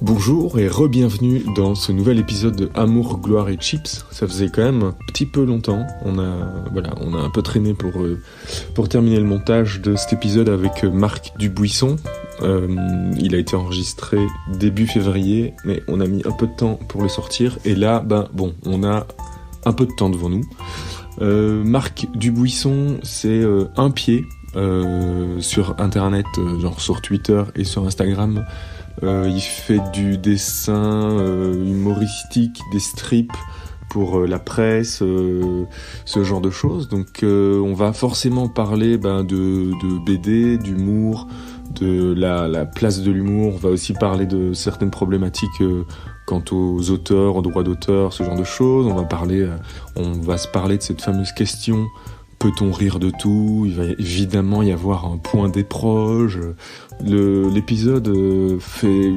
Bonjour et re-bienvenue dans ce nouvel épisode de Amour, Gloire et Chips. Ça faisait quand même un petit peu longtemps. On a un peu traîné pour terminer le montage de cet épisode avec Marc Dubuisson. Il a été enregistré début février, mais on a mis un peu de temps pour le sortir. Et là, on a un peu de temps devant nous. Marc Dubuisson, c'est un pied sur Internet, genre sur Twitter et sur Instagram. Il fait du dessin humoristique, des strips pour la presse, ce genre de choses. Donc on va forcément parler de BD, d'humour, de la place de l'humour. On va aussi parler de certaines problématiques quant aux auteurs, aux droits d'auteur, ce genre de choses. On va se parler de cette fameuse question: peut-on rire de tout? Il va évidemment y avoir un point des proches. L'épisode fait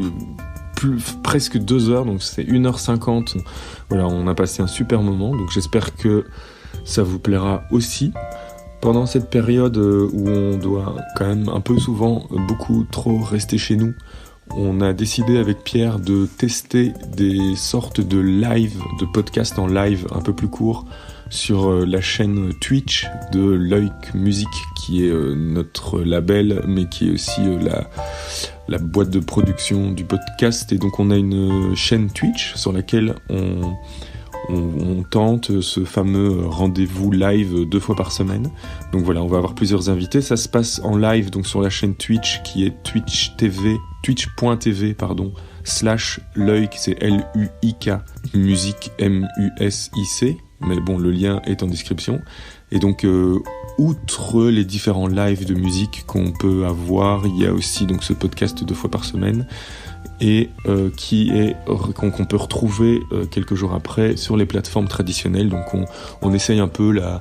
presque 2 heures, donc c'est 1h50. Voilà, on a passé un super moment, donc j'espère que ça vous plaira aussi. Pendant cette période où on doit quand même un peu souvent beaucoup trop rester chez nous, on a décidé avec Pierre de tester des sortes de live, de podcasts en live un peu plus courts sur la chaîne Twitch de Loïc Musique, qui est notre label, mais qui est aussi la boîte de production du podcast. Et donc on a une chaîne Twitch sur laquelle on tente ce fameux rendez-vous live 2 fois par semaine. Donc voilà, on va avoir plusieurs invités. Ça se passe en live donc sur la chaîne Twitch, qui est twitch.tv /Loïc, c'est L-U-I-K, musique M-U-S-I-C. Mais bon, le lien est en description. Et donc, outre les différents lives de musique qu'on peut avoir, il y a aussi donc ce podcast 2 fois par semaine, et qu'on peut retrouver quelques jours après sur les plateformes traditionnelles. Donc on essaye un peu la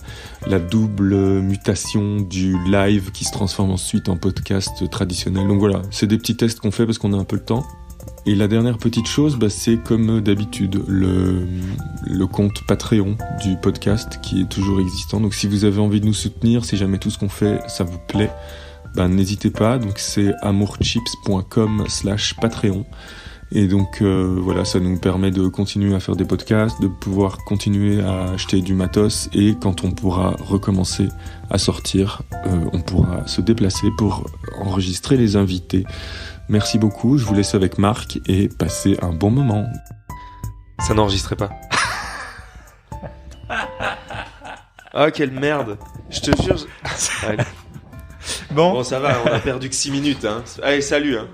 double mutation du live qui se transforme ensuite en podcast traditionnel. Donc voilà, c'est des petits tests qu'on fait parce qu'on a un peu le temps. Et la dernière petite chose, c'est comme d'habitude le compte Patreon du podcast qui est toujours existant. Donc si vous avez envie de nous soutenir, si jamais tout ce qu'on fait ça vous plaît, n'hésitez pas. Donc c'est amourchips.com/Patreon. Et donc voilà, ça nous permet de continuer à faire des podcasts, de pouvoir continuer à acheter du matos, et quand on pourra recommencer à sortir, on pourra se déplacer pour enregistrer les invités. Merci beaucoup, je vous laisse avec Marc et passez un bon moment. Ça n'enregistrait pas. Ah, quelle merde. Je te jure. Allez. Bon, ça va, on a perdu que 6 minutes. Hein. Allez, salut. Hein.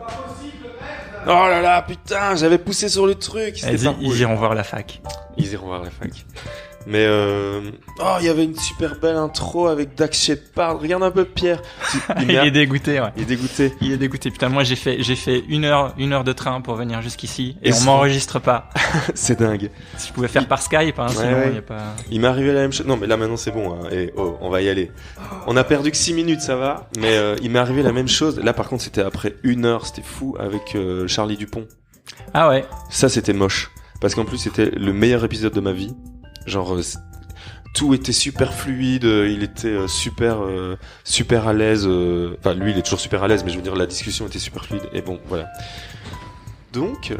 Oh là là, putain, j'avais poussé sur le truc. Ils iront voir la fac. Mais il y avait une super belle intro avec Dax Shepard. Regarde un peu Pierre. Il est dégoûté, ouais. Il est dégoûté. Putain, moi j'ai fait 1 heure de train pour venir jusqu'ici et on m'enregistre pas. C'est dingue. Si je pouvais faire par Skype, sinon ouais. Y a pas. Il m'est arrivé la même chose. Non, mais là maintenant c'est bon. Hein. Et on va y aller. On a perdu que 6 minutes, ça va. Mais il m'est arrivé la même chose. Là, par contre, c'était après 1 heure. C'était fou avec Charlie Dupont. Ah ouais. Ça, c'était moche parce qu'en plus c'était le meilleur épisode de ma vie. Genre tout était super fluide, il était super à l'aise. Enfin, lui, il est toujours super à l'aise, mais je veux dire, la discussion était super fluide. Et bon, voilà. Donc,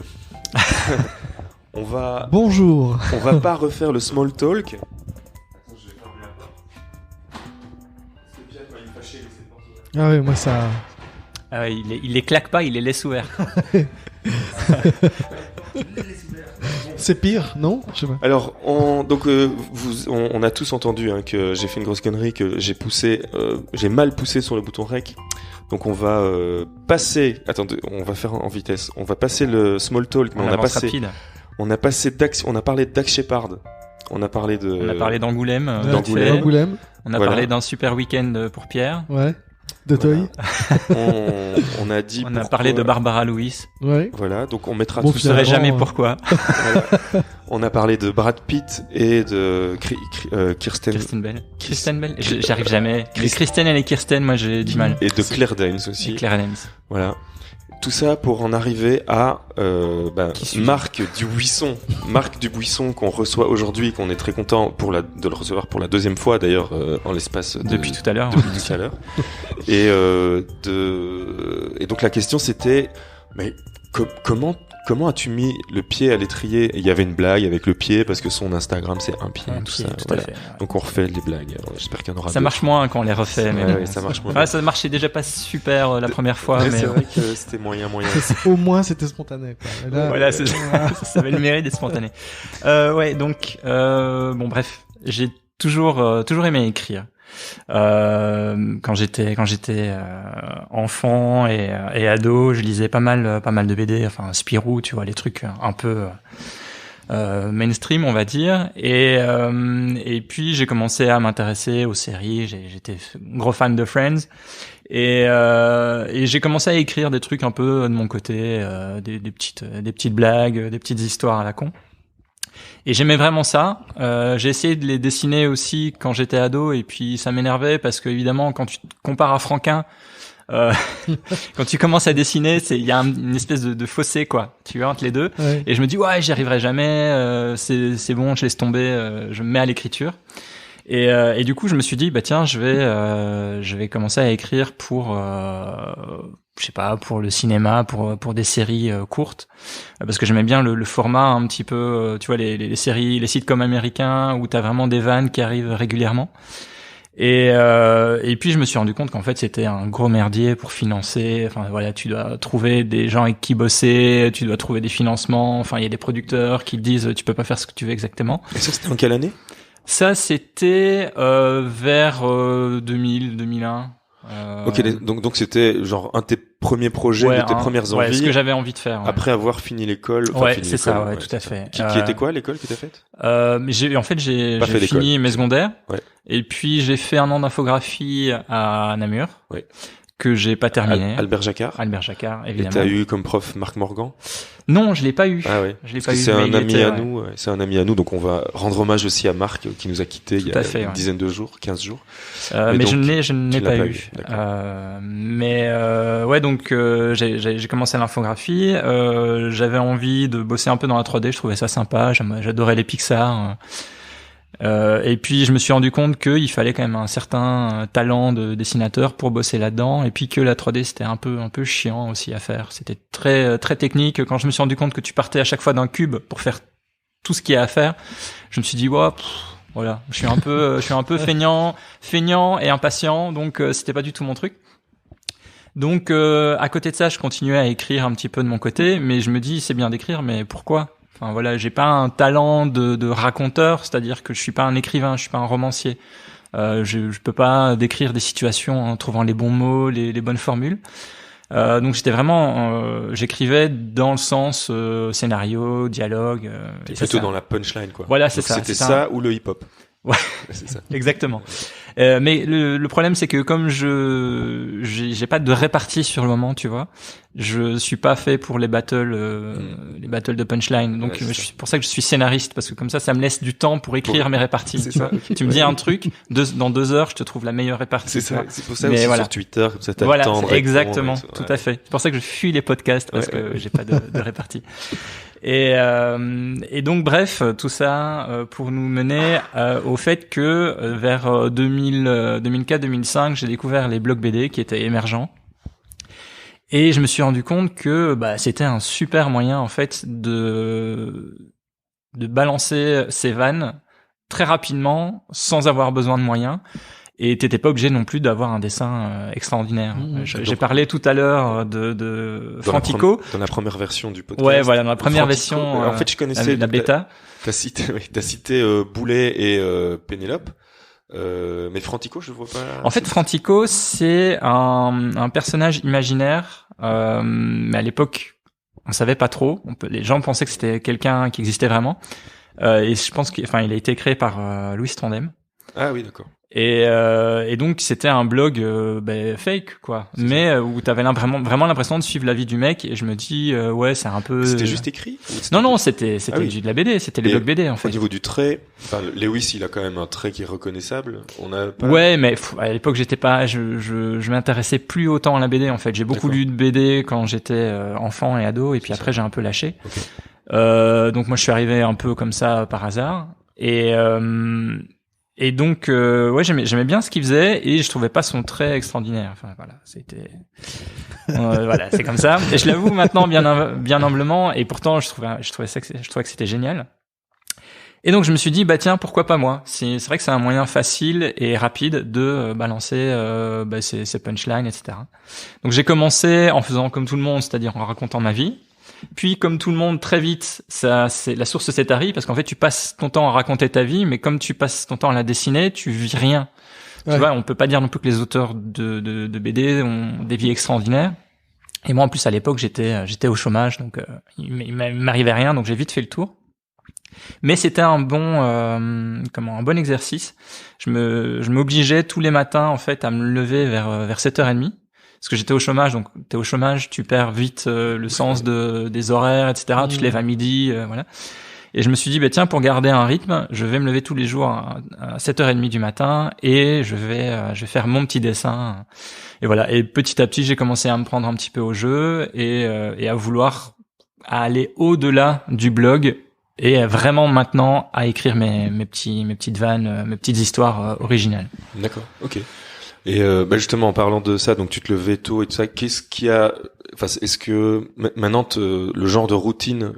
Bonjour. On va pas refaire le small talk. Attends, je vais fermer la porte. C'est bien quand il est fâché, laissez les portes ouvertes. Ah oui, moi ça. Ah ouais, il les claque pas, il les laisse ouverts. C'est pire, non? Je sais pas. Alors, on a tous entendu que j'ai fait une grosse connerie, que j'ai mal poussé sur le bouton rec. Donc on va passer. Attendez, on va faire en vitesse. On va passer le small talk, mais on a parlé de Dax Shepard. On a parlé d'Angoulême. D'Angoulême. On a parlé d'un super week-end pour Pierre. Ouais. De Toy. On a parlé de Barbara Louis. Ouais. Voilà, donc on mettra tout. Vous ne saurez jamais pourquoi. Voilà. On a parlé de Brad Pitt et de Kirsten Bell. Kirsten Bell. J'arrive jamais. Les Kristen et les Kirsten, moi j'ai du mal. Et de Claire Danes aussi. Claire Danes. Voilà. Tout ça pour en arriver à Marc Dubuisson qu'on reçoit aujourd'hui, qu'on est très content de le recevoir pour la 2e fois d'ailleurs en l'espace depuis tout à l'heure. Et donc la question c'était, mais Comment as-tu mis le pied à l'étrier? Il y avait une blague avec le pied parce que son Instagram c'est un pied, tout ça. Tout à fait, ouais. Donc on refait les blagues. Alors, j'espère qu'il y en aura. Ça marche moins quand on les refait, mais ouais, ça marche moins. Ouais, ça marchait déjà pas super la première fois, mais c'est vrai que c'était moyen. Au moins c'était spontané. Quoi. Là, voilà, ça avait le mérite d'être spontané. Ouais, donc bon bref, j'ai toujours aimé écrire. Quand j'étais enfant et ado, je lisais pas mal de BD, enfin Spirou, tu vois, les trucs un peu mainstream, on va dire. Et puis j'ai commencé à m'intéresser aux séries. J'étais gros fan de Friends. Et j'ai commencé à écrire des trucs un peu de mon côté, des petites blagues, des petites histoires à la con. Et j'aimais vraiment ça. J'ai essayé de les dessiner aussi quand j'étais ado, et puis ça m'énervait parce que évidemment, quand tu te compares à Franquin, quand tu commences à dessiner, il y a une espèce de fossé, quoi. Tu vois, entre les deux. Ouais. Et je me dis ouais, j'y arriverai jamais. C'est bon, je laisse tomber. Je me mets à l'écriture. Et du coup, je me suis dit bah tiens, je vais commencer à écrire pour je sais pas, pour le cinéma, pour des séries courtes, parce que j'aimais bien le format un petit peu, tu vois, les séries, les sitcoms américains où t'as vraiment des vannes qui arrivent régulièrement. Et puis je me suis rendu compte qu'en fait c'était un gros merdier pour financer. Enfin voilà, tu dois trouver des gens avec qui bosser, tu dois trouver des financements. Enfin il y a des producteurs qui te disent tu peux pas faire ce que tu veux exactement. Et ça c'était en quelle année? Ça c'était vers 2000, 2001. Ok, donc c'était genre un de tes premiers projets, de tes premières envies. Ouais, ce que j'avais envie de faire. Ouais. Après avoir fini l'école. Ouais, c'est ça, ouais, tout à fait. Qui était quoi l'école que t'as faite? J'ai fini mes secondaires. Ouais. Et puis j'ai fait un an d'infographie à Namur. Ouais. Que j'ai pas terminé. Albert Jacquard, évidemment. Et t'as eu comme prof Marc Morgan? Non, je l'ai pas eu. Ah ouais. Je l'ai pas eu. C'est un ami à nous. C'est un ami à nous, donc on va rendre hommage aussi à Marc qui nous a quittés il y a une dizaine de jours, 15 jours. Mais donc, je ne l'ai pas eu. Ouais, donc j'ai commencé l'infographie. J'avais envie de bosser un peu dans la 3D. Je trouvais ça sympa. J'adorais les Pixar. Et puis je me suis rendu compte qu'il fallait quand même un certain talent de dessinateur pour bosser là-dedans, et puis que la 3D c'était un peu chiant aussi à faire. C'était très très technique. Quand je me suis rendu compte que tu partais à chaque fois d'un cube pour faire tout ce qu'il y a à faire, je me suis dit voilà, je suis un peu feignant et impatient, donc c'était pas du tout mon truc. Donc à côté de ça, je continuais à écrire un petit peu de mon côté, mais je me dis c'est bien d'écrire, mais pourquoi? Enfin voilà, j'ai pas un talent de raconteur, c'est-à-dire que je suis pas un écrivain, je suis pas un romancier. Je peux pas décrire des situations en trouvant les bons mots, les bonnes formules. Donc j'étais vraiment, j'écrivais dans le sens scénario, dialogue. T'es plutôt dans la punchline, quoi. Voilà, c'est donc ça. C'était ça ou le hip-hop. Ouais, c'est ça. Exactement. Mais le problème c'est que comme j'ai pas de répartie sur le moment, tu vois, je suis pas fait pour les battles de punchline. Donc c'est pour ça que je suis scénariste, parce que comme ça me laisse du temps pour écrire mes réparties. Tu vois. Tu me dis un truc, dans 2 heures je te trouve la meilleure répartie. C'est ça. C'est pour ça aussi sur Twitter, comme ça t'as le temps de répondre. Exactement, tout à fait. C'est pour ça que je fuis les podcasts, parce que j'ai pas de répartie. Et donc bref, tout ça pour nous mener au fait que vers 2004-2005, j'ai découvert les blogs BD qui étaient émergents, et je me suis rendu compte que c'était un super moyen en fait de balancer ses vannes très rapidement sans avoir besoin de moyens. Et t'étais pas obligé non plus d'avoir un dessin extraordinaire. J'ai parlé tout à l'heure de Frantico. Dans la première version du podcast. Ouais, voilà, dans la première version. En fait, je connaissais la bêta. T'as cité Boulet et Pénélope. Mais Frantico, je vois pas. En fait, Frantico, c'est un personnage imaginaire. Mais à l'époque, on savait pas trop. Les gens pensaient que c'était quelqu'un qui existait vraiment. Et je pense il a été créé par Louis Trondheim. Ah oui, d'accord. Et donc c'était un blog fake, quoi, mais où t'avais vraiment l'impression de suivre la vie du mec. Et je me dis ouais, c'est un peu. C'était juste écrit? Non, c'était de la BD, c'était les blogs BD en fait. Au niveau du trait, Lewis, il a quand même un trait qui est reconnaissable. On a pas... Ouais, mais à l'époque j'étais pas, je m'intéressais plus autant à la BD en fait. J'ai beaucoup lu de BD quand j'étais enfant et ado, et puis après j'ai un peu lâché. Okay. Donc moi je suis arrivé un peu comme ça par hasard, Et donc, ouais, j'aimais bien ce qu'il faisait et je trouvais pas son trait extraordinaire. Enfin, voilà, c'était, voilà, c'est comme ça. Et je l'avoue maintenant bien humblement. Et pourtant, je trouvais que c'était génial. Et donc, je me suis dit, bah tiens, pourquoi pas moi? C'est vrai que c'est un moyen facile et rapide de balancer ces punchlines, etc. Donc, j'ai commencé en faisant comme tout le monde, c'est-à-dire en racontant ma vie. Puis, comme tout le monde, très vite, la source s'est tarie parce qu'en fait, tu passes ton temps à raconter ta vie, mais comme tu passes ton temps à la dessiner, tu vis rien. Ouais. Tu vois, on peut pas dire non plus que les auteurs de BD ont des vies extraordinaires. Et moi, en plus, à l'époque, j'étais au chômage, donc il m'arrivait rien, donc j'ai vite fait le tour. Mais c'était un bon exercice. Je m'obligeais tous les matins, en fait, à me lever vers 7h30. Parce que j'étais au chômage, donc t'es au chômage, tu perds vite le sens des horaires, etc. Tu te lèves à midi, voilà. Et je me suis dit, bah tiens, pour garder un rythme, je vais me lever tous les jours à 7h30 du matin et je vais faire mon petit dessin. Et voilà. Et petit à petit, j'ai commencé à me prendre un petit peu au jeu et à vouloir aller au-delà du blog et vraiment maintenant à écrire mes petites vannes, mes petites histoires originales. D'accord. Ok. Et justement en parlant de ça, donc tu te levais tôt et tout ça, qu'est-ce qu'il y a, enfin est-ce que maintenant le genre de routine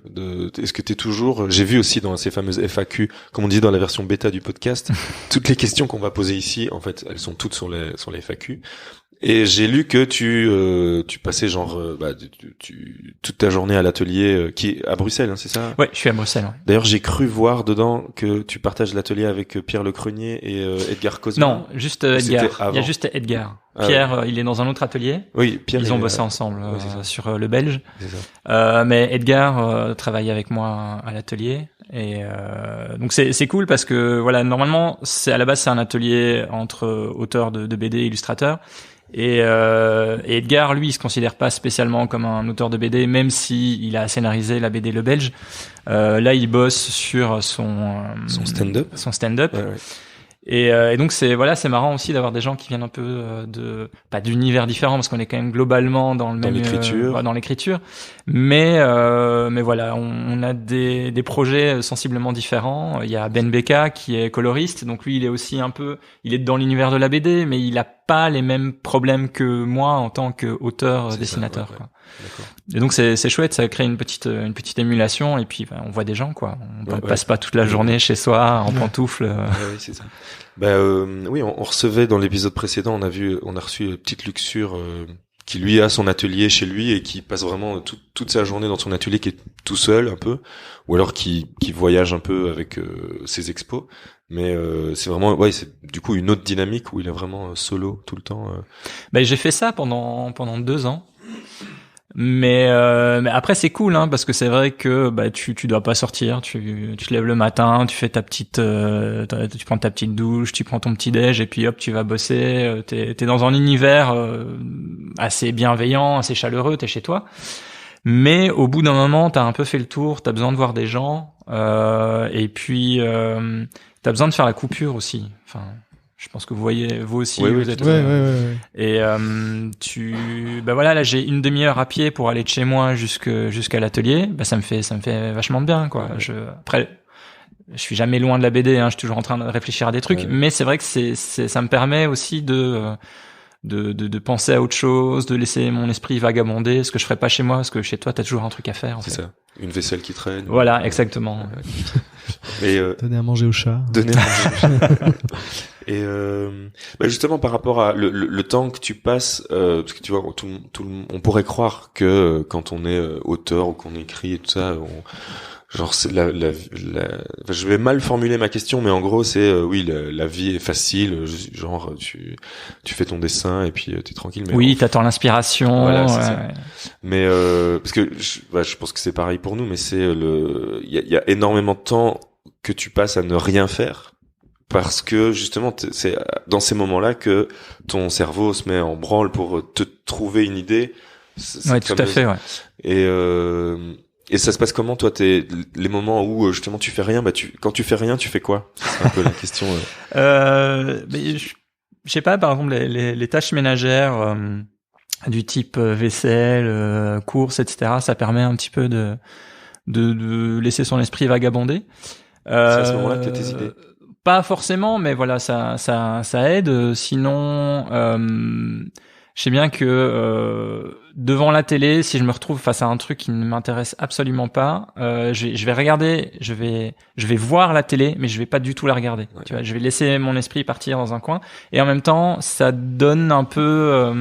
est-ce que t'es toujours, j'ai vu aussi dans ces fameuses FAQ, comme on dit dans la version bêta du podcast, toutes les questions qu'on va poser ici, en fait, elles sont toutes sur les FAQ. Et j'ai lu que tu passais genre toute ta journée à l'atelier qui est à Bruxelles, hein, c'est ça? Ouais, je suis à Bruxelles. Ouais. D'ailleurs, j'ai cru voir dedans que tu partages l'atelier avec Pierre Lecrenier et Edgar Cosma. Non, juste Edgar. Il y a juste Edgar. Pierre, il est dans un autre atelier. Oui, Pierre. Ils ont bossé ensemble sur le belge. C'est ça. Mais Edgar travaille avec moi à l'atelier. Et donc c'est cool parce que voilà, normalement à la base c'est un atelier entre auteurs de BD et illustrateurs. Et Edgar, lui, il se considère pas spécialement comme un auteur de BD, même si il a scénarisé la BD Le Belge. Là, il bosse sur son stand-up. Son stand-up. Ouais. Et donc c'est marrant aussi d'avoir des gens qui viennent un peu pas d'univers différents parce qu'on est quand même globalement dans le même l'écriture. Dans l'écriture, mais voilà, on a des projets sensiblement différents. Il y a Ben Beka qui est coloriste, donc lui il est aussi il est dans l'univers de la BD, mais il a pas les mêmes problèmes que moi en tant qu'auteur dessinateur. Ça, ouais. D'accord. Et donc c'est chouette, ça crée une petite émulation et puis on voit des gens quoi. On passe pas toute la journée chez soi en pantoufles. Oui, c'est ça. Oui, on recevait dans l'épisode précédent, on a reçu une petite luxure qui lui a son atelier chez lui et qui passe vraiment toute sa journée dans son atelier, qui est tout seul un peu, ou alors qui voyage un peu avec ses expos. Mais c'est vraiment c'est du coup une autre dynamique où il est vraiment solo tout le temps. J'ai fait ça pendant 2 ans. Mais après c'est cool parce que c'est vrai que tu dois pas sortir, tu te lèves le matin, tu fais tu prends ta petite douche, tu prends ton petit déj et puis hop tu vas bosser, t'es dans un univers assez bienveillant, assez chaleureux, t'es chez toi. Mais au bout d'un moment, t'as un peu fait le tour, t'as besoin de voir des gens et puis t'as besoin de faire la coupure aussi. Enfin, je pense que vous voyez, vous aussi, vous êtes. Ouais. Et là, j'ai une demi-heure à pied pour aller de chez moi jusqu'à l'atelier. Ça me fait vachement de bien, quoi. Après, je suis jamais loin de la BD. Je suis toujours en train de réfléchir à des trucs, mais c'est vrai que ça me permet aussi de penser à autre chose, de laisser mon esprit vagabonder, ce que je ferais pas chez moi, parce que chez toi, t'as toujours un truc à faire. C'est ça. Une vaisselle qui traîne. Voilà, exactement. Mais donner à manger au chat. Donner à manger au chat. Et justement par rapport à le temps que tu passes, parce que tu vois, on pourrait croire que quand on est auteur ou qu'on écrit et tout ça, c'est je vais mal formuler ma question, mais en gros c'est la vie est facile, genre tu fais ton dessin et puis t'es tranquille. Mais oui, t'attends l'inspiration. Voilà, c'est ça. Mais parce que je pense que c'est pareil pour nous, mais c'est il y a énormément de temps que tu passes à ne rien faire. Parce que justement, c'est dans ces moments-là que ton cerveau se met en branle pour te trouver une idée. Ouais, tout à fait. Ouais. Et ça se passe comment, toi, les moments où justement tu fais rien, quand tu fais rien, tu fais quoi? C'est un peu la question. Je sais pas, par exemple les tâches ménagères du type vaisselle, courses, etc. Ça permet un petit peu de laisser son esprit vagabonder. C'est à ce moment-là que t'as tes idées. Pas forcément, mais voilà, ça aide. Sinon, je sais bien que devant la télé, si je me retrouve face à un truc qui ne m'intéresse absolument pas, je vais regarder, je vais voir la télé, mais je vais pas du tout la regarder. Ouais. Tu vois, je vais laisser mon esprit partir dans un coin, et en même temps, ça donne un peu,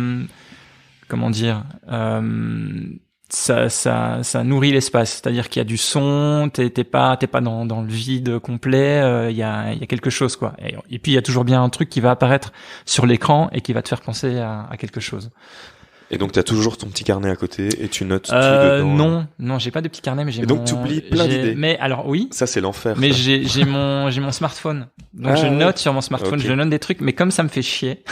comment dire. Ça nourrit l'espace, c'est-à-dire qu'il y a du son, t'es pas dans le vide complet, il y a quelque chose quoi. Et puis il y a toujours bien un truc qui va apparaître sur l'écran et qui va te faire penser à quelque chose. Et donc t'as toujours ton petit carnet à côté et tu notes tout dedans. Non, j'ai pas de petit carnet, mais j'ai. Et donc t'oublies plein d'idées. Mais alors oui. Ça c'est l'enfer. Mais j'ai mon smartphone. Donc je note sur mon smartphone, je note des trucs, mais comme ça me fait chier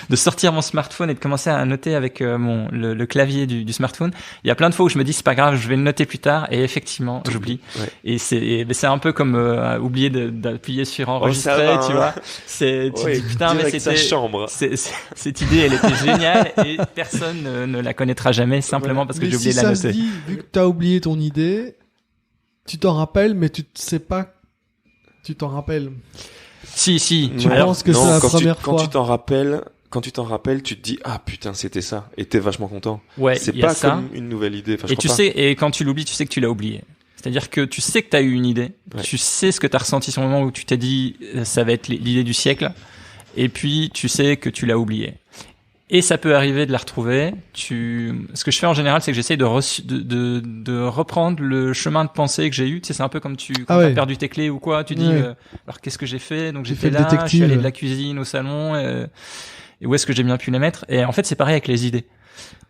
de sortir mon smartphone et de commencer à noter avec le clavier du smartphone. Il y a plein de fois où je me dis c'est pas grave, je vais le noter plus tard, et effectivement j'oublie. Ouais. Et c'est un peu comme oublier d'appuyer sur enregistrer, tu vois. Tu dis putain, mais c'était chambre. Cette idée, elle était géniale et personne ne la connaîtra jamais simplement parce que j'ai oublié de la noter. Mais si ça se dit, vu que t'as oublié ton idée, tu t'en rappelles, mais tu sais pas, tu t'en rappelles. Si. Tu penses que c'est la première fois. Quand tu t'en rappelles, tu te dis ah putain c'était ça, et t'es vachement content. Ouais. C'est pas comme une nouvelle idée. Enfin, et tu sais, et quand tu l'oublies, tu sais que tu l'as oublié. C'est-à-dire que tu sais que t'as eu une idée, tu sais ce que t'as ressenti sur le moment où tu t'es dit ça va être l'idée du siècle, et puis tu sais que tu l'as oublié. Et ça peut arriver de la retrouver. Ce que je fais en général, c'est que j'essaye de reprendre le chemin de pensée que j'ai eu. Tu sais, c'est un peu comme quand t'as perdu tes clés ou quoi. Tu dis, alors qu'est-ce que j'ai fait? Donc j'ai fait là, je suis allé de la cuisine au salon, et où est-ce que j'ai bien pu les mettre? Et en fait, c'est pareil avec les idées.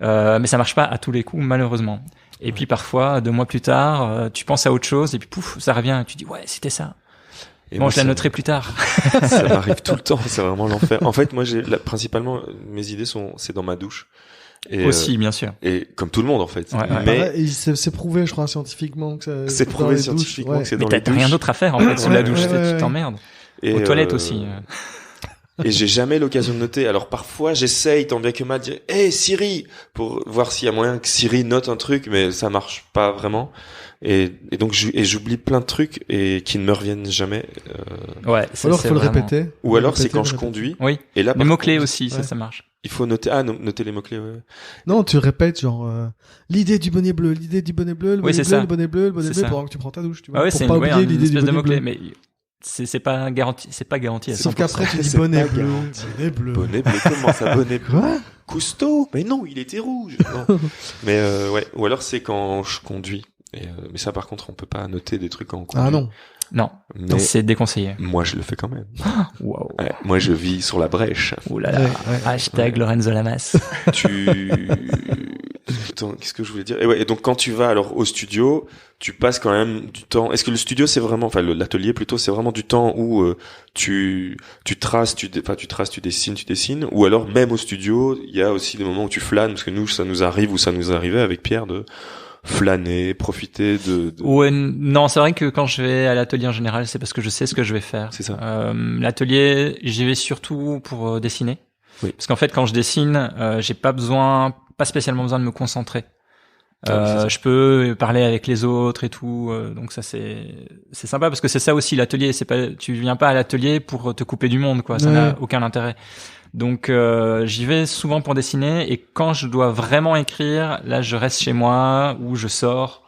Mais ça marche pas à tous les coups, malheureusement. Et puis parfois, 2 mois plus tard, tu penses à autre chose, et puis pouf, ça revient, et tu dis, ouais, c'était ça. Et bon, je la noterai plus tard. Ça m'arrive tout le temps, c'est vraiment l'enfer. En fait, moi, principalement, mes idées c'est dans ma douche. Et aussi, bien sûr. Et comme tout le monde, en fait. Ouais. Mais c'est prouvé, je crois, scientifiquement que ça. C'est prouvé scientifiquement que c'est dans les douches. Mais t'as rien d'autre à faire, en fait, sous la douche. Tu t'emmerdes. Et aux toilettes aussi. Et j'ai jamais l'occasion de noter. Alors parfois, j'essaye tant bien que mal de dire hey Siri, pour voir s'il y a moyen que Siri note un truc, mais ça marche pas vraiment. Et donc j'oublie plein de trucs et qui ne me reviennent jamais. Alors faut le répéter. Ou alors c'est quand je conduis. Oui. Et là, les mots clés aussi, ça marche. Il faut noter noter les mots clés. Ouais. Non, tu répètes genre l'idée du bonnet bleu, l'idée du bonnet bleu, le bonnet bleu, le bonnet bleu, le bonnet bleu pendant que tu prends ta douche, tu vois. Ouais, pour pas oublier l'idée du bonnet bleu. Mais c'est pas garanti, à 100%. Sauf qu'après tu dis bonnet bleu, bonnet bleu. Bonnet bleu, comment ça bonnet bleu? Quoi? Cousteau? Mais non, il était rouge. Non. Mais ou alors c'est quand je conduis. Mais ça par contre on peut pas noter des trucs en conduit. Ah non. Non, c'est déconseillé. Moi je le fais quand même. Wow. Ouais, moi je vis sur la brèche. Ouh là là. Hashtag Lorenzo Lamas. Attends, qu'est-ce que je voulais dire? Et donc quand tu vas alors au studio, tu passes quand même du temps. Est-ce que le studio c'est vraiment, enfin l'atelier plutôt, c'est vraiment du temps où tu traces, tu dessines, ou alors même au studio, il y a aussi des moments où tu flânes, parce que nous ça nous arrivait avec Pierre de flâner, profiter de... Ouais, non, c'est vrai que quand je vais à l'atelier en général, c'est parce que je sais ce que je vais faire. C'est ça. L'atelier, j'y vais surtout pour dessiner. Oui. Parce qu'en fait, quand je dessine, j'ai pas spécialement besoin de me concentrer. Je peux parler avec les autres et tout, donc ça c'est sympa parce que c'est ça aussi l'atelier. Tu viens pas à l'atelier pour te couper du monde, quoi. Ça n'a aucun intérêt. Donc j'y vais souvent pour dessiner, et quand je dois vraiment écrire, là je reste chez moi ou je sors.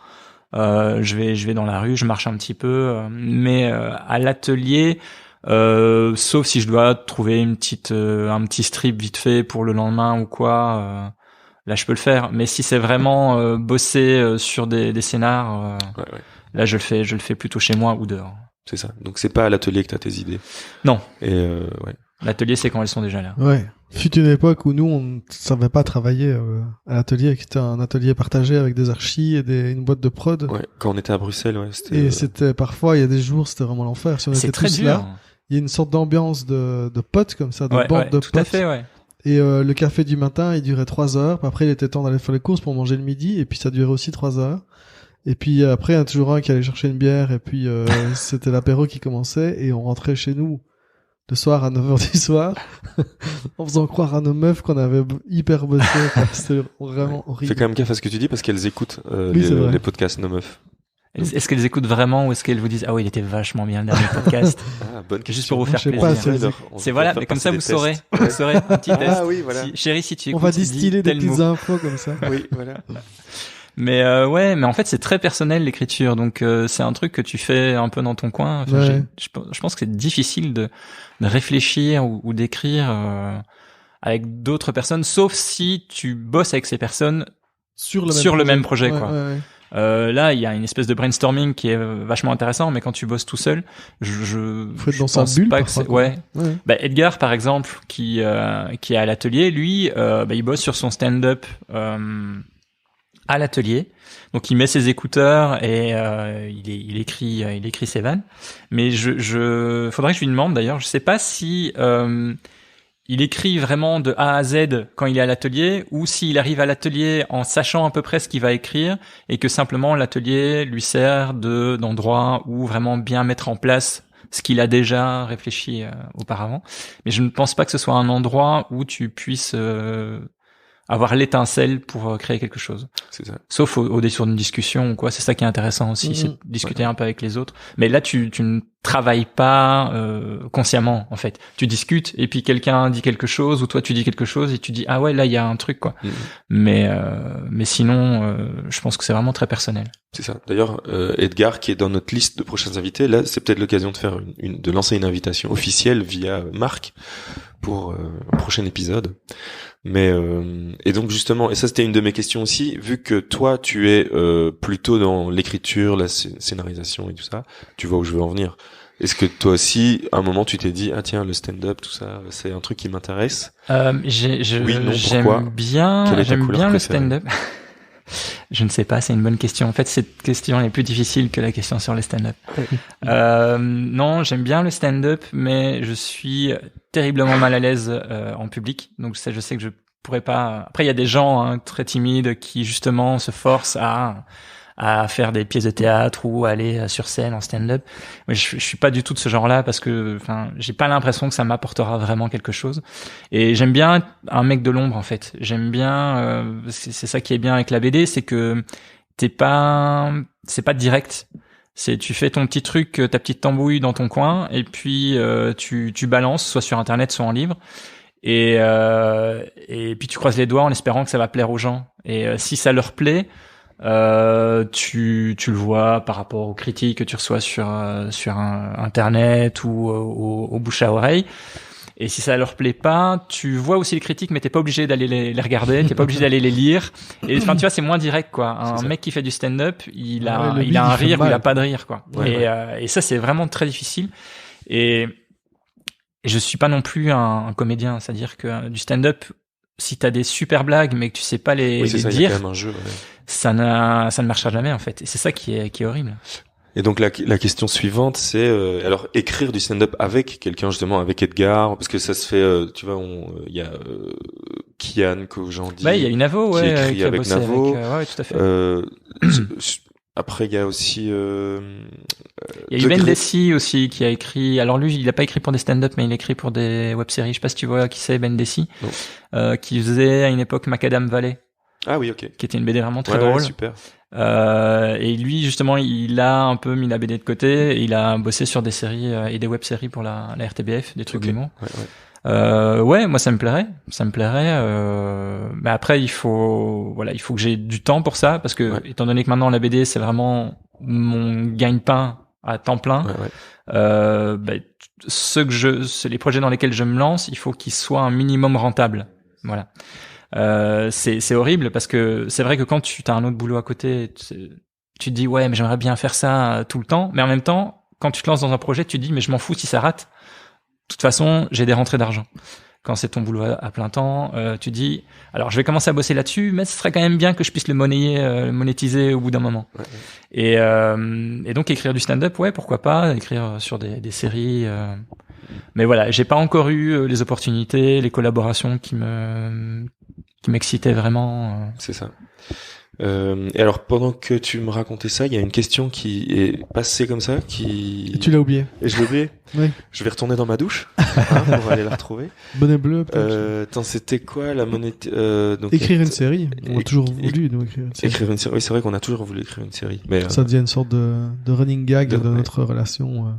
Je vais dans la rue, je marche un petit peu, mais à l'atelier, sauf si je dois trouver un petit strip vite fait pour le lendemain ou quoi. Là, je peux le faire. Mais si c'est vraiment bosser sur des scénars, là, je le fais plutôt chez moi ou dehors. C'est ça. Donc, c'est pas à l'atelier que t'as tes idées. Non. Et l'atelier, c'est quand elles sont déjà là. Ouais. Fut une époque où nous, on ne savait pas travailler à l'atelier, qui était un atelier partagé avec des archis et une boîte de prod. Ouais. Quand on était à Bruxelles, c'était parfois, il y a des jours, c'était vraiment l'enfer. Si on était tous là, il y a une sorte d'ambiance de potes comme ça, de bande de potes. Tout à fait, ouais. Et le café du matin, il durait 3 heures. Puis après, il était temps d'aller faire les courses pour manger le midi. Et puis, ça durait aussi 3 heures. Et puis après, il y en a toujours un qui allait chercher une bière. Et puis, c'était l'apéro qui commençait. Et on rentrait chez nous le soir à 9h du soir en faisant croire à nos meufs qu'on avait hyper bossé. C'était vraiment horrible. Fais quand même gaffe à ce que tu dis parce qu'elles écoutent les podcasts, nos meufs. Est-ce qu'elles écoutent vraiment ou est-ce qu'elles vous disent ah oui il était vachement bien le dernier podcast? Bonne question. Juste pour vous faire Je sais plaisir. pas, C'est voilà, mais comme ça vous saurez un petit test. Ah oui, voilà. Chérie, si tu écoutes, On va distiller des tel petites mot. infos comme ça. Oui, voilà. Mais ouais, mais en fait c'est très personnel l'écriture, donc c'est un truc que tu fais un peu dans ton coin. Enfin, Ouais. je pense que c'est difficile de réfléchir ou d'écrire avec d'autres personnes, sauf si tu bosses avec ces personnes Sur le même projet, Ouais, quoi. ouais. Là, il y a une espèce de brainstorming qui est vachement intéressant, mais quand tu bosses tout seul, Faut être dans sa pense bulle, pas que parfois, c'est... quoi. Ouais. Ouais. Bah, Edgar, par exemple, qui est à l'atelier, lui, il bosse sur son stand-up à l'atelier. Donc, il met ses écouteurs et il écrit ses vannes. Mais faudrait que je lui demande d'ailleurs. Je sais pas si il écrit vraiment de A à Z quand il est à l'atelier ou s'il arrive à l'atelier en sachant à peu près ce qu'il va écrire et que simplement l'atelier lui sert d'endroit où vraiment bien mettre en place ce qu'il a déjà réfléchi auparavant. Mais je ne pense pas que ce soit un endroit où tu puisses avoir l'étincelle pour créer quelque chose. C'est ça. Sauf au détour d'une discussion ou quoi. C'est ça qui est intéressant aussi, c'est de discuter un peu avec les autres. Mais là, tu ne travailles pas consciemment, en fait. Tu discutes et puis quelqu'un dit quelque chose ou toi tu dis quelque chose et tu dis ah ouais là il y a un truc quoi. Mais sinon, je pense que c'est vraiment très personnel. C'est ça. D'ailleurs, Edgar, qui est dans notre liste de prochains invités, là, c'est peut-être l'occasion de faire de lancer une invitation officielle via Marc pour un prochain épisode. Mais et donc justement, et ça c'était une de mes questions aussi, vu que toi tu es plutôt dans l'écriture, la scénarisation et tout ça, tu vois où je veux en venir. Est-ce que toi aussi, à un moment, tu t'es dit ah tiens le stand-up tout ça, c'est un truc qui m'intéresse? Oui, non, pourquoi? J'aime bien le préférée? stand-up. Je ne sais pas, c'est une bonne question. En fait, cette question est plus difficile que la question sur le stand-up. Non, j'aime bien le stand-up, mais je suis terriblement mal à l'aise en public. Donc je sais que je pourrais pas. Après, il y a des gens très timides qui justement se forcent à faire des pièces de théâtre ou aller sur scène en stand-up. Mais je suis pas du tout de ce genre-là parce que, enfin, j'ai pas l'impression que ça m'apportera vraiment quelque chose. Et j'aime bien un mec de l'ombre, en fait. J'aime bien, c'est ça qui est bien avec la BD, c'est que c'est pas direct. Tu fais ton petit truc, ta petite tambouille dans ton coin, et puis tu balances, soit sur internet, soit en livre. Et puis tu croises les doigts en espérant que ça va plaire aux gens. Et si ça leur plaît, tu le vois par rapport aux critiques que tu reçois sur internet ou au bouche à oreille. Et si ça leur plaît pas, tu vois aussi les critiques, mais t'es pas obligé d'aller les regarder, t'es pas obligé d'aller les lire. Et enfin, tu vois, c'est moins direct, quoi. Un mec qui fait du stand-up, il a un rire ou il a pas de rire, quoi. Et ça, c'est vraiment très difficile. Et je suis pas non plus un comédien, c'est-à-dire que du stand-up, si t'as des super blagues, mais que tu sais pas les ça, dire, il y a quand même un jeu, ça ne marchera jamais, en fait. Et c'est ça qui est horrible. Et donc la question suivante, c'est alors écrire du stand-up avec quelqu'un, justement avec Edgar, parce que ça se fait, tu vois, il y a Kian que j'en dis, il y a une Navo, qui écrit qui a avec bossé Navo. ouais, tout à fait. Après il y a aussi il y a eu Ben Dessy aussi qui a écrit. Alors lui, il a pas écrit pour des stand-up, mais il écrit pour des web-séries. Je sais pas si tu vois qui c'est, Ben Dessy, qui faisait à une époque Macadam Valley. Ah oui, ok. Qui était une BD vraiment très drôle. Ouais, super. Et lui, justement, il a un peu mis la BD de côté et il a bossé sur des séries et des web-séries pour la RTBF, des trucs d'humour. Ouais, moi ça me plairait. Mais après, il faut que j'ai du temps pour ça parce que étant donné que maintenant la BD c'est vraiment mon gagne-pain à temps plein. Les projets dans lesquels je me lance, il faut qu'ils soient un minimum rentables. Voilà. C'est horrible parce que c'est vrai que quand tu as un autre boulot à côté, tu te dis ouais mais j'aimerais bien faire ça tout le temps, mais en même temps quand tu te lances dans un projet tu te dis mais je m'en fous si ça rate, de toute façon j'ai des rentrées d'argent. Quand c'est ton boulot à plein temps, tu te dis alors je vais commencer à bosser là-dessus, mais ce serait quand même bien que je puisse le monétiser au bout d'un moment. Et donc écrire du stand-up, ouais pourquoi pas, écrire sur des séries. Mais voilà, j'ai pas encore eu les opportunités, les collaborations qui m'excitaient vraiment. C'est ça. Et alors, pendant que tu me racontais ça, il y a une question qui est passée comme ça, Et tu l'as oublié. Et je l'ai oublié. Oui. Je vais retourner dans ma douche pour aller la retrouver. Bonnet bleu, peut-être. Attends, c'était quoi la monnaie donc, Écrire une série. On a toujours voulu, nous, écrire une série. Écrire une série. Oui, c'est vrai qu'on a toujours voulu écrire une série. Mais Ça devient une sorte de running gag de ouais. notre relation.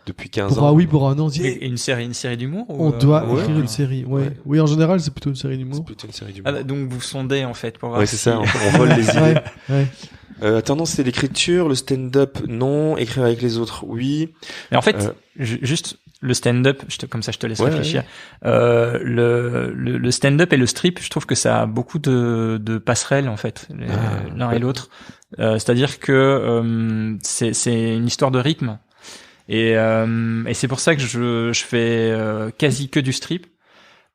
Depuis 15 Pour ans. pour un an, on dit, Et une série d'humour ou, on doit ouais. écrire une série. Ouais. Ouais. Oui, en général, c'est plutôt une série C'est d'humour. plutôt une série du Ah bah, donc vous sondez en fait pour voir Ouais, c'est si- ça. On vole les idées. Ouais. Attends, non, c'est l'écriture, le stand-up, non. Écrire avec les autres, oui. Mais en fait, juste le stand-up, comme ça je te laisse Ouais, réfléchir. Le stand-up et le strip, je trouve que ça a beaucoup de passerelles en fait, l'un et l'autre. C'est-à-dire que c'est une histoire de rythme. Et c'est pour ça que je fais quasi que du strip,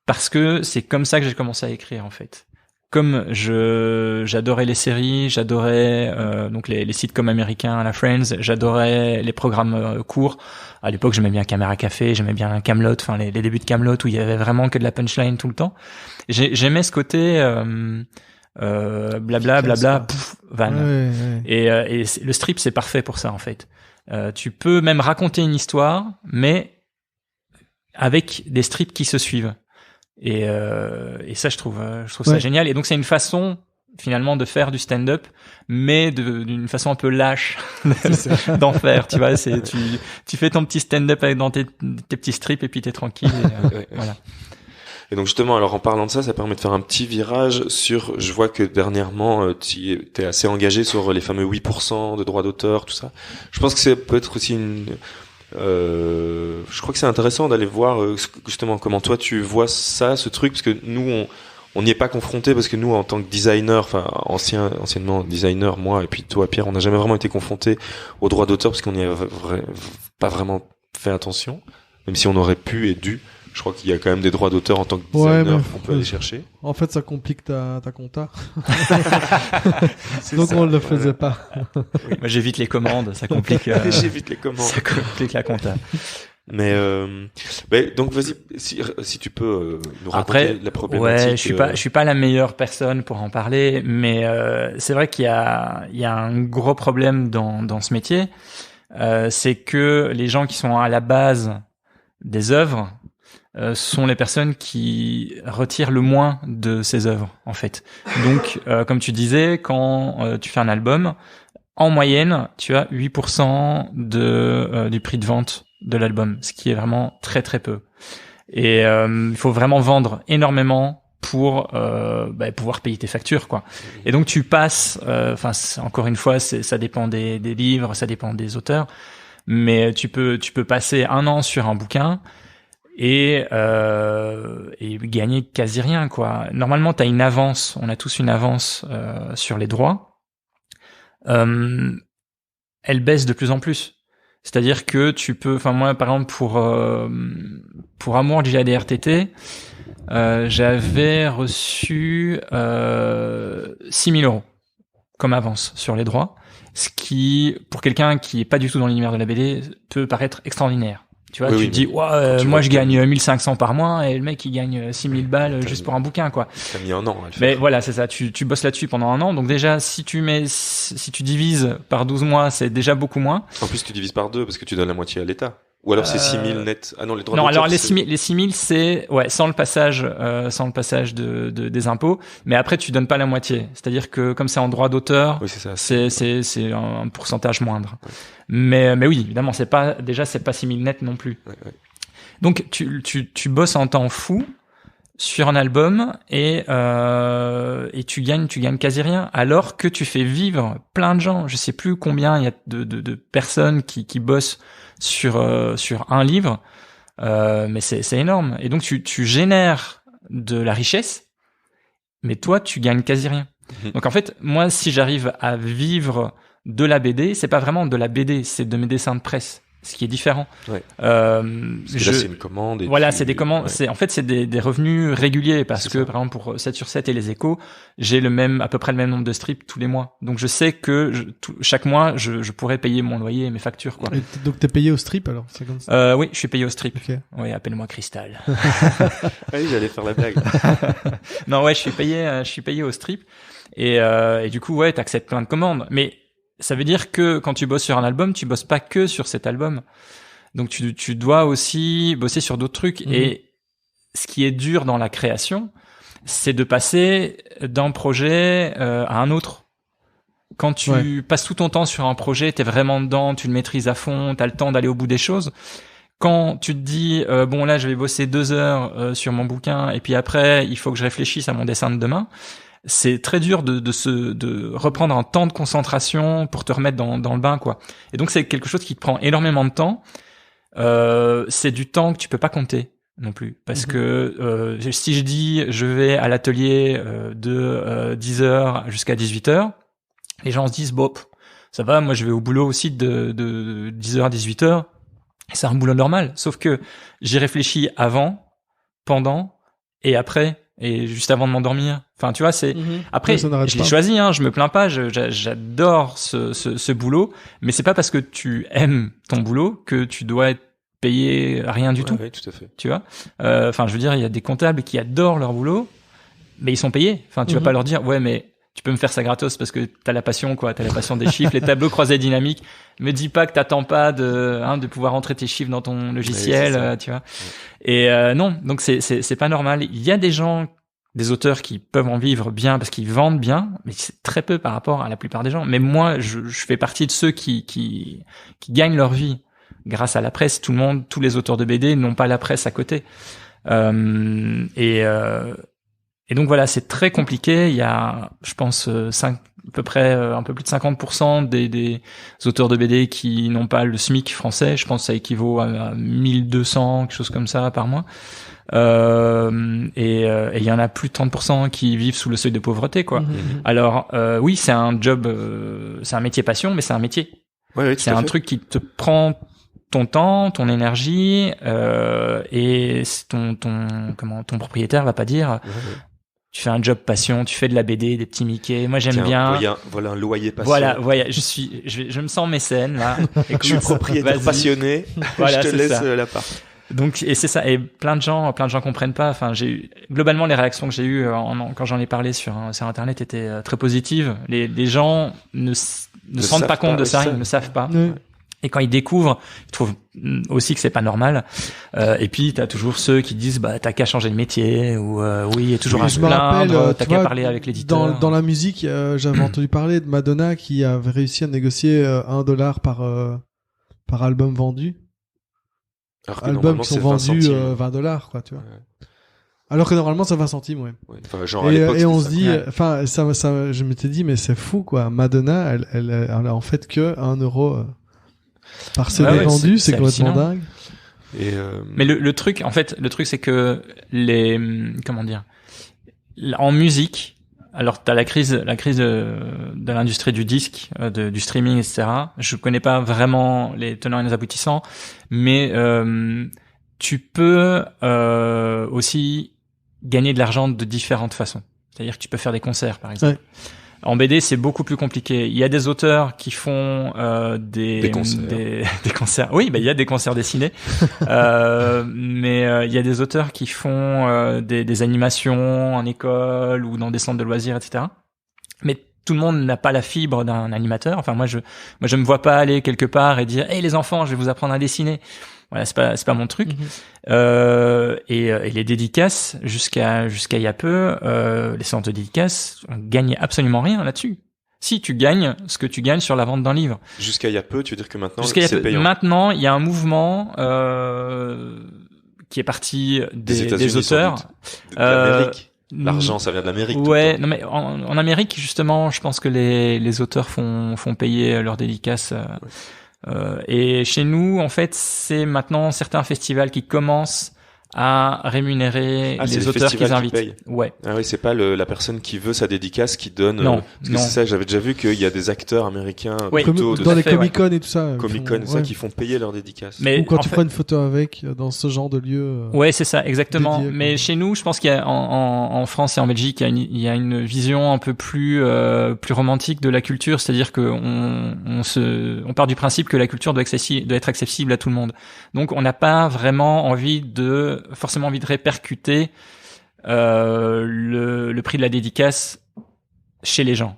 parce que c'est comme ça que j'ai commencé à écrire en fait. Comme j'adorais les séries, j'adorais donc les sitcoms américains, la Friends, j'adorais les programmes courts. À l'époque, j'aimais bien Caméra Café, j'aimais bien Kaamelott, enfin les débuts de Kaamelott où il y avait vraiment que de la punchline tout le temps. J'aimais ce côté blabla, pouf, van. Ouais. Et le strip, c'est parfait pour ça en fait. Tu peux même raconter une histoire, mais avec des strips qui se suivent. Et ça, je trouve ça génial. Et donc, c'est une façon finalement de faire du stand-up, mais d'une façon un peu lâche d'en faire. Tu vois, tu fais ton petit stand-up avec dans tes petits strips et puis t'es tranquille. Et, voilà. Et donc justement, alors en parlant de ça, ça permet de faire un petit virage sur, je vois que dernièrement, tu es assez engagé sur les fameux 8% de droits d'auteur, tout ça. Je pense que c'est peut-être aussi je crois que c'est intéressant d'aller voir justement comment toi tu vois ça, ce truc, parce que nous, on n'y est pas confronté, parce que nous, en tant que designer, enfin anciennement designer, moi et puis toi, Pierre, on n'a jamais vraiment été confronté aux droits d'auteur, parce qu'on n'y a pas vraiment fait attention, même si on aurait pu et dû. Je crois qu'il y a quand même des droits d'auteur en tant que designer qu'on peut aller chercher. En fait, ça complique ta compta. Donc on ne le faisait pas. Oui, moi j'évite les commandes, ça complique. J'évite les commandes. Ça complique la compta. Mais donc vas-y, si tu peux nous raconter la problématique. Ouais, je suis pas la meilleure personne pour en parler, mais c'est vrai qu'il y a un gros problème dans ce métier. C'est que les gens qui sont à la base des œuvres sont les personnes qui retirent le moins de ces œuvres en fait. Donc comme tu disais, quand tu fais un album, en moyenne, tu as 8% du prix de vente de l'album, ce qui est vraiment très très peu. Et il faut vraiment vendre énormément pour pouvoir payer tes factures quoi. Et donc tu passes encore une fois, ça dépend des livres, ça dépend des auteurs, mais tu peux passer 1 an sur un bouquin et gagner quasi rien quoi. Normalement, t'as une avance, on a tous une avance sur les droits. Elle baisse de plus en plus. C'est-à-dire que tu peux, moi par exemple pour Amour JADRTT, j'avais reçu 6 000 € comme avance sur les droits, ce qui pour quelqu'un qui est pas du tout dans l'univers de la BD peut paraître extraordinaire. Tu vois, oui, tu te dis, moi je gagne 1500 par mois et le mec il gagne 6000 balles juste pour un bouquin, quoi. T'as mis 1 an à le faire. Mais voilà, c'est ça, tu bosses là-dessus pendant 1 an. Donc déjà, si tu divises par 12 mois, c'est déjà beaucoup moins. En plus, tu divises par 2 parce que tu donnes la moitié à l'État. Ou alors c'est 6000 net. Ah non, les droits Non, d'auteur. alors les 6000 c'est sans le passage des impôts, mais après tu donnes pas la moitié. C'est-à-dire que comme c'est en droit d'auteur, oui, c'est ça. C'est un pourcentage moindre. Ouais. Mais oui, évidemment, c'est pas 6000 net non plus. Ouais. Donc tu bosses en temps fou sur un album et tu gagnes quasi rien, alors que tu fais vivre plein de gens. Je sais plus combien il y a de personnes qui bossent sur un livre, mais c'est énorme. Et donc tu génères de la richesse, mais toi tu gagnes quasi rien. Donc en fait, moi si j'arrive à vivre de la BD, c'est pas vraiment de la BD, c'est de mes dessins de presse. ce qui est différent. Ouais. Parce que là, c'est une commande. Voilà, c'est des commandes. Ouais. C'est des revenus réguliers parce que, par exemple, pour 7 sur 7 et les Échos, j'ai à peu près le même nombre de strips tous les mois. Donc, je sais que chaque mois, je pourrais payer mon loyer et mes factures, quoi. Et donc, t'es payé au strip, alors? C'est comme ça? Oui, je suis payé au strip. Ok. Oui, appelle-moi Cristal. Oui, j'allais faire la blague. Non, ouais, je suis payé au strip. Et du coup, ouais, t'acceptes plein de commandes. Mais ça veut dire que quand tu bosses sur un album, tu bosses pas que sur cet album. Donc tu dois aussi bosser sur d'autres trucs. Et ce qui est dur dans la création, c'est de passer d'un projet à un autre. Quand tu passes tout ton temps sur un projet, t'es vraiment dedans, tu le maîtrises à fond, t'as le temps d'aller au bout des choses. Quand tu te dis bon là je vais bosser 2 heures sur mon bouquin et puis après il faut que je réfléchisse à mon dessin de demain, c'est très dur de reprendre un temps de concentration pour te remettre dans le bain, quoi. Et donc c'est quelque chose qui te prend énormément de temps. C'est du temps que tu peux pas compter non plus, parce que si je dis je vais à l'atelier de 10h jusqu'à 18h, les gens se disent bon ça va, moi je vais au boulot aussi de 10h à 18h, et c'est un boulot normal, sauf que j'y réfléchis avant, pendant et après, et juste avant de m'endormir. Enfin, tu vois, c'est après je l'ai choisi, hein, je me plains pas, j'adore ce boulot, mais c'est pas parce que tu aimes ton boulot que tu dois être payé rien du tout. Oui, tout à fait. Tu vois, enfin, je veux dire, il y a des comptables qui adorent leur boulot, mais ils sont payés. Enfin, tu vas pas leur dire ouais, mais tu peux me faire ça gratos parce que t'as la passion, quoi. T'as la passion des chiffres, les tableaux croisés dynamiques. Me dis pas que t'attends pas de pouvoir entrer tes chiffres dans ton logiciel, oui, tu vois. Et non, donc c'est pas normal. Il y a des auteurs qui peuvent en vivre bien parce qu'ils vendent bien, mais c'est très peu par rapport à la plupart des gens. Mais moi, je fais partie de ceux qui gagnent leur vie grâce à la presse. Tous les auteurs de BD n'ont pas la presse à côté. Et donc voilà, c'est très compliqué. Il y a, je pense, à peu près un peu plus de 50% des auteurs de BD qui n'ont pas le SMIC français. Je pense que ça équivaut à 1200, quelque chose comme ça par mois. Et il y en a plus de 30% qui vivent sous le seuil de pauvreté, quoi. Alors oui, c'est un job, c'est un métier passion, mais c'est un métier. Ouais, c'est un truc qui te prend ton temps, ton énergie, et ton propriétaire va pas dire tu fais un job passion, tu fais de la BD, des petits Mickey. Moi, j'aime bien. Voilà un loyer passion. Voilà, je me sens mécène, là. Écoute, je suis propriétaire passionné. Voilà, je te laisse la part. Donc, et c'est ça. Et plein de gens comprennent pas. Enfin, globalement, les réactions que j'ai eues quand j'en ai parlé sur Internet étaient très positives. Les gens ne se rendent pas compte de ça, ils ne savent pas. Et quand ils découvrent, ils trouvent aussi que c'est pas normal. Et puis t'as toujours ceux qui disent bah t'as qu'à changer de métier, ou oui, il y a toujours à se plaindre, t'as qu'à parler avec l'éditeur. Dans la musique, j'avais entendu parler de Madonna qui avait réussi à négocier $1 par album vendu. Albums qui sont vendus $20, quoi, tu vois. Ouais. Alors que normalement c'est 20 centimes, ouais. Enfin, genre à l'époque, et on se dit, enfin ça, je m'étais dit mais c'est fou, quoi. Madonna, elle a en fait que €1 par CD vendu, c'est complètement dingue. Mais le truc, en fait, c'est que comment dire, en musique, alors t'as la crise de l'industrie du disque, du streaming, etc. Je connais pas vraiment les tenants et les aboutissants, mais tu peux aussi gagner de l'argent de différentes façons. C'est-à-dire que tu peux faire des concerts, par exemple. Ouais. En BD, c'est beaucoup plus compliqué. Il y a des auteurs qui font des concerts. Oui, il y a des concerts dessinés. Mais il y a des auteurs qui font des animations en école ou dans des centres de loisirs, etc. Mais tout le monde n'a pas la fibre d'un animateur. Enfin, moi, je me vois pas aller quelque part et dire "Hey les enfants, je vais vous apprendre à dessiner." Voilà, c'est pas mon truc. Et les dédicaces, jusqu'à il y a peu, les centres de dédicaces, on gagnait absolument rien là-dessus. Si, tu gagnes ce que tu gagnes sur la vente d'un livre. Jusqu'à il y a peu, tu veux dire que maintenant c'est payant. Maintenant, il y a un mouvement qui est parti des auteurs. D'Amérique. L'argent, ça vient de l'Amérique. Ouais, non mais en Amérique, justement, je pense que les auteurs font payer leurs dédicaces. Et chez nous, en fait, c'est maintenant certains festivals qui commencent à rémunérer c'est les les auteurs qu'ils festivals qui invitent. payent. Ouais. Ah oui, c'est pas la personne qui veut sa dédicace qui donne. Non, parce que non. c'est ça, j'avais déjà vu qu'il y a des acteurs américains Oui. plutôt Comme dans les fait, ouais. Comic-Con et tout ça. Comic-Con, ça, qui font payer leur dédicace. Mais Ou quand en tu fait- prends une photo avec dans ce genre de lieu. Ouais, c'est ça, exactement. dédié, quoi. Mais chez nous, je pense qu'il y a en France et en Belgique, il y a une vision un peu plus romantique de la culture, c'est-à-dire que on part du principe que la culture doit être accessible à tout le monde. Donc, on n'a pas vraiment forcément envie de répercuter le prix de la dédicace chez les gens.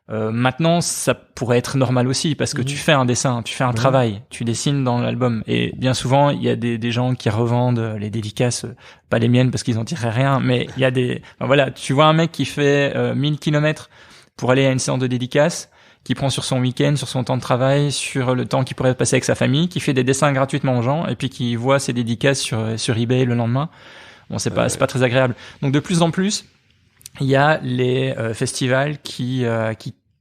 Maintenant, ça pourrait être normal aussi parce que tu fais un dessin, tu fais un travail, tu dessines dans l'album et bien souvent il y a des gens qui revendent les dédicaces, pas les miennes parce qu'ils en tireraient rien, mais il y a tu vois un mec qui fait 1000 kilomètres pour aller à une séance de dédicace, qui prend sur son week-end, sur son temps de travail, sur le temps qu'il pourrait passer avec sa famille, qui fait des dessins gratuitement aux gens et puis qui voit ses dédicaces sur eBay le lendemain. Bon, c'est pas très agréable. Donc de plus en plus, il y a les festivals qui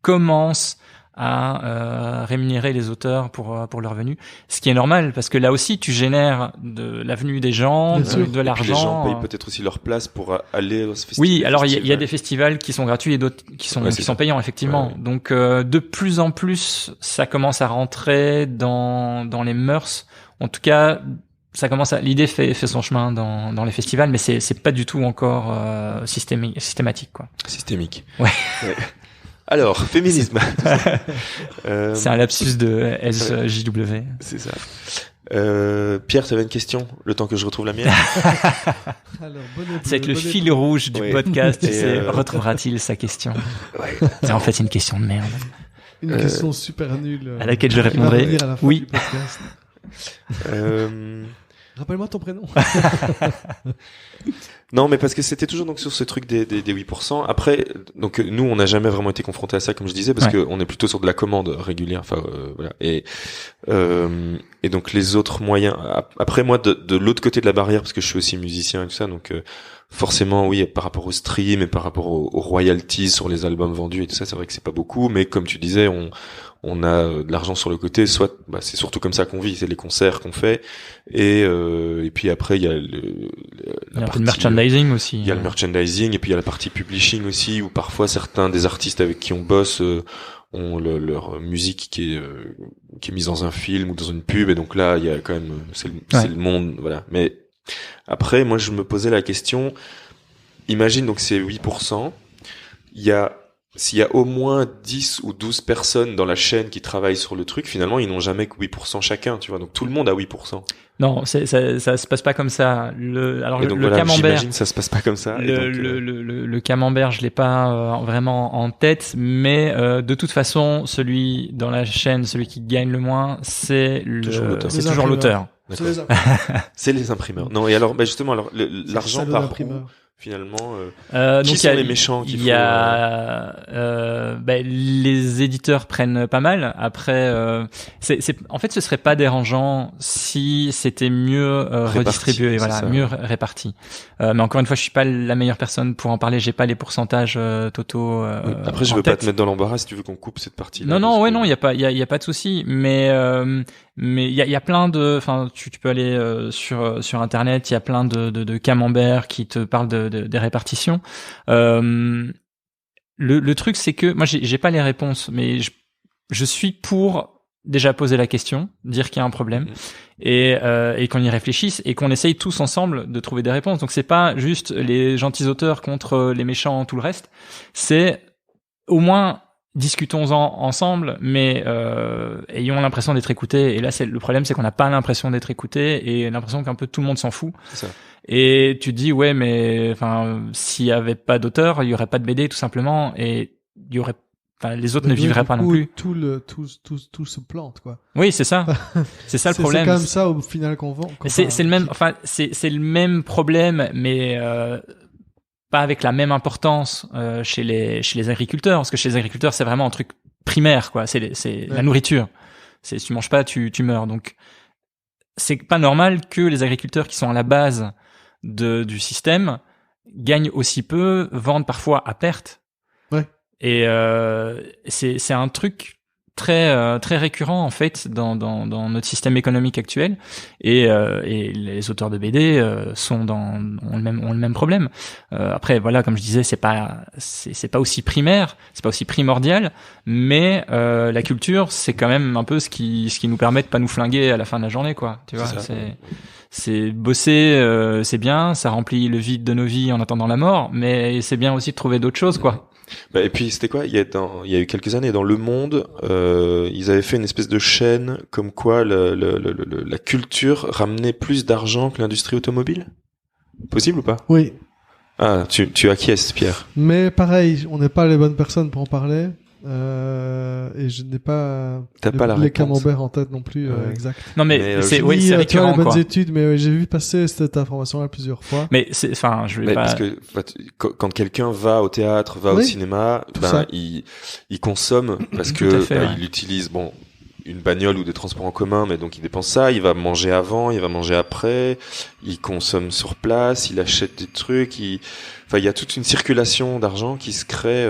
commencent à rémunérer les auteurs pour leur venue, ce qui est normal parce que là aussi tu génères de la venue des gens, Bien sûr. de Et puis l'argent. les gens payent peut-être aussi leur place pour aller au festival. Oui, alors il y a des festivals qui sont gratuits et d'autres qui sont payants effectivement. Ouais. Donc de plus en plus, ça commence à rentrer dans les mœurs. En tout cas, l'idée fait son chemin dans les festivals, mais c'est pas du tout encore systématique quoi. Systémique. Ouais. Alors, féminisme. C'est un lapsus de SJW. C'est ça. Pierre, tu avais une question, le temps que je retrouve la mienne. Alors, C'est être le fil rouge du podcast. Et Retrouvera-t-il sa question? Ouais. C'est en fait une question de merde. Une question super nulle. À laquelle je qui va répondrai revenir à la fin oui. du podcast. Rappelle-moi ton prénom. Non, mais parce que c'était toujours donc sur ce truc des 8%. Après, donc nous, on n'a jamais vraiment été confrontés à ça, comme je disais, parce que on est plutôt sur de la commande régulière. Enfin, voilà. Et donc les autres moyens. Après, moi, de l'autre côté de la barrière, parce que je suis aussi musicien et tout ça, donc forcément, oui, par rapport au stream et par rapport aux royalties sur les albums vendus et tout ça, c'est vrai que c'est pas beaucoup, mais comme tu disais, on a de l'argent sur le côté, soit c'est surtout comme ça qu'on vit, c'est les concerts qu'on fait et puis après il y a il y a un peu de merchandising aussi. Il y a le merchandising et puis il y a la partie publishing aussi où parfois certains des artistes avec qui on bosse ont leur musique qui est mise dans un film ou dans une pub et donc là il y a quand même c'est le monde, voilà. Mais après moi je me posais la question, imagine donc c'est 8%, s'il y a au moins 10 ou 12 personnes dans la chaîne qui travaillent sur le truc, finalement, ils n'ont jamais que 8% chacun, tu vois. Donc, tout le monde a 8%. Non, ça se passe pas comme ça. Le Camembert. J'imagine ça se passe pas comme ça. Le Camembert, je l'ai pas vraiment en tête, mais de toute façon, celui dans la chaîne, celui qui gagne le moins, c'est toujours l'auteur. C'est les imprimeurs. Non, et alors, justement, l'argent par où, finalement, qui sont les méchants il y a les éditeurs prennent pas mal. Après, en fait, ce serait pas dérangeant si c'était mieux redistribué, mieux réparti. Mais encore une fois, je suis pas la meilleure personne pour en parler. J'ai pas les pourcentages totaux. Après, je veux pas te mettre dans l'embarras si tu veux qu'on coupe cette partie-là. Non, il y a pas de souci. Mais il y a plein de, enfin, tu peux aller sur internet, il y a plein de camemberts qui te parlent des répartitions. Le truc, c'est que moi j'ai pas les réponses, mais je suis pour déjà poser la question, dire qu'il y a un problème et qu'on y réfléchisse et qu'on essaye tous ensemble de trouver des réponses. Donc c'est pas juste les gentils auteurs contre les méchants, tout le reste. C'est au moins discutons-en ensemble, mais ayons l'impression d'être écoutés. Et là, le problème, c'est qu'on n'a pas l'impression d'être écoutés et l'impression qu'un peu tout le monde s'en fout. C'est ça. Et tu te dis, ouais, mais enfin, s'il y avait pas d'auteur, il y aurait pas de BD tout simplement, et il y aurait, enfin, les autres ne vivraient pas non plus. Tout se plante, quoi. Oui, c'est ça. C'est ça le problème. C'est quand même ça au final qu'on vend. C'est le même, enfin, c'est le même problème, mais pas avec la même importance chez les agriculteurs, parce que chez les agriculteurs c'est vraiment un truc primaire, quoi. C'est la nourriture. Si tu manges pas, tu meurs. Donc c'est pas normal que les agriculteurs qui sont à la base du système gagnent aussi peu, vendent parfois à perte. Ouais. Et c'est un truc très récurrent en fait dans notre système économique actuel, et les auteurs de BD ont le même problème. Après voilà, comme je disais, c'est pas aussi primaire, c'est pas aussi primordial, mais la culture, c'est quand même un peu ce qui nous permet de pas nous flinguer à la fin de la journée, quoi. Tu vois, c'est bosser, c'est bien, ça remplit le vide de nos vies en attendant la mort, mais c'est bien aussi de trouver d'autres choses, quoi. Bah, et puis c'était quoi, il y a eu quelques années dans Le Monde, ils avaient fait une espèce de chaîne comme quoi la culture ramenait plus d'argent que l'industrie automobile. Possible ou pas? Oui. Ah, tu acquiesces, Pierre. Mais pareil, on n'est pas les bonnes personnes pour en parler. Et je n'ai pas les camemberts en tête non plus. Exact. Non mais c'est c'est récurrent, tu as les bonnes quoi. études, mais j'ai vu passer cette information là plusieurs fois. Mais je vais pas. Parce que quand quelqu'un va au théâtre, va au cinéma, il consomme parce que il utilise une bagnole ou des transports en commun, mais donc il dépense ça, il va manger avant, il va manger après, il consomme sur place, il achète des trucs, il y a toute une circulation d'argent qui se crée,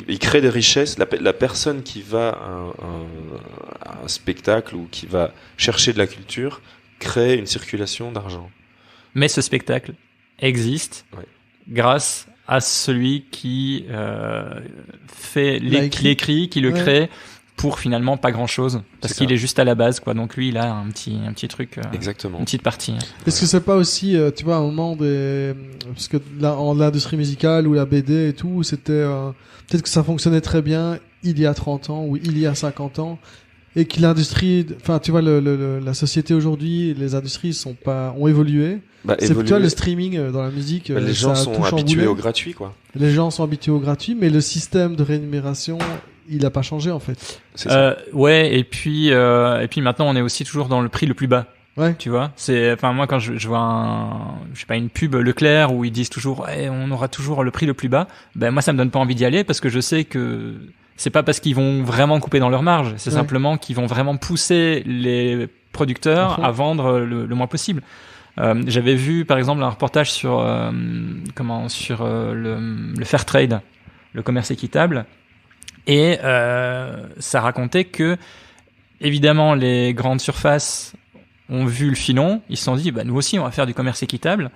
il crée des richesses. La personne qui va à un spectacle ou qui va chercher de la culture crée une circulation d'argent. Mais ce spectacle existe grâce à celui qui l'écrit, qui le crée, pour finalement pas grand chose, parce qu'il est juste à la base, quoi. Donc lui, il a un petit truc, exactement, une petite partie. Est-ce que c'est pas aussi, tu vois, à un moment parce que là, en l'industrie musicale ou la BD et tout, c'était peut-être que ça fonctionnait très bien il y a 30 ans ou il y a 50 ans, et que l'industrie, enfin, tu vois, la société aujourd'hui, les industries ont évolué. C'est plutôt le streaming dans la musique. Les gens sont habitués au gratuit, quoi. Les gens sont habitués au gratuit, mais le système de rémunération, il a pas changé, en fait. Ouais, et puis maintenant, on est aussi toujours dans le prix le plus bas. Ouais. Tu vois, moi, quand je vois une pub Leclerc où ils disent toujours, on aura toujours le prix le plus bas, moi, ça me donne pas envie d'y aller, parce que je sais que c'est pas parce qu'ils vont vraiment couper dans leur marge, c'est simplement qu'ils vont vraiment pousser les producteurs à vendre le moins possible. J'avais vu par exemple un reportage sur le fair trade, le commerce équitable, et ça racontait que évidemment les grandes surfaces ont vu le filon, ils se sont dit nous aussi on va faire du commerce équitable,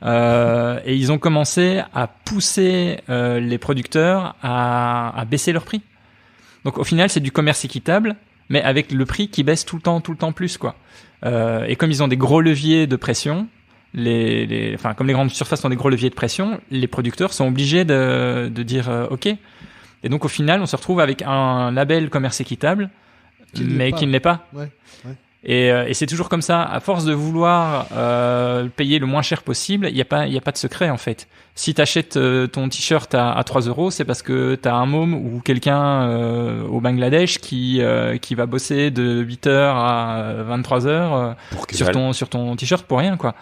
et ils ont commencé à pousser les producteurs à baisser leurs prix. Donc au final c'est du commerce équitable, mais avec le prix qui baisse tout le temps plus, quoi. Et comme ils ont des gros leviers de pression, comme les grandes surfaces ont des gros leviers de pression, les producteurs sont obligés de dire OK. Et donc au final, on se retrouve avec un label commerce équitable, mais qui ne l'est pas. Ouais. Et c'est toujours comme ça. À force de vouloir payer le moins cher possible, il y a pas de secret, en fait. Si t'achètes ton t-shirt à 3 €, c'est parce que t'as un môme ou quelqu'un au Bangladesh qui va bosser de 8 heures à 23 heures sur ton t-shirt pour rien, quoi.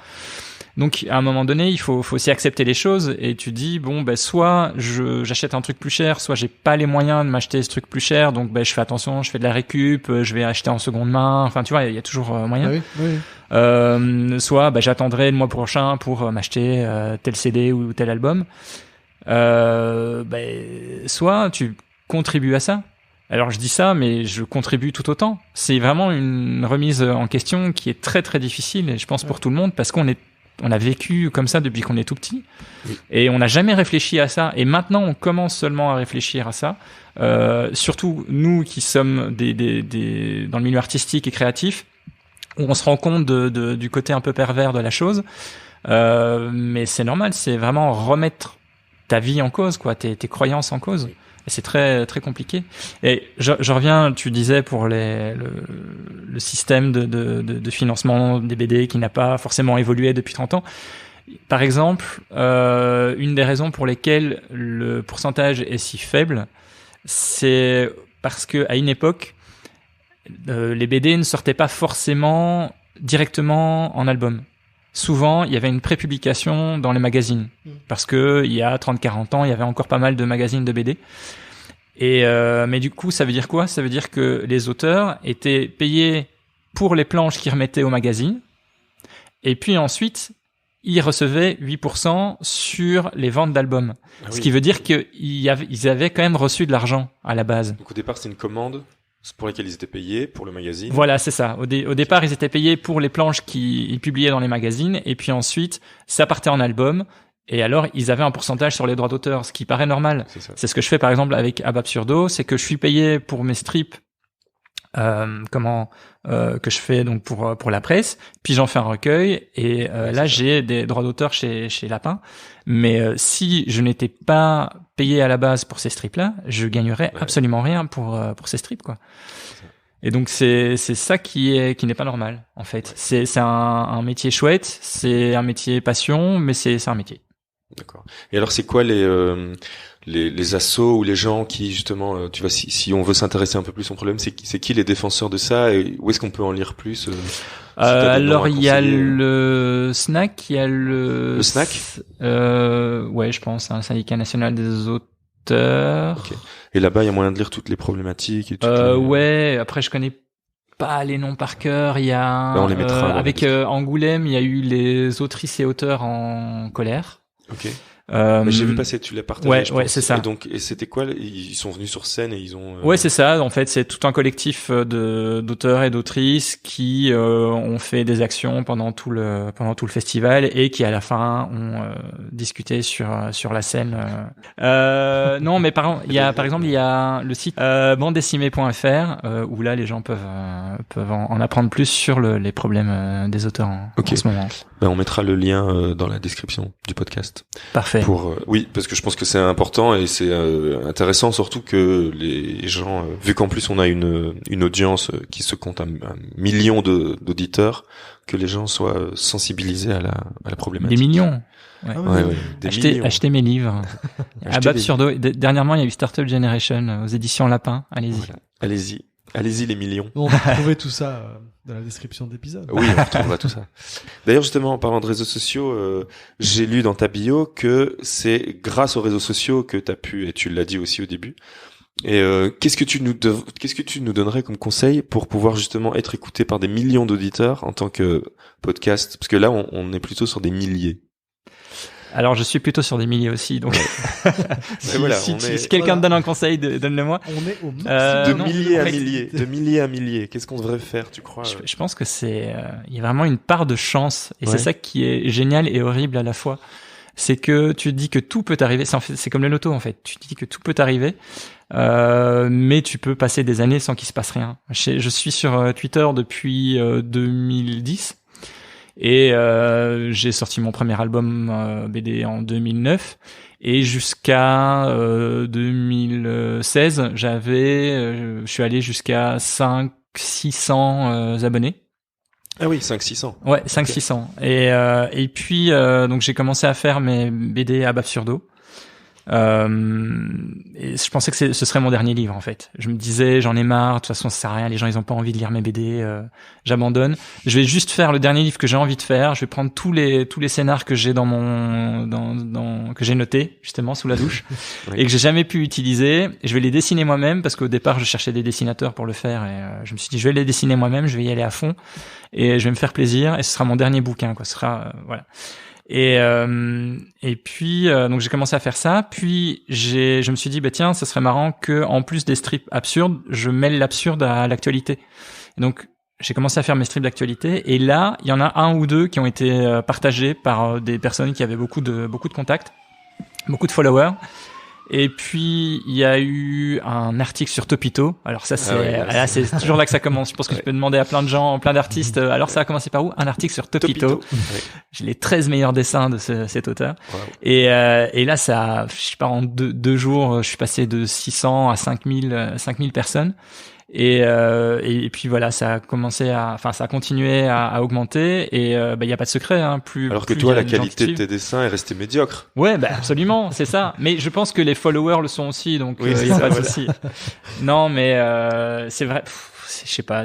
Donc à un moment donné, il faut aussi accepter les choses, et tu dis soit j'achète un truc plus cher, soit j'ai pas les moyens de m'acheter ce truc plus cher, donc je fais attention, je fais de la récup, je vais acheter en seconde main, enfin tu vois, il y a toujours moyen. Soit j'attendrai le mois prochain pour m'acheter tel CD ou tel album. Soit tu contribues à ça. Alors je dis ça, mais je contribue tout autant. C'est vraiment une remise en question qui est très très difficile, et je pense pour tout le monde, parce qu'on a vécu comme ça depuis qu'on est tout petit, et on n'a jamais réfléchi à ça, et maintenant on commence seulement à réfléchir à ça, surtout nous qui sommes dans le milieu artistique et créatif, où on se rend compte du côté un peu pervers de la chose, mais c'est normal, c'est vraiment remettre ta vie en cause, quoi, tes croyances en cause. Et c'est très très compliqué. Et je reviens, tu disais pour le système de financement des BD qui n'a pas forcément évolué depuis 30 ans. Par exemple, une des raisons pour lesquelles le pourcentage est si faible, c'est parce que à une époque, les BD ne sortaient pas forcément directement en album. Souvent, il y avait une prépublication dans les magazines, parce que il y a 30-40 ans, il y avait encore pas mal de magazines de BD. Et mais du coup, ça veut dire quoi ? Ça veut dire que les auteurs étaient payés pour les planches qu'ils remettaient au magazine, et puis ensuite, ils recevaient 8% sur les ventes d'albums. Ce qui veut dire qu'ils avaient quand même reçu de l'argent à la base. Donc au départ, c'est une commande. pour lesquels ils étaient payés pour le magazine. Voilà, c'est ça. Au départ, ils étaient payés pour les planches qu'ils publiaient dans les magazines, et puis ensuite, ça partait en album. Et alors, ils avaient un pourcentage sur les droits d'auteur, ce qui paraît normal. C'est ce que je fais, par exemple, avec Ab Absurdo, c'est que je suis payé pour mes strips, que je fais donc pour la presse, puis j'en fais un recueil, et là, j'ai des droits d'auteur chez Lapin. Mais si je n'étais pas payé à la base pour ces strips-là, je gagnerais absolument rien pour ces strips, quoi. Et donc c'est ça qui n'est pas normal, en fait. C'est un métier chouette, c'est un métier passion, mais c'est un métier. D'accord. Et alors, c'est quoi les assos ou les gens qui, justement, tu vois, si on veut s'intéresser un peu plus au problème, c'est qui les défenseurs de ça, et où est-ce qu'on peut en lire plus? Alors, il y a le SNAC, il y a le SNAC? Ouais, je pense, un syndicat national des auteurs. Okay. Et là-bas, il y a moyen de lire toutes les problématiques et ouais, après, je connais pas les noms par cœur. Il y a, on les mettra, avec Angoulême, il y a eu les autrices et auteurs en colère. Ok. Mais j'ai vu passer, tu l'as partagé. Ouais, c'est ça. Et c'était quoi? Ils sont venus sur scène et ils ont. Ouais, c'est ça. En fait, c'est tout un collectif d'auteurs et d'autrices qui ont fait des actions pendant tout le festival et qui à la fin ont discuté sur la scène. Non, mais par exemple, il y a le site bandedessinée.fr où là les gens peuvent en apprendre plus sur les problèmes des auteurs en ce moment. Ben, on mettra le lien dans la description du podcast. Parfait. Oui, parce que je pense que c'est important et c'est intéressant, surtout que les gens, vu qu'en plus on a une audience qui se compte à millions d'auditeurs, que les gens soient sensibilisés à la problématique. Des millions. Ouais. Ouais. Achetez mes livres. Ab Absurdo. Dernièrement, il y a eu Startup Generation aux éditions Lapin. Allez-y. Voilà. Allez-y les millions. On va retrouver tout ça dans la description de l'épisode. Oui, on retrouvera tout ça. D'ailleurs, justement, en parlant de réseaux sociaux, j'ai lu dans ta bio que c'est grâce aux réseaux sociaux que t'as pu, et tu l'as dit aussi au début. Et qu'est-ce que tu nous donnerais comme conseil pour pouvoir justement être écouté par des millions d'auditeurs en tant que podcast? Parce que là, on est plutôt sur des milliers. Alors, je suis plutôt sur des milliers aussi, donc si quelqu'un te donne un conseil, donne-le-moi. On est au maximum. De milliers à milliers. Qu'est-ce qu'on devrait faire, tu crois? Je pense que il y a vraiment une part de chance, et c'est ça qui est génial et horrible à la fois. C'est que tu te dis que tout peut arriver. C'est comme le loto, en fait. Tu te dis que tout peut arriver, mais tu peux passer des années sans qu'il se passe rien. Je suis sur Twitter depuis 2010. Et j'ai sorti mon premier album BD en 2009 et jusqu'à 2016 je suis allé jusqu'à 500-600 abonnés. Ah oui, 500-600. Ouais, 500-600. Et puis donc j'ai commencé à faire mes BD Ab Absurdo. Et je pensais que ce serait mon dernier livre, en fait. Je me disais, j'en ai marre, de toute façon ça sert à rien, les gens ils ont pas envie de lire mes BD, j'abandonne. Je vais juste faire le dernier livre que j'ai envie de faire, je vais prendre tous les scénars que j'ai que j'ai notés justement sous la douche oui. Et que j'ai jamais pu utiliser, et je vais les dessiner moi-même parce qu'au départ je cherchais des dessinateurs pour le faire, et je me suis dit je vais les dessiner moi-même, je vais y aller à fond et je vais me faire plaisir, et ce sera mon dernier bouquin, quoi. Ce sera voilà. Et puis donc j'ai commencé à faire ça, puis je me suis dit tiens, ça serait marrant que en plus des strips absurdes, je mêle l'absurde à l'actualité. Et donc j'ai commencé à faire mes strips d'actualité, et là, il y en a un ou deux qui ont été partagés par des personnes qui avaient beaucoup de contacts, beaucoup de followers. Et puis il y a eu un article sur Topito. Alors ça c'est toujours là que ça commence. Je pense que tu peux demander à plein de gens, plein d'artistes. Alors ça a commencé par où? Un article sur Topito. Ouais. J'ai les 13 meilleurs dessins de cet auteur. Wow. Et là ça, je sais pas, en deux jours, je suis passé de 600 à 5000 personnes. Et puis voilà, ça a continué à augmenter, et il y a pas de secret, hein, alors que toi la qualité de tes dessins est restée médiocre. Ouais, absolument, c'est ça. Mais je pense que les followers le sont aussi, donc il y a pas de souci. Non, mais c'est vrai. Je sais pas,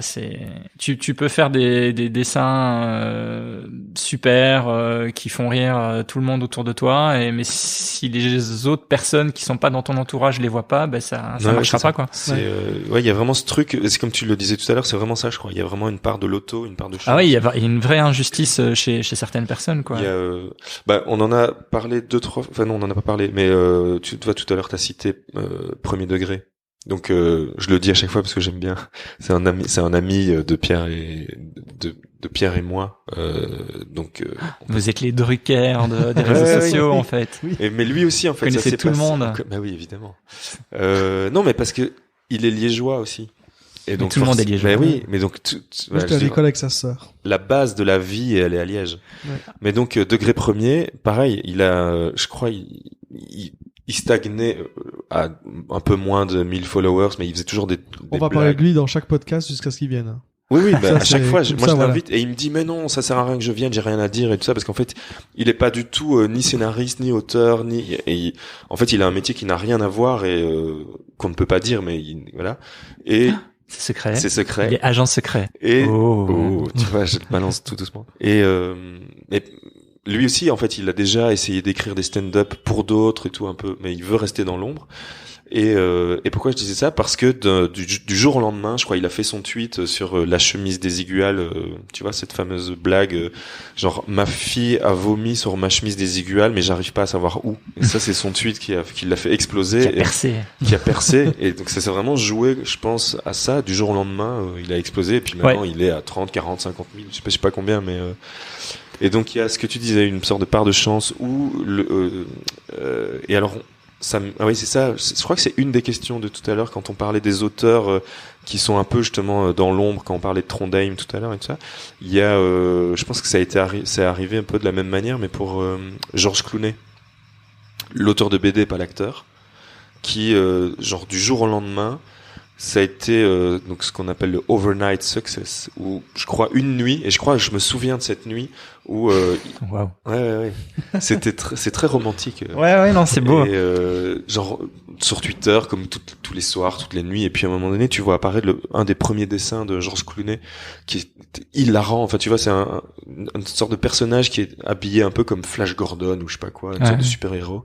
tu peux faire des dessins super qui font rire tout le monde autour de toi, mais si les autres personnes qui sont pas dans ton entourage les voient pas, ça marchera pas, quoi. Il y a vraiment ce truc, c'est comme tu le disais tout à l'heure, c'est vraiment ça, je crois. Il y a vraiment une part de loto, une part de chance. Ah oui, il y a une vraie injustice chez certaines personnes, quoi. On en a parlé on en a pas parlé, mais tu vois, tout à l'heure t'as cité Premier Degré. Donc je le dis à chaque fois parce que j'aime bien. C'est un ami de Pierre de Pierre et moi. Donc vous êtes les Drucker des réseaux sociaux en fait. Oui. mais lui aussi en fait. Vous connaissez tout le monde. Bah oui, évidemment. Non, mais parce que il est liégeois aussi. Et donc tout le monde est liégeois. Mais oui, mais donc Moi, j'étais à l'école avec sa sœur. la base de la vie, elle est à Liège. Ouais. Mais donc degré premier, pareil, il a, je crois, il stagnait à un peu moins de 1000 followers, mais il faisait toujours des On va parler de lui dans chaque podcast jusqu'à ce qu'il vienne. Oui, bah, Ça, à chaque c'est fois, comme moi ça, je l'invite et il me dit mais non, ça sert à rien que je vienne, j'ai rien à dire et tout ça parce qu'en fait, il est pas du tout ni scénariste ni auteur en fait, il a un métier qui n'a rien à voir et qu'on ne peut pas dire, mais voilà. Et C'est secret. c'est secret. Il est agent secret. Et Oh. tu vois, je te balance tout doucement. Et lui aussi, en fait, il a déjà essayé d'écrire des stand-up pour d'autres et tout un peu, mais il veut rester dans l'ombre. Et pourquoi je disais ça? Parce que du jour au lendemain, je crois, il a fait son tweet sur la chemise des Iguales, tu vois, cette fameuse blague, genre, ma fille a vomi sur ma chemise des Iguales, mais j'arrive pas à savoir où. Et ça, c'est son tweet qui l'a fait exploser. Qui a percé. Et donc, ça s'est vraiment joué, je pense, à ça. Du jour au lendemain, il a explosé. Et puis maintenant, il est à 30, 40, 50 000, je sais pas combien, mais, et donc, il y a ce que tu disais, une sorte de part de chance où et alors, ah oui, c'est ça. Je crois que c'est une des questions de tout à l'heure quand on parlait des auteurs qui sont un peu justement dans l'ombre, quand on parlait de Trondheim tout à l'heure et tout ça. Il y a, je pense que c'est arrivé un peu de la même manière, mais pour Georges Clooney, l'auteur de BD, pas l'acteur, qui genre du jour au lendemain, ça a été donc ce qu'on appelle le overnight success, où je crois une nuit, et je me souviens de cette nuit où Wow. ouais. C'est très romantique. Ouais, non, c'est beau. Et genre sur Twitter, comme tous les soirs, toutes les nuits, et puis à un moment donné, tu vois apparaître un des premiers dessins de Georges Clooney qui est hilarant. Enfin, tu vois, c'est une sorte de personnage qui est habillé un peu comme Flash Gordon ou je sais pas quoi, une sorte de super-héros.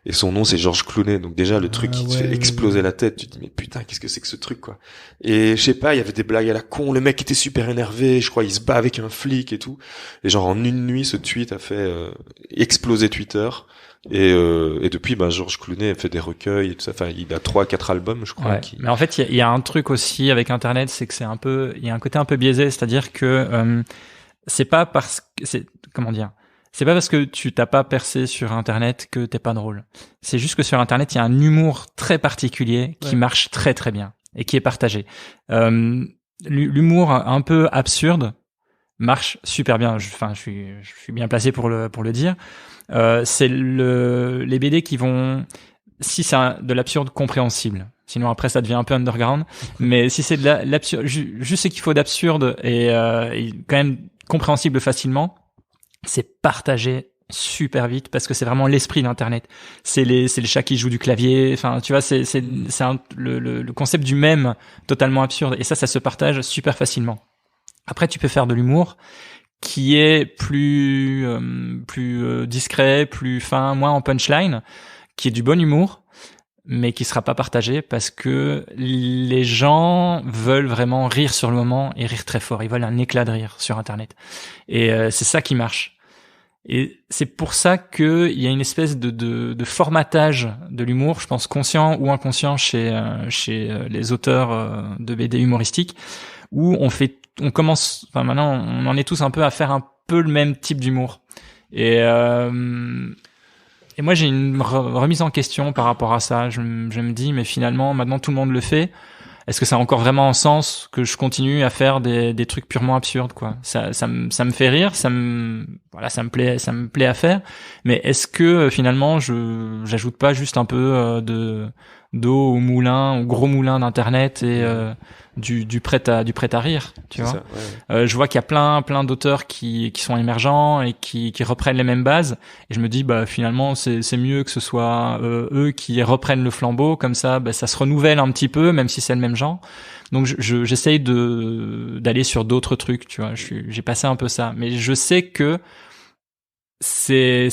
Et son nom, c'est Georges Clooney. Donc déjà, le truc qui te fait exploser la tête. Tu te dis, mais putain, qu'est-ce que c'est que ce truc, quoi. Et je sais pas, il y avait des blagues à la con. Le mec était super énervé. Je crois, il se bat avec un flic et tout. Et genre, en une nuit, ce tweet a fait exploser Twitter. Et depuis, Georges Clooney a fait des recueils et tout ça. Enfin, il a 3-4 albums, je crois. Ouais. Mais en fait, il y a un truc aussi avec Internet, c'est que il y a un côté un peu biaisé. C'est-à-dire que, c'est pas parce que, c'est pas parce que tu t'as pas percé sur Internet que t'es pas drôle. C'est juste que sur Internet, il y a un humour très particulier qui marche très très bien et qui est partagé. L'humour un peu absurde marche super bien. Je suis bien placé pour le dire. C'est les BD qui vont, si c'est de l'absurde compréhensible. Sinon après ça devient un peu underground. Mais si c'est de l'absurde, juste ce qu'il faut d'absurde et quand même compréhensible facilement, c'est partagé super vite parce que c'est vraiment l'esprit d'Internet. C'est le chat qui joue du clavier. Enfin, tu vois, c'est le concept du mème totalement absurde. Et ça se partage super facilement. Après, tu peux faire de l'humour qui est plus discret, plus fin, moins en punchline, qui est du bon humour, mais qui sera pas partagé parce que les gens veulent vraiment rire sur le moment et rire très fort. Ils veulent un éclat de rire sur Internet. Et c'est ça qui marche. Et c'est pour ça que il y a une espèce de formatage de l'humour, je pense conscient ou inconscient chez les auteurs de BD humoristiques, où on commence, enfin maintenant on en est tous un peu à faire un peu le même type d'humour. Et moi j'ai une remise en question par rapport à ça. Je me dis mais finalement maintenant tout le monde le fait. Est-ce que ça a encore vraiment un sens que je continue à faire des trucs purement absurdes, quoi? Ça me fait rire, ça me plaît à faire. Mais est-ce que finalement j'ajoute pas juste un peu d'eau au moulin, au gros moulin d'Internet et du prêt à rire, tu vois? Ça, ouais. Je vois qu'il y a plein d'auteurs qui sont émergents et qui reprennent les mêmes bases. Et je me dis, finalement, c'est mieux que ce soit eux qui reprennent le flambeau. Comme ça, ça se renouvelle un petit peu, même si c'est le même genre. Donc, j'essaye d'aller sur d'autres trucs, tu vois. J'ai passé un peu ça. Mais je sais que c'est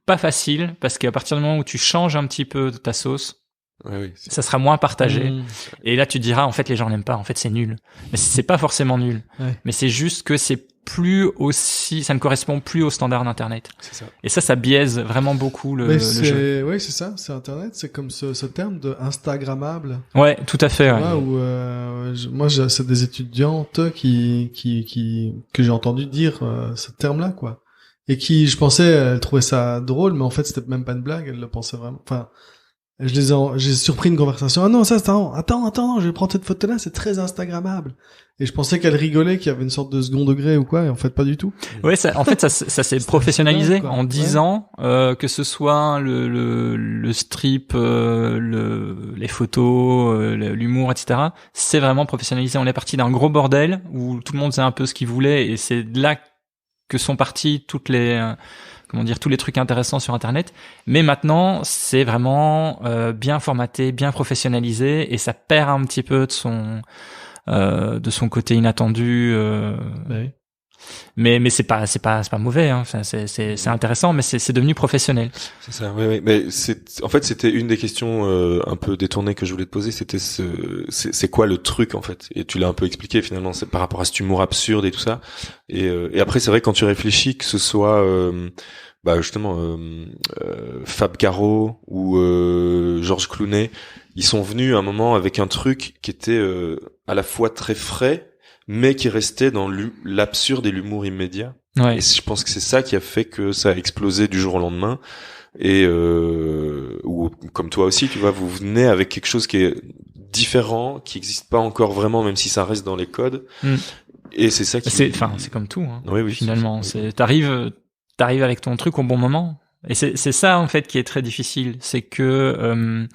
pas facile parce qu'à partir du moment où tu changes un petit peu ta sauce, oui, ça sera moins partagé. Et là, tu te diras, en fait, les gens n'aiment pas. En fait, c'est nul. Mais c'est pas forcément nul. Ouais. Mais c'est juste que c'est ça ne correspond plus aux standards d'Internet. C'est ça. Et ça biaise vraiment beaucoup le jeu. Oui, c'est ça, c'est Internet, c'est comme ce terme de Instagrammable. Ouais, tout à fait. Ouais. Moi, c'est des étudiantes que j'ai entendu dire ce terme-là, quoi. Et qui, je pensais, elles trouvaient ça drôle, mais en fait, c'était même pas une blague, elles le pensaient vraiment. Enfin, j'ai surpris une conversation. Ah non, ça, attends, je vais prendre cette photo-là, c'est très Instagrammable. Et je pensais qu'elle rigolait, qu'il y avait une sorte de second degré ou quoi, et en fait, pas du tout. Ouais, ça s'est professionnalisé dingue, en 10 ans, que ce soit le strip, les photos, l'humour, etc. C'est vraiment professionnalisé. On est parti d'un gros bordel où tout le monde faisait un peu ce qu'il voulait, et c'est de là que sont partis tous les trucs intéressants sur Internet. Mais maintenant, c'est vraiment bien formaté, bien professionnalisé, et ça perd un petit peu de son côté inattendu. Oui. Mais c'est pas mauvais, hein. C'est intéressant, mais c'est devenu professionnel. C'est ça, oui. Mais en fait, c'était une des questions un peu détournées que je voulais te poser. C'était c'est quoi le truc en fait? Et tu l'as un peu expliqué finalement. C'est par rapport à cet humour absurde et tout ça. Et après, c'est vrai quand tu réfléchis, que ce soit justement Fab Caro ou Georges Clooney, ils sont venus à un moment avec un truc qui était à la fois très frais, mais qui restait dans l'absurde et l'humour immédiat. Ouais. Et je pense que c'est ça qui a fait que ça a explosé du jour au lendemain. Et ou comme toi aussi, tu vois, vous venez avec quelque chose qui est différent, qui n'existe pas encore vraiment, même si ça reste dans les codes. Et c'est ça qui. C'est comme tout. Hein, oui, finalement, t'arrives avec ton truc au bon moment. Et c'est ça en fait qui est très difficile, c'est que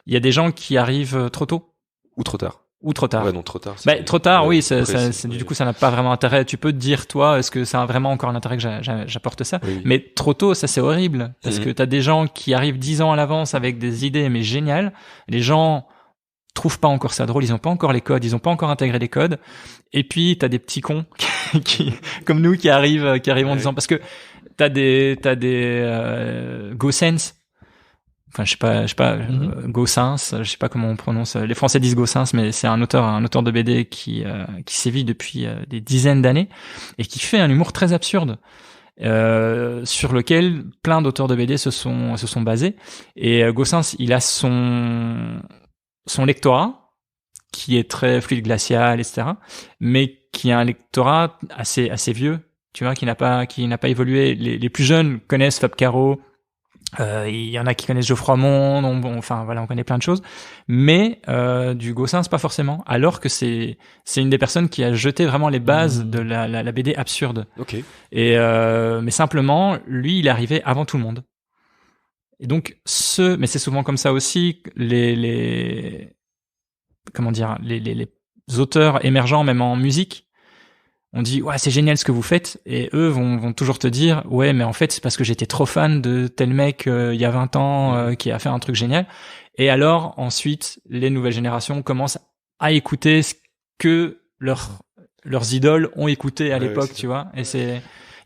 il y a des gens qui arrivent trop tôt ou trop tard. Ouais, non, trop tard. Trop tard, oui, du coup, ça n'a pas vraiment intérêt. Tu peux te dire, toi, est-ce que ça a vraiment encore un intérêt que j'apporte ça? Oui. Mais trop tôt, ça c'est horrible. Parce que t'as des gens qui arrivent 10 ans à l'avance avec des idées, mais géniales. Les gens trouvent pas encore ça drôle, ils ont pas encore les codes, ils ont pas encore intégré les codes. Et puis, t'as des petits cons qui, comme nous, qui arrivent en disant, parce que t'as des GoSense. Enfin, je sais pas, Gossens, je sais pas comment on prononce. Les Français disent Gossens, mais c'est un auteur de BD qui sévit depuis des dizaines d'années et qui fait un humour très absurde, sur lequel plein d'auteurs de BD se sont basés. Et Gossens, il a son lectorat qui est très fluide glacial, etc., mais qui a un lectorat assez vieux, tu vois, qui n'a pas évolué. Les plus jeunes connaissent Fab Caro. Il y en a qui connaissent Geoffroy Monde, on connaît plein de choses, mais du Gossens pas forcément. Alors que c'est une des personnes qui a jeté vraiment les bases de la BD absurde. Ok. Et mais simplement, lui, il est arrivé avant tout le monde. Et donc mais c'est souvent comme ça aussi, les auteurs émergents, même en musique. On dit ouais, c'est génial ce que vous faites, et eux vont toujours te dire ouais, mais en fait c'est parce que j'étais trop fan de tel mec il y a 20 ans qui a fait un truc génial. Et alors ensuite les nouvelles générations commencent à écouter ce que leurs idoles ont écouté à l'époque, tu vois. Et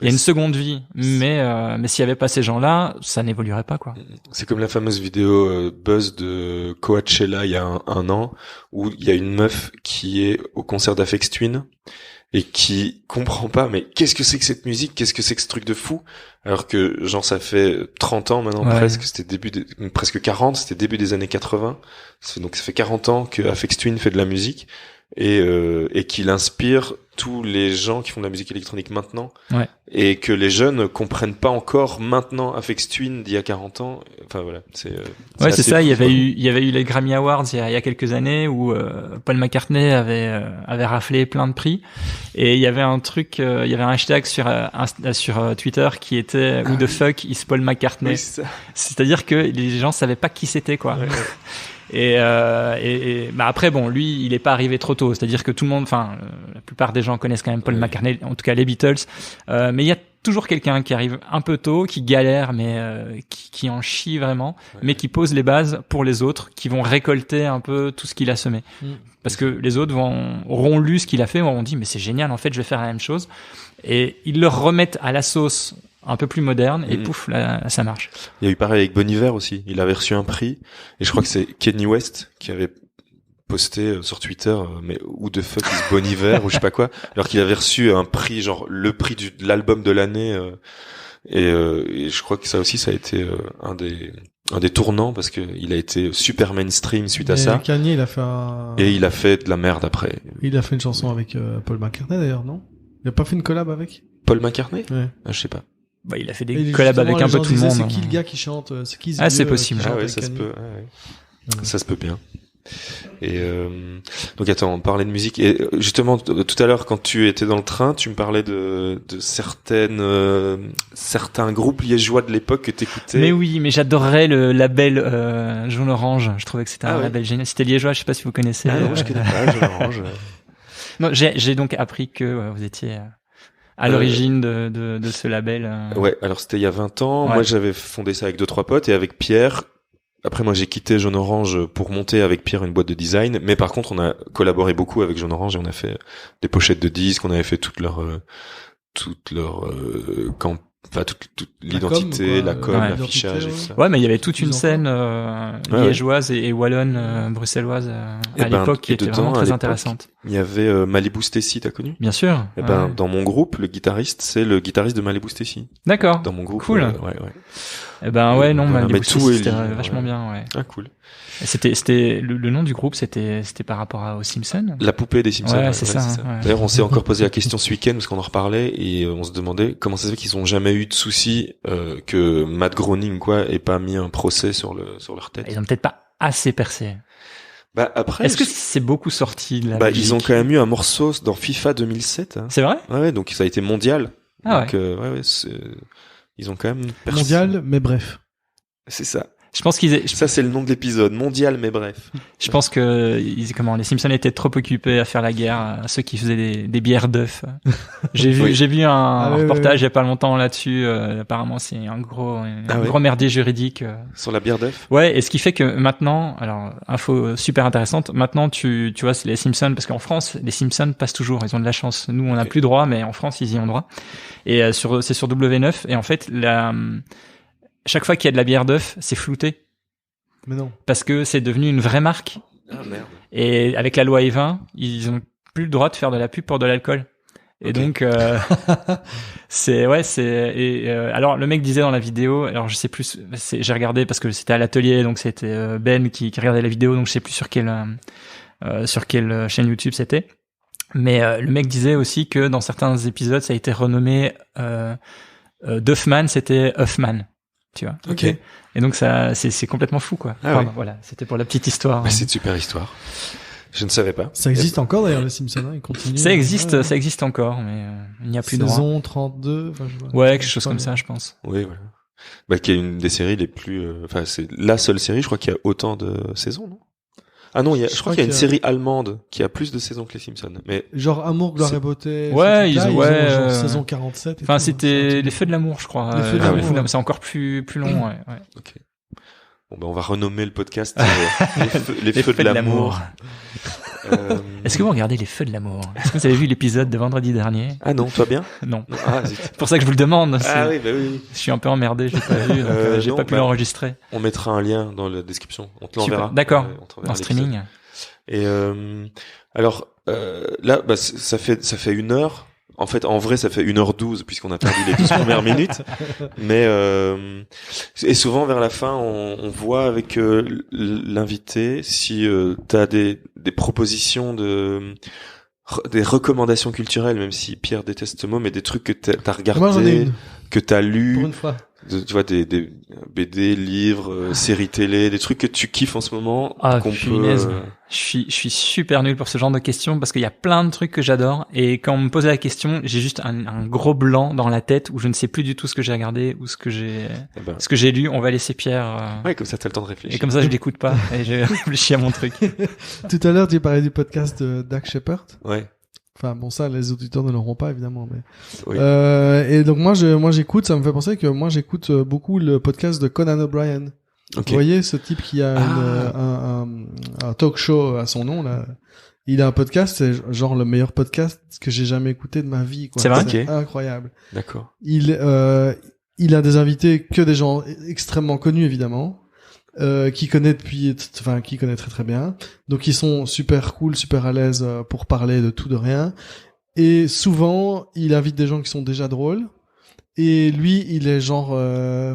il y a une seconde vie, mais s'il y avait pas ces gens-là, ça n'évoluerait pas, quoi. C'est comme la fameuse vidéo buzz de Coachella il y a un an, où il y a une meuf qui est au concert d'Aphex Twin et qui comprend pas, mais qu'est-ce que c'est que cette musique, qu'est-ce que c'est que ce truc de fou, alors que genre ça fait 30 ans maintenant, presque, c'était presque 40, c'était début des années 80, donc ça fait 40 ans que Aphex Twin fait de la musique, et qu'il inspire tous les gens qui font de la musique électronique maintenant, et que les jeunes comprennent pas encore maintenant Aphex Twin d'il y a 40 ans. Enfin voilà, c'est ça. Il y avait eu les Grammy Awards il y a quelques années où Paul McCartney avait raflé plein de prix, et il y avait un truc, il y avait un hashtag sur Twitter qui était Who the fuck is Paul McCartney. Oui, c'est ça. C'est-à-dire que les gens savaient pas qui c'était, quoi. Ouais. Et après bon, lui il est pas arrivé trop tôt, c'est-à-dire que tout le monde, la plupart des gens connaissent quand même Paul McCartney, en tout cas les Beatles, mais il y a toujours quelqu'un qui arrive un peu tôt, qui galère, mais qui en chie vraiment, mais qui pose les bases pour les autres, qui vont récolter un peu tout ce qu'il a semé, parce que les autres auront lu ce qu'il a fait, auront dit mais c'est génial, en fait je vais faire la même chose, et ils le remettent à la sauce un peu plus moderne, et pouf, là, ça marche. Il y a eu pareil avec Bon Iver aussi. Il avait reçu un prix, et je crois que c'est Kanye West qui avait posté sur Twitter, mais who the fuck is Bon Iver ou je sais pas quoi, alors qu'il avait reçu un prix, genre le prix de l'album de l'année, et je crois que ça aussi, ça a été un des tournants parce que il a été super mainstream suite à ça. Kanye, il a fait Et il a fait de la merde après. Il a fait une chanson avec Paul McCartney d'ailleurs, non? Il a pas fait une collab avec? Paul McCartney? Ouais. Ah, je sais pas. Bah, il a fait Et des collabs avec un peu tout le monde. C'est qui le gars qui chante? C'est qui ce Ah, c'est vieux, possible. qui chante Ah ouais, avec ça se Kanye? peut. Ça se peut bien. Et donc attends, on parlait de musique et justement tout à l'heure quand tu étais dans le train, tu me parlais de certains groupes liégeois de l'époque que t'écoutais. Mais oui, mais j'adorais le label Jaune Orange. Je trouvais que c'était un ouais. label génial. C'était liégeois, je sais pas si vous connaissez. Ah non, je connais pas, je m'arrange. Non, j'ai donc appris que vous étiez à l'origine de ce label. Ouais, alors c'était il y a 20 ans. Ouais. Moi, j'avais fondé ça avec 2-3 potes et avec Pierre. Après, moi, j'ai quitté Jaune Orange pour monter avec Pierre une boîte de design. Mais par contre, on a collaboré beaucoup avec Jaune Orange et on a fait des pochettes de disques, on avait fait toute leur l'identité, la com, Ouais. l'affichage et tout ça. Ouais, mais il y avait toute une Ils ont scène Ouais. liégeoise et wallonne, bruxelloise Et à l'époque qui et était dedans, vraiment à très l'époque, intéressante. Il y avait Malibu Stacy, t'as connu? Bien sûr. Eh ben, Ouais. dans mon groupe, le guitariste, c'est le guitariste de Malibu Stacy. D'accord. Dans mon groupe. Cool. Ouais. Eh ben ouais, non, Voilà, mais mais tout est c'était lié, vachement ouais. bien, ouais. Ah, cool. Et c'était le nom du groupe, c'était par rapport aux Simpsons. La poupée des Simpsons. Ouais, c'est ça, ouais. D'ailleurs, on s'est encore posé la question ce week-end parce qu'on en reparlait et on se demandait comment ça se fait qu'ils ont jamais eu de soucis que Matt Groening ait pas mis un procès sur leur tête. Ils ont peut-être pas assez percé. Bah après, Est-ce que c'est beaucoup sorti de la ils Belgique ont quand même eu un morceau dans FIFA 2007. Hein. C'est vrai? Ouais, donc ça a été mondial. Ah donc ils ont quand même percé. Mondial, mais bref. C'est ça. Je pense Ça c'est le nom de l'épisode, mondial mais bref. je pense que les Simpsons étaient trop occupés à faire la guerre à ceux qui faisaient des bières d'œufs. J'ai vu un reportage il y a pas longtemps là-dessus. Apparemment, c'est un gros merdier juridique. Sur la bière d'œuf. Ouais, et ce qui fait que maintenant, alors info super intéressante. Maintenant, tu vois, c'est les Simpsons parce qu'en France, les Simpsons passent toujours. Ils ont de la chance. Nous, on n'a plus droit, mais en France, ils y ont droit. Et c'est sur W9. Et en fait, chaque fois qu'il y a de la bière d'œuf, c'est flouté. Mais non. Parce que c'est devenu une vraie marque. Ah merde. Et avec la loi E20, ils ont plus le droit de faire de la pub pour de l'alcool. Et donc, alors le mec disait dans la vidéo, alors je sais plus, j'ai regardé parce que c'était à l'atelier, donc c'était Ben qui regardait la vidéo, donc je sais plus sur quelle chaîne YouTube c'était. Mais le mec disait aussi que dans certains épisodes, ça a été renommé Duffman, c'était Huffman. Tu vois. Ok. Et donc ça, c'est complètement fou, quoi. Ah ouais. Voilà, c'était pour la petite histoire. Bah, c'est une super histoire. Je ne savais pas. Ça existe encore d'ailleurs les Simpsons, hein, ils continuent. Ça existe, Ouais. ça existe encore, mais il n'y a plus de droit. Saison 32. Ouais, quelque chose comme ça, je pense. Oui, voilà. Bah, qui est une des séries les plus, c'est la seule série, je crois qu'il y a autant de saisons, non? Ah non, je crois qu'il y a une série allemande qui a plus de saisons que les Simpsons. Mais genre Amour, Gloire et Beauté. Ouais, ils ont genre saison 47. Enfin, c'était les Feux de l'amour, je crois. Les Feux de l'amour, ouais. C'est encore plus long, ouais. ok. Bon, ben on va renommer le podcast les feux de l'amour. Est-ce que vous regardez les Feux de l'amour? Est-ce que vous avez vu l'épisode de vendredi dernier? Ah non, toi bien? Non. Ah, c'est pour ça que je vous le demande. Ah oui, bah oui. Je suis un peu emmerdé, j'ai pas vu, donc j'ai pas pu l'enregistrer. On mettra un lien dans la description. On te l'enverra. D'accord. En streaming. Et alors là, bah, ça fait 1 heure. En fait, en vrai, ça fait 1h12 puisqu'on a perdu les 12 premières minutes. Mais et souvent vers la fin, on voit avec l'invité si t'as des propositions des recommandations culturelles, même si Pierre déteste ce mot, mais des trucs que t'as regardé, que t'as lu. Pour une fois. Tu vois, des BD, livres, séries télé, des trucs que tu kiffes en ce moment. Ah, qu'on punaise. peut. Je suis super nul pour ce genre de questions parce qu'il y a plein de trucs que j'adore et quand on me pose la question, j'ai juste un gros blanc dans la tête où je ne sais plus du tout ce que j'ai regardé ou ce que j'ai lu. On va laisser Pierre. Ouais, comme ça t'as le temps de réfléchir. Et comme ça je l'écoute pas et je réfléchis à mon truc. Tout à l'heure, tu parlais du podcast de Dak Shepard. Ouais. Enfin bon, ça les auditeurs ne l'auront pas évidemment, mais Oui. et donc moi j'écoute, ça me fait penser que moi j'écoute beaucoup le podcast de Conan O'Brien. Okay. Vous voyez ce type qui a un talk show à son nom là. Il a un podcast, c'est genre le meilleur podcast que j'ai jamais écouté de ma vie, quoi. C'est vrai? C'est incroyable. D'accord. Il a des invités que des gens extrêmement connus évidemment. qui connaît qui connaît très très bien. Donc ils sont super cool, super à l'aise pour parler de tout de rien. Et souvent, il invite des gens qui sont déjà drôles. Et lui, il est genre,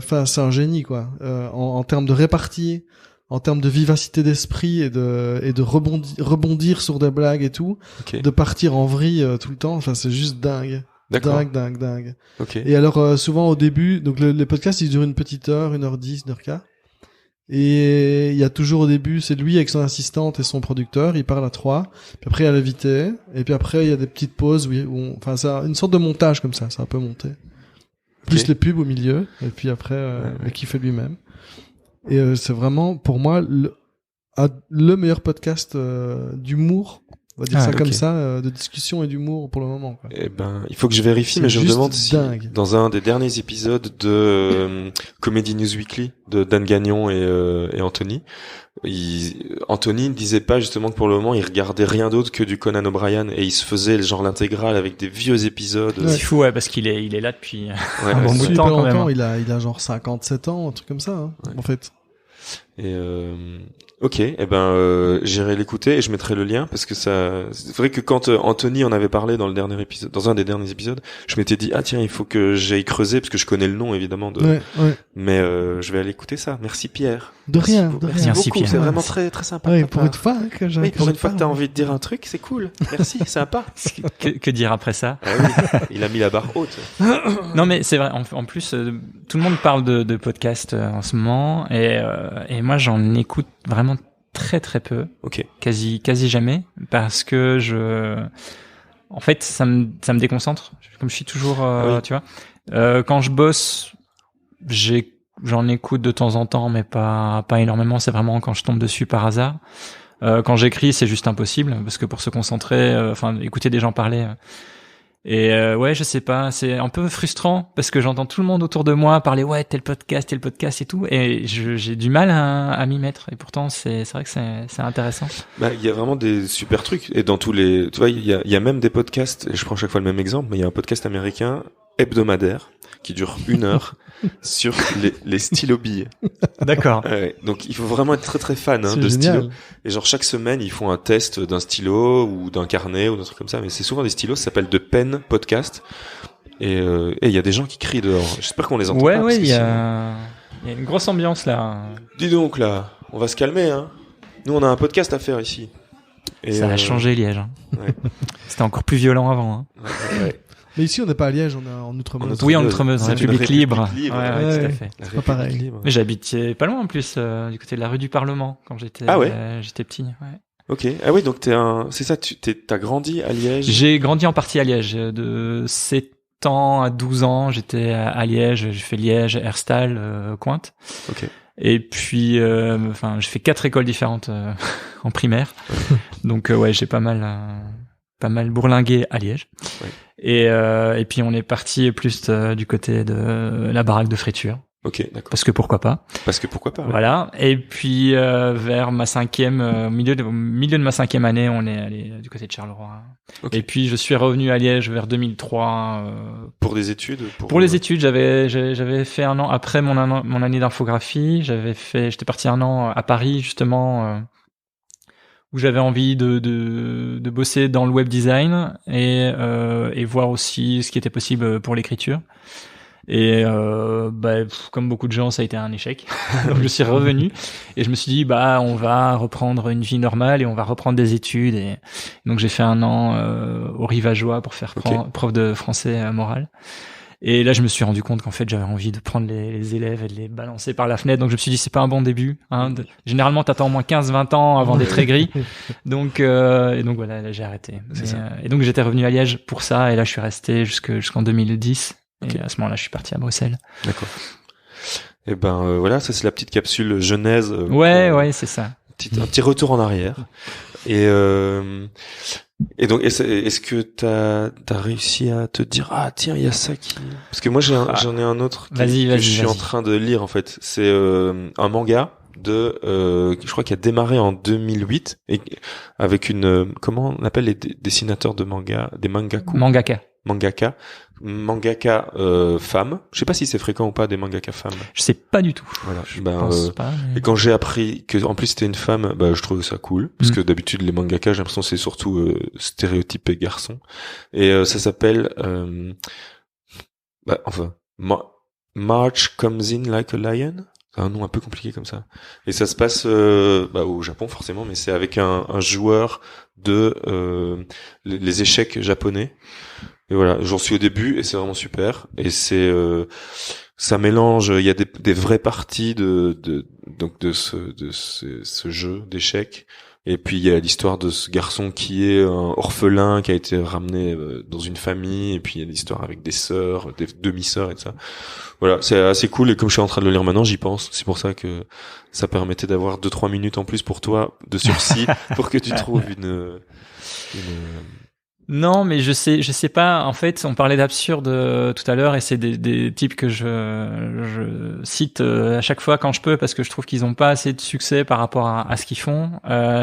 c'est un génie quoi, en termes de répartie, en termes de vivacité d'esprit et de rebondir sur des blagues et tout, de partir en vrille tout le temps. Enfin, c'est juste dingue. D'accord. Dingue. Okay. Et alors, souvent au début, donc les podcasts, ils durent une petite heure, 1h10, 1h15. Et il y a toujours au début, c'est lui avec son assistante et son producteur, ils parlent à 3. Puis après, il y a l'invité. Et puis après, il y a des petites pauses enfin, c'est une sorte de montage comme ça, c'est un peu monté. Plus les pubs au milieu. Et puis après, qui fait lui-même. Et c'est vraiment, pour moi, le meilleur podcast d'humour. On va dire ça comme ça, de discussion et d'humour pour le moment, quoi. Eh ben, il faut que je vérifie, mais je me demande si, dans un des derniers épisodes de Comedy News Weekly de Dan Gagnon et Anthony, Anthony ne disait pas justement que pour le moment il regardait rien d'autre que du Conan O'Brien et il se faisait genre l'intégrale avec des vieux épisodes. C'est fou, parce qu'il est là depuis un bon bout de temps quand même. Il a genre 57 ans, un truc comme ça, hein, en fait. Et ok, eh ben j'irai l'écouter et je mettrai le lien parce que c'est vrai que quand Anthony en avait parlé dans un des derniers épisodes, je m'étais dit tiens, il faut que j'aille creuser parce que je connais le nom évidemment mais je vais aller écouter ça. Merci Pierre. De rien. Merci beaucoup, c'est vraiment très très sympa. Oui, pour une fois pour une fois que t'as envie de dire un truc, c'est cool. Merci, sympa. que dire après ça? Oui, il a mis la barre haute. Non mais c'est vrai, en plus tout le monde parle de podcast en ce moment et moi j'en écoute vraiment très très peu. Quasi jamais parce que en fait ça me déconcentre comme je suis toujours tu vois, quand je bosse j'en écoute de temps en temps mais pas énormément, c'est vraiment quand je tombe dessus par hasard. Quand j'écris c'est juste impossible parce que pour se concentrer, écouter des gens parler et je sais pas, c'est un peu frustrant parce que j'entends tout le monde autour de moi parler tel podcast et tout et j'ai du mal à m'y mettre et pourtant c'est vrai que c'est intéressant. Il y a vraiment des super trucs et dans tous les, tu vois, il y a même des podcasts, et je prends chaque fois le même exemple, mais il y a un podcast américain hebdomadaire qui dure 1 heure sur les stylos-billes. D'accord. Donc il faut vraiment être très très fan de stylos. Et genre chaque semaine ils font un test d'un stylo ou d'un carnet ou d'un truc comme ça, mais c'est souvent des stylos, ça s'appelle The Pen Podcast. Et il y a des gens qui crient dehors. J'espère qu'on les entend pas. Ouais, il y a une grosse ambiance là. Dis donc là, on va se calmer hein. Nous on a un podcast à faire ici. Et ça a changé Liège. Hein. Ouais. C'était encore plus violent avant. Hein. Ouais. Mais ici, on n'est pas à Liège, on est en Outre-Meuse. Oui, en Outre-Meuse, en République libre. Ouais, tout à fait. C'est pas pareil. Mais j'habitais pas loin en plus, du côté de la rue du Parlement quand j'étais j'étais petit. Ouais. Ok. Ah oui, donc c'est ça, t'as grandi à Liège. J'ai grandi en partie à Liège. De 7 ans à 12 ans, j'étais à Liège. J'ai fait Liège, Herstal, Cointe. Ok. Et puis, j'ai fait 4 écoles différentes en primaire. Donc j'ai pas mal bourlingué à Liège. Ouais. Et puis on est parti plus du côté de la baraque de friture. Ok, d'accord. Parce que pourquoi pas. Ouais. Voilà. Et puis vers ma milieu de ma 5e année, on est allé du côté de Charleroi. Okay. Et puis je suis revenu à Liège vers 2003. Pour des études. Pour les études, j'avais fait 1 an après mon année d'infographie. J'étais parti 1 an à Paris justement. Où j'avais envie de bosser dans le web design et voir aussi ce qui était possible pour l'écriture. Et comme beaucoup de gens, ça a été un échec. Donc je suis revenu et je me suis dit on va reprendre une vie normale et on va reprendre des études. Et donc j'ai fait 1 an au Rivageois pour faire prof de français moral. Et là, je me suis rendu compte qu'en fait, j'avais envie de prendre les élèves et de les balancer par la fenêtre. Donc, je me suis dit, c'est pas un bon début. Hein. Généralement, t'attends au moins 15-20 ans avant d'être aigri. Donc voilà, là, j'ai arrêté. Et donc, j'étais revenu à Liège pour ça. Et là, je suis resté jusqu'en 2010. Et à ce moment-là, je suis parti à Bruxelles. D'accord. Et voilà, ça, c'est la petite capsule genèse. Ouais, c'est ça. Un petit retour en arrière. Et donc, est-ce que t'as réussi à te dire tiens, il y a ça qui... Parce que moi j'en ai un autre que je suis en train de lire en fait. C'est un manga je crois qu'il a démarré en 2008 et avec comment on appelle les dessinateurs de manga, des mangaku. Mangaka. mangaka femme. Je sais pas si c'est fréquent ou pas des mangaka femmes. Je sais pas du tout. Voilà. Je pense pas. Mais... Et quand j'ai appris que en plus c'était une femme, je trouvais ça cool parce que d'habitude les mangaka, j'ai l'impression que c'est surtout stéréotypé garçon. Et ça s'appelle March Comes In Like a Lion. C'est un nom un peu compliqué comme ça. Et ça se passe au Japon forcément, mais c'est avec un joueur de les échecs japonais. Et voilà, j'en suis au début et c'est vraiment super. Et c'est ça mélange, il y a des vraies parties de ce jeu d'échecs. Et puis il y a l'histoire de ce garçon qui est un orphelin qui a été ramené dans une famille, et puis il y a l'histoire avec des sœurs, des demi-sœurs et tout ça. Voilà, c'est assez cool, et comme je suis en train de le lire maintenant, j'y pense. C'est pour ça que ça permettait d'avoir 2-3 minutes en plus pour toi de sursis pour que tu trouves une... Non, mais je sais pas. En fait, on parlait d'absurde tout à l'heure, et c'est des types que je cite à chaque fois quand je peux, parce que je trouve qu'ils ont pas assez de succès par rapport à ce qu'ils font.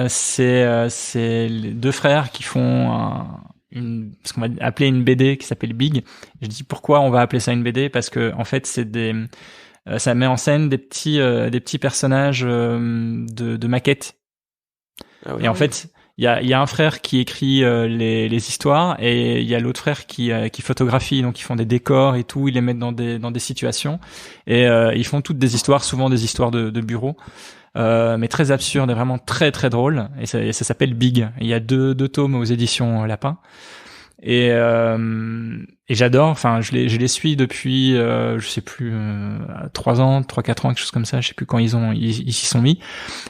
C'est les deux frères qui font ce qu'on va appeler une BD qui s'appelle Big. Je dis pourquoi on va appeler ça une BD, parce que en fait ça met en scène des petits personnages de maquettes. Ah oui, et en fait, il y a un frère qui écrit les histoires, et il y a l'autre frère qui photographie. Donc ils font des décors et tout, ils les mettent dans des situations, et ils font toutes des histoires, souvent des histoires de bureau, mais très absurdes et vraiment très très drôles. Et ça s'appelle Big. Il y a deux tomes aux éditions Lapin. Et j'adore. Enfin, je les suis depuis je sais plus 3 ans, 3-4 ans, quelque chose comme ça. Je sais plus quand ils s'y sont mis.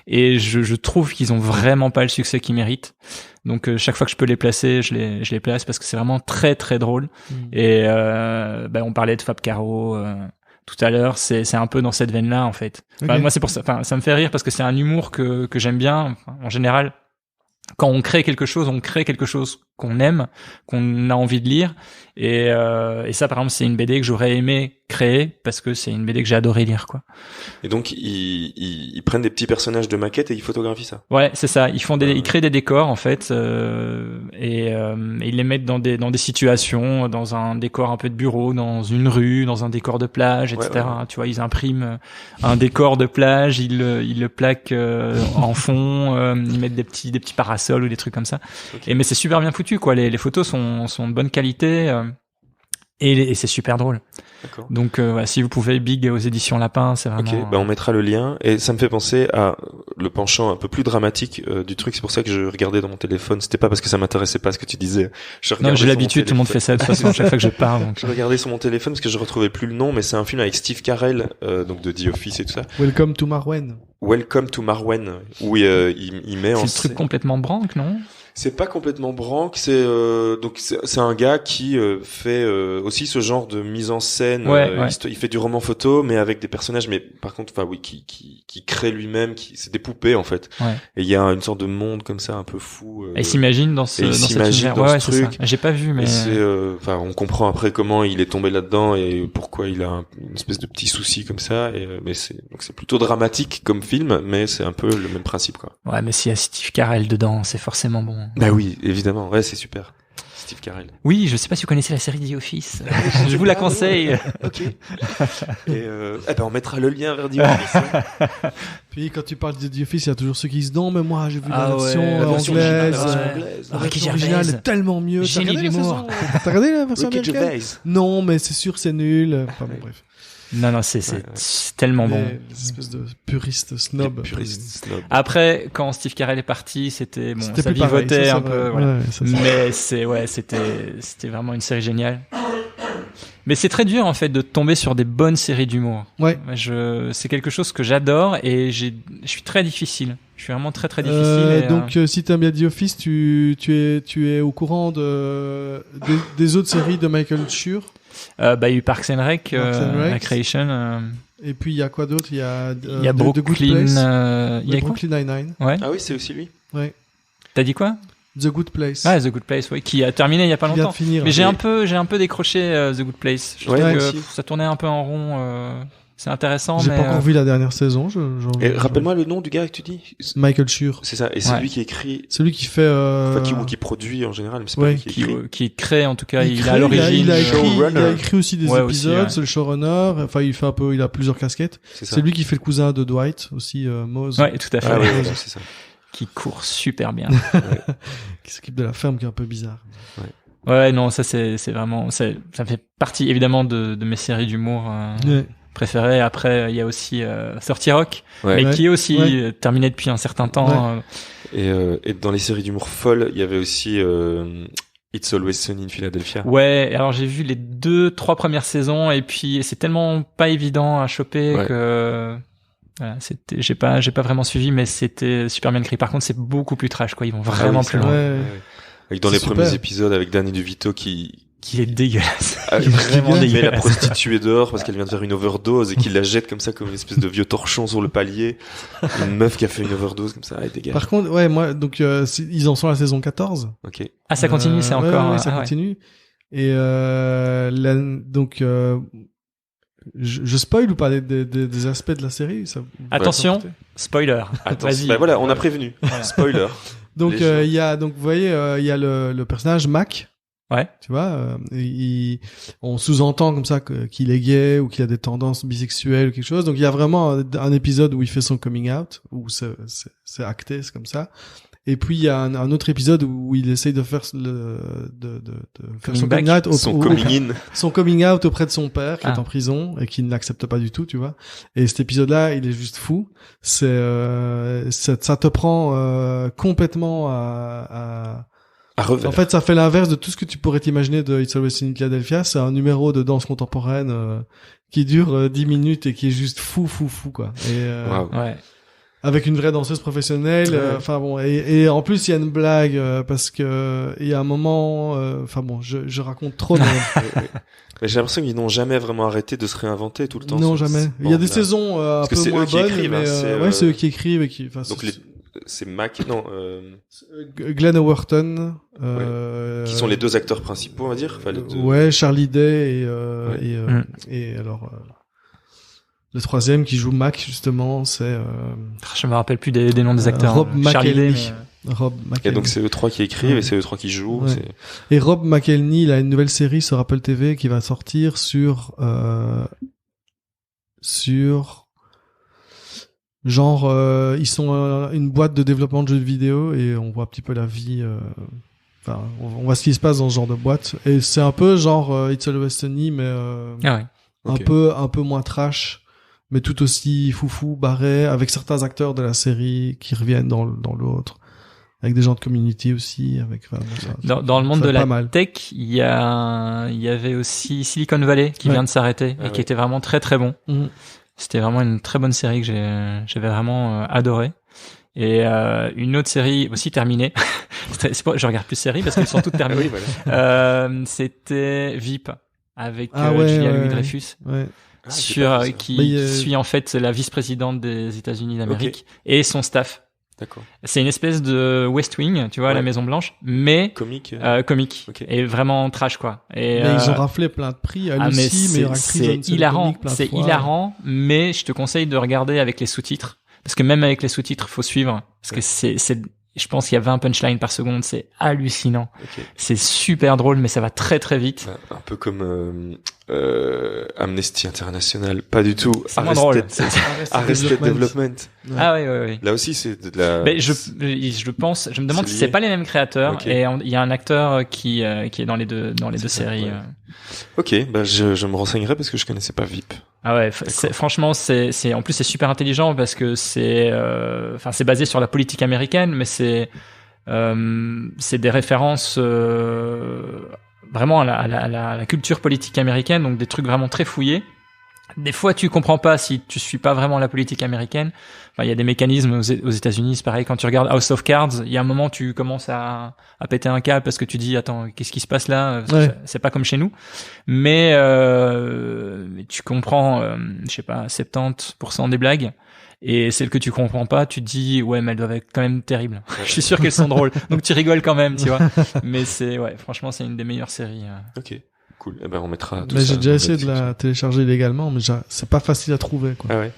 Et je trouve qu'ils ont vraiment pas le succès qu'ils méritent. Donc chaque fois que je peux les placer, je les place, parce que c'est vraiment très très drôle. Et on parlait de Fab Caro tout à l'heure. C'est un peu dans cette veine-là en fait. Enfin, moi c'est pour ça. Enfin, ça me fait rire parce que c'est un humour que j'aime bien. Enfin, en général, quand on crée quelque chose qu'on aime, qu'on a envie de lire. Et ça, par exemple, c'est une BD que j'aurais aimé créer, parce que c'est une BD que j'ai adoré lire, quoi. Et donc, ils prennent des petits personnages de maquettes et ils photographient ça. Ouais, c'est ça. Ils créent des décors, en fait, et ils les mettent dans des situations, dans un décor un peu de bureau, dans une rue, dans un décor de plage, etc. Ouais. Tu vois, ils impriment un décor de plage, ils le plaquent en fond, ils mettent des petits parasols ou des trucs comme ça. Okay. Mais c'est super bien foutu, quoi. Les photos sont de bonne qualité, et c'est super drôle. D'accord. Donc si vous pouvez, Big aux éditions Lapin, c'est vraiment... Ok, on mettra le lien, et ça me fait penser à le penchant un peu plus dramatique du truc. C'est pour ça que je regardais dans mon téléphone. C'était pas parce que ça m'intéressait pas ce que tu disais. Non, j'ai l'habitude, tout le monde fait ça de toute façon à chaque fois que je parle. Donc... Je regardais sur mon téléphone parce que je retrouvais plus le nom, mais c'est un film avec Steve Carell, donc de The Office et tout ça. Welcome to Marwen, où il met en... C'est le truc complètement branque, non? C'est pas complètement branque, c'est un gars qui fait aussi ce genre de mise en scène. Il fait du roman photo, mais avec des personnages, mais par contre, qui crée lui-même, c'est des poupées en fait. Ouais. Et il y a une sorte de monde comme ça, un peu fou. Et il s'imagine dans cet univers. Dans ce truc. J'ai pas vu, mais on comprend après comment il est tombé là-dedans et pourquoi il a une espèce de petit souci comme ça. Mais c'est plutôt dramatique comme film, mais c'est un peu le même principe, quoi. Ouais, mais s'il y a Steve Carell dedans, c'est forcément bon. Bah oui, évidemment. Ouais, c'est super. Steve Carell. Oui, je sais pas si vous connaissez la série The Office. Je vous la conseille. Ok. Et on mettra le lien vers The Office. Puis quand tu parles de The Office, il y a toujours ceux qui disent non, mais moi j'ai vu la version anglaise. La version originale est tellement mieux. Génie de l'humour. T'as regardé la version américaine? Non, mais c'est sûr, c'est nul. Enfin bon, bref. Non, c'est tellement bon. Des espèces de puristes snob. Après, quand Steve Carell est parti, c'était bon, ça vivotait un peu, voilà. Mais c'était vraiment une série géniale. Mais c'est très dur, en fait, de tomber sur des bonnes séries d'humour. Ouais. C'est quelque chose que j'adore, et je suis très difficile. Je suis vraiment très très difficile. Donc, si t'aimes bien The Office, tu es au courant des autres séries de Michael Schur? Il y a eu Parks and Rec, Recreation. Et puis il y a quoi d'autre? Il y a Brooklyn. Il y a Brooklyn Nine-Nine. Ouais. Ah oui, c'est aussi lui. Ouais. T'as dit quoi? The Good Place. Ah, The Good Place, oui, qui a terminé il y a pas longtemps. Finir, mais j'ai un peu décroché The Good Place. Je trouve que ça tournait un peu en rond. c'est intéressant. J'ai mais pas encore vu la dernière saison. Et rappelle-moi le nom du gars que tu dis. Michael Schur. C'est ça. Et c'est Ouais. lui qui écrit. C'est lui qui fait. Enfin, qui produit en général, mais c'est pas Ouais, lui qui écrit. qui crée en tout cas, il crée, est à l'origine. il a écrit, showrunner. il a écrit aussi des Ouais, épisodes. aussi, ouais. C'est le showrunner. Enfin, il fait un peu. Il a plusieurs casquettes. C'est ça. C'est lui qui fait le cousin de Dwight aussi, Mose. Ouais, tout à fait. Ah ouais, voilà, c'est ça. Qui court super bien. Qui s'occupe de la ferme, qui est un peu bizarre. Ouais, non, ça c'est vraiment, ça fait partie évidemment de mes séries d'humour Ouais. préférées. Après, il y a aussi 30 Rock, Ouais. mais qui est aussi Ouais. terminé depuis un certain temps. Et dans les séries d'humour folles, il y avait aussi It's Always Sunny in Philadelphia. Ouais, alors j'ai vu les 2-3 premières saisons et puis c'est tellement pas évident à choper Ouais. que voilà, j'ai pas vraiment suivi, mais c'était super bien écrit. Par contre, c'est beaucoup plus trash, quoi. Ils vont vraiment Ah oui, plus c'est loin. Ouais. Avec dans C'est les super. premiers épisodes avec Danny DeVito qui Qui est dégueulasse. Ah, Qui est vraiment qui met la dégueulasse. prostituée dehors parce qu'elle vient de faire une overdose et qu'il la jette comme ça comme une espèce de vieux torchon sur le palier. Une meuf qui a fait une overdose comme ça, elle dégage. Par contre, ouais, moi, donc, ils en sont à la saison 14. Ok. Ah, ça continue, c'est Ouais, encore. ouais, ça ah ouais. continue. Et donc, je spoil ou pas des aspects de la série ça, Attention, spoiler. Attends, Vas-y. bah voilà, on a prévenu. Voilà. Spoiler. Donc, Les gens. il y a, donc, vous voyez, il y a le personnage Mac. Ouais. Tu vois, on sous-entend comme ça qu'il est gay ou qu'il a des tendances bisexuelles ou quelque chose. Donc, il y a vraiment un épisode où il fait son coming out, où c'est acté, c'est comme ça. Et puis il y a un autre épisode où il essaye de faire faire Coming son back. coming out Son coming in. son coming out auprès de son père qui Ah. est en prison et qui ne l'accepte pas du tout, tu vois. Et cet épisode-là, il est juste fou. Ça te prend complètement À revers. En fait, ça fait l'inverse de tout ce que tu pourrais t'imaginer de It's Always Sunny in Philadelphia. C'est un numéro de danse contemporaine qui dure 10 minutes et qui est juste fou quoi. Et Waouh. Ouais. avec une vraie danseuse professionnelle. Ouais. Enfin bon, et en plus il y a une blague parce que il y a un moment. Enfin bon, je raconte trop. Mais j'ai l'impression qu'ils n'ont jamais vraiment arrêté de se réinventer tout le temps. Non, C'est- jamais. c'est- Il y a bon, des là. saisons un Parce que peu c'est moins eux qui bonnes, écrivent, mais hein, c'est, ouais, c'est eux qui écrivent et qui. Enfin, Donc c'est Mac, non, Glenn Howerton, qui sont les deux acteurs principaux, on va dire. Enfin, les deux- ouais, Charlie Day Mm. et alors le troisième qui joue Mac justement, c'est Je me rappelle plus des noms des acteurs. Rob Charlie Day, McElhenney. Rob Et McElhenney. donc c'est eux trois qui écrivent Ouais. et c'est eux trois qui jouent. Ouais. C'est... Et Rob McElhenney, il a une nouvelle série sur Apple TV qui va sortir sur genre ils sont une boîte de développement de jeux vidéo et on voit un petit peu la vie. Enfin, on voit ce qui se passe dans ce genre de boîte et c'est un peu genre It's Always Sunny mais Ah ouais. Ok. un peu moins trash, mais tout aussi foufou, barré, avec certains acteurs de la série qui reviennent dans l'autre, avec des gens de Community aussi, avec vraiment ça. Dans le monde ça de va la pas mal. tech, il y avait aussi Silicon Valley qui Ouais. vient de s'arrêter Ah et qui ouais. était vraiment très très bon. Mhm. C'était vraiment une très bonne série que j'avais vraiment adoré. Et une autre série aussi terminée. Je regarde plus de séries parce qu'elles sont toutes Ah terminées. oui, voilà. C'était VIP avec Ah ouais, Julia ouais, Louis-Dreyfus. Ouais. Ah, j'ai pas vu ça. Qui Mais, suit en fait la vice-présidente des États-Unis d'Amérique et son staff. D'accord. C'est une espèce de West Wing, tu vois, Ouais. la Maison Blanche, mais Comique. comique Ok. et vraiment trash quoi. Et Mais ils ont raflé plein de prix. Elle ah, mais aussi, meilleure actrice. c'est jeune scène hilarant, comique, plein de c'est fois. hilarant, mais je te conseille de regarder avec les sous-titres parce que même avec les sous-titres, faut suivre parce que c'est je pense qu'il y a 20 punchlines par seconde, c'est hallucinant. Ok. C'est super drôle, mais ça va très très vite. Un peu comme Amnesty International, pas du tout. C'est moins drôle. Arrested Development. Ouais. Ah ouais, ouais, ouais. Là aussi, c'est de la. Mais je pense, je me demande C'est si c'est lié. pas les mêmes créateurs Ok. et il y a un acteur qui est dans les deux C'est ça, séries. ouais. Ok, bah je me renseignerai parce que je connaissais pas VIP. Ah ouais, franchement c'est en plus c'est super intelligent parce que c'est basé sur la politique américaine, mais c'est des références vraiment à la culture politique américaine, donc des trucs vraiment très fouillés. Des fois, tu comprends pas si tu suis pas vraiment la politique américaine. Enfin, il y a des mécanismes aux États-Unis, c'est pareil. Quand tu regardes House of Cards, il y a un moment tu commences à péter un câble parce que tu dis attends, qu'est-ce qui se passe là? Ouais. C'est pas comme chez nous. Mais tu comprends, je sais pas, 70% des blagues. Et celles que tu comprends pas, tu te dis ouais, mais elles doivent être quand même terribles. Je suis sûr qu'elles sont drôles. Donc tu rigoles quand même, tu vois. Mais franchement, c'est une des meilleures séries. Ok. Cool. Eh ben, on mettra tout Mais ça j'ai déjà dans essayé de la description. télécharger illégalement, mais c'est pas facile à trouver, quoi. Ah ouais.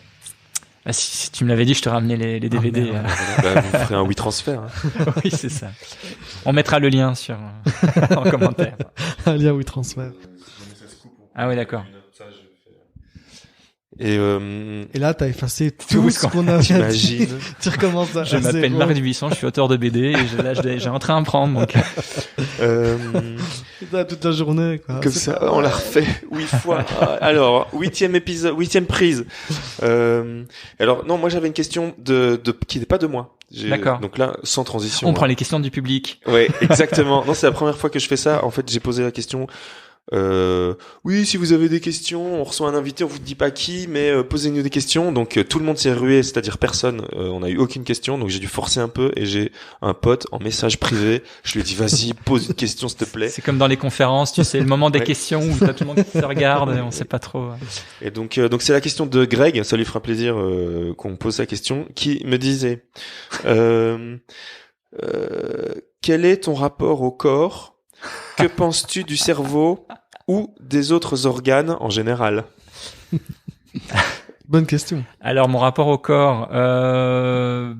Ah, si tu me l'avais dit, je te ramenais les DVD. merde. Voilà. Vous ferez un WeTransfer. Hein. Oui, c'est ça. On mettra le lien sur en commentaire. Un lien où il transfère. Ah oui, d'accord. Et Et là, t'as effacé tout ce qu'on a bien dit. t'imagines. Tu recommences à Je m'appelle zéro. Marc Dubuisson, je suis auteur de BD et j'ai un train à prendre. Donc, Putain, toute la journée, quoi. Comme C'est ça, pas on l'a vrai. refait 8 fois. Alors, 8e épisode, 8e prise. Alors, non, moi j'avais une question qui n'est pas de moi. D'accord. Donc là, sans transition. on prend les questions du public. Ouais, exactement. Non, c'est la première fois que je fais ça. En fait, j'ai posé la question. Oui, si vous avez des questions, on reçoit un invité, on vous dit pas qui, mais posez-nous des questions. Donc tout le monde s'est rué, c'est-à-dire personne. On a eu aucune question, donc j'ai dû forcer un peu. Et j'ai un pote en message privé. Je lui ai dit, vas-y, pose une question, s'il te plaît. C'est comme dans les conférences, tu sais, le moment des Ouais. questions où t'as tout le monde qui se regarde et on sait pas trop. Et donc c'est la question de Greg. Ça lui fera plaisir qu'on pose sa question, qui me disait quel est ton rapport au corps? Que penses-tu du cerveau ou des autres organes en général? Bonne question. Alors mon rapport au corps, ça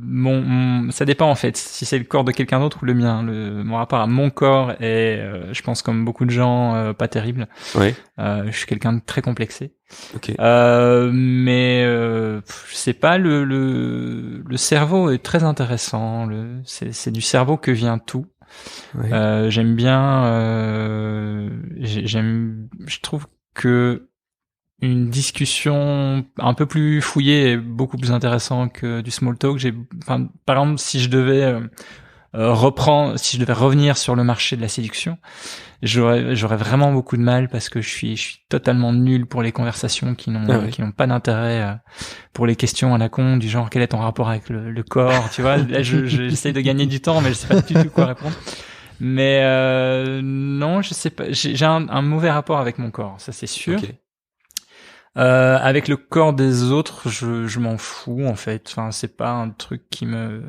dépend en fait. Si c'est le corps de quelqu'un d'autre ou le mien. Mon rapport à mon corps est, je pense comme beaucoup de gens, pas terrible. Ouais. Je suis quelqu'un de très complexé. Ok. Mais je sais pas. Le cerveau est très intéressant. C'est du cerveau que vient tout. Ouais. J'aime bien. Je trouve que une discussion un peu plus fouillée est beaucoup plus intéressant que du small talk. Par exemple, si je devais revenir sur le marché de la séduction, j'aurais vraiment beaucoup de mal parce que je suis totalement nul pour les conversations qui n'ont pas d'intérêt, pour les questions à la con du genre quel est ton rapport avec le corps, tu vois. Là, j'essaie de gagner du temps, mais je sais pas du tout quoi répondre. Mais non, je sais pas. J'ai un mauvais rapport avec mon corps, ça c'est sûr. Ok. Avec le corps des autres, je m'en fous en fait. Enfin, c'est pas un truc qui me.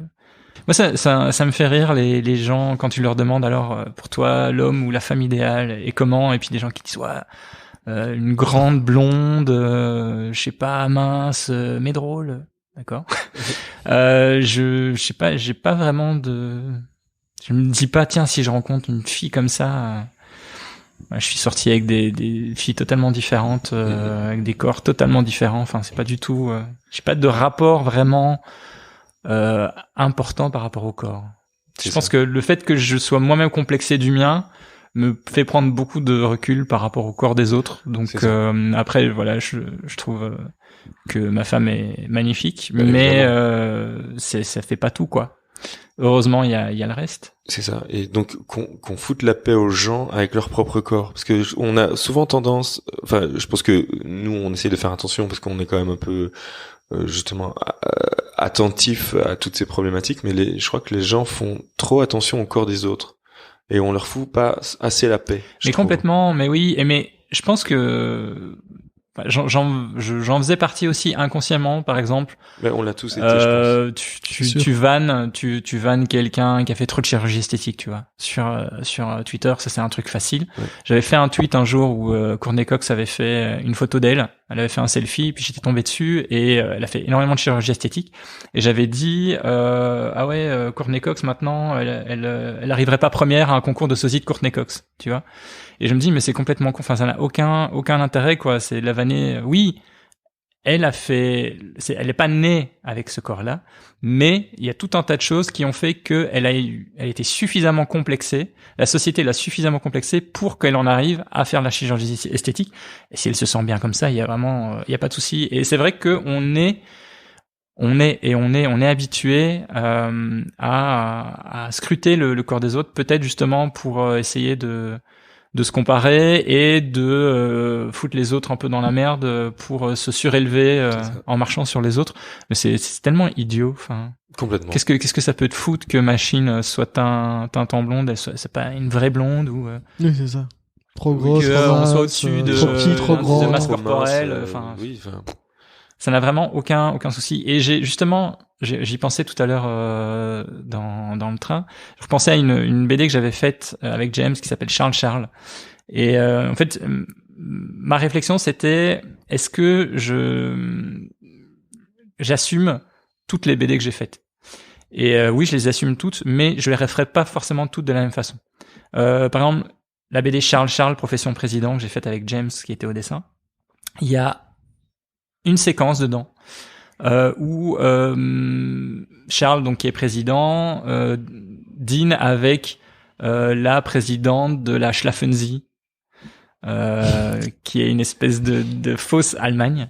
Moi, ça me fait rire les gens quand tu leur demandes alors pour toi l'homme ou la femme idéale et comment, et puis des gens qui disent ouais, une grande blonde, je sais pas mince, mais drôle, d'accord. Je sais pas, j'ai pas vraiment de. Je me dis pas tiens si je rencontre une fille comme ça. Je suis sorti avec des filles totalement différentes, avec des corps totalement différents. Enfin, c'est pas du tout. J'ai pas de rapport vraiment important par rapport au corps. Je pense que le fait que je sois moi-même complexé du mien me fait prendre beaucoup de recul par rapport au corps des autres. Donc après, voilà, je trouve que ma femme est magnifique, mais ça fait pas tout quoi. Heureusement, il y a le reste. C'est ça. Et donc qu'on foute la paix aux gens avec leur propre corps, parce que on a souvent tendance. Enfin, je pense que nous, on essaie de faire attention parce qu'on est quand même un peu justement attentif à toutes ces problématiques. Mais je crois que les gens font trop attention au corps des autres et on leur fout pas assez la paix. Mais complètement. Mais oui. Mais je pense que j'en faisais partie aussi inconsciemment, par exemple. Mais on l'a tous été, je pense. Tu vannes quelqu'un qui a fait trop de chirurgie esthétique, tu vois. Sur Twitter, ça c'est un truc facile. Ouais. J'avais fait un tweet un jour où Courtney Cox avait fait une photo d'elle. Elle avait fait un selfie, puis j'étais tombé dessus et elle a fait énormément de chirurgie esthétique. Et j'avais dit Courtney Cox maintenant, elle arriverait pas première à un concours de sosie de Courtney Cox, tu vois. Et je me dis mais c'est complètement con. Enfin, ça n'a aucun intérêt quoi. C'est la vanner. Oui, elle est pas née avec ce corps-là, mais il y a tout un tas de choses qui ont fait que elle était suffisamment complexée. La société l'a suffisamment complexée pour qu'elle en arrive à faire de la chirurgie esthétique. Et si elle se sent bien comme ça, il y a pas de souci. Et c'est vrai que on est habitué à scruter le corps des autres, peut-être justement pour essayer de se comparer et de foutre les autres un peu dans la merde pour se surélever en marchant sur les autres. Mais c'est tellement idiot. Enfin, complètement. Qu'est-ce que ça peut te foutre que machine soit teinte en blonde, c'est pas une vraie blonde ou oui, c'est ça. Trop grosse, on soit au-dessus trop petit, trop grand, de masse corporelle. Enfin, oui, ça n'a vraiment aucun souci. Et j'y pensais tout à l'heure dans le train. Je pensais à une BD que j'avais faite avec James qui s'appelle Charles. Et en fait, ma réflexion c'était est-ce que j'assume toutes les BD que j'ai faites. Et oui, je les assume toutes, mais je les referai pas forcément toutes de la même façon. Par exemple, la BD Charles, Profession Président, que j'ai faite avec James, qui était au dessin, il y a une séquence dedans où Charles, donc qui est président, dîne avec la présidente de la Schlafensee, qui est une espèce de fausse Allemagne.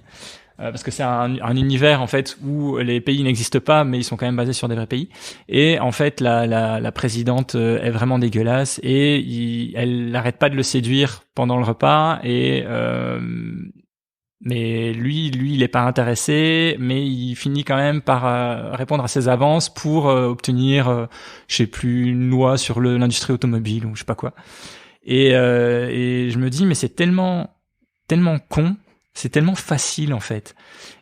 Parce que c'est un univers en fait où les pays n'existent pas, mais ils sont quand même basés sur des vrais pays. Et en fait, la présidente est vraiment dégueulasse et elle n'arrête pas de le séduire pendant le repas. Et mais lui, il est pas intéressé, mais il finit quand même par répondre à ses avances pour obtenir, je sais plus, une loi sur l'industrie automobile ou je sais pas quoi. Et je me dis, mais c'est tellement con. C'est tellement facile en fait.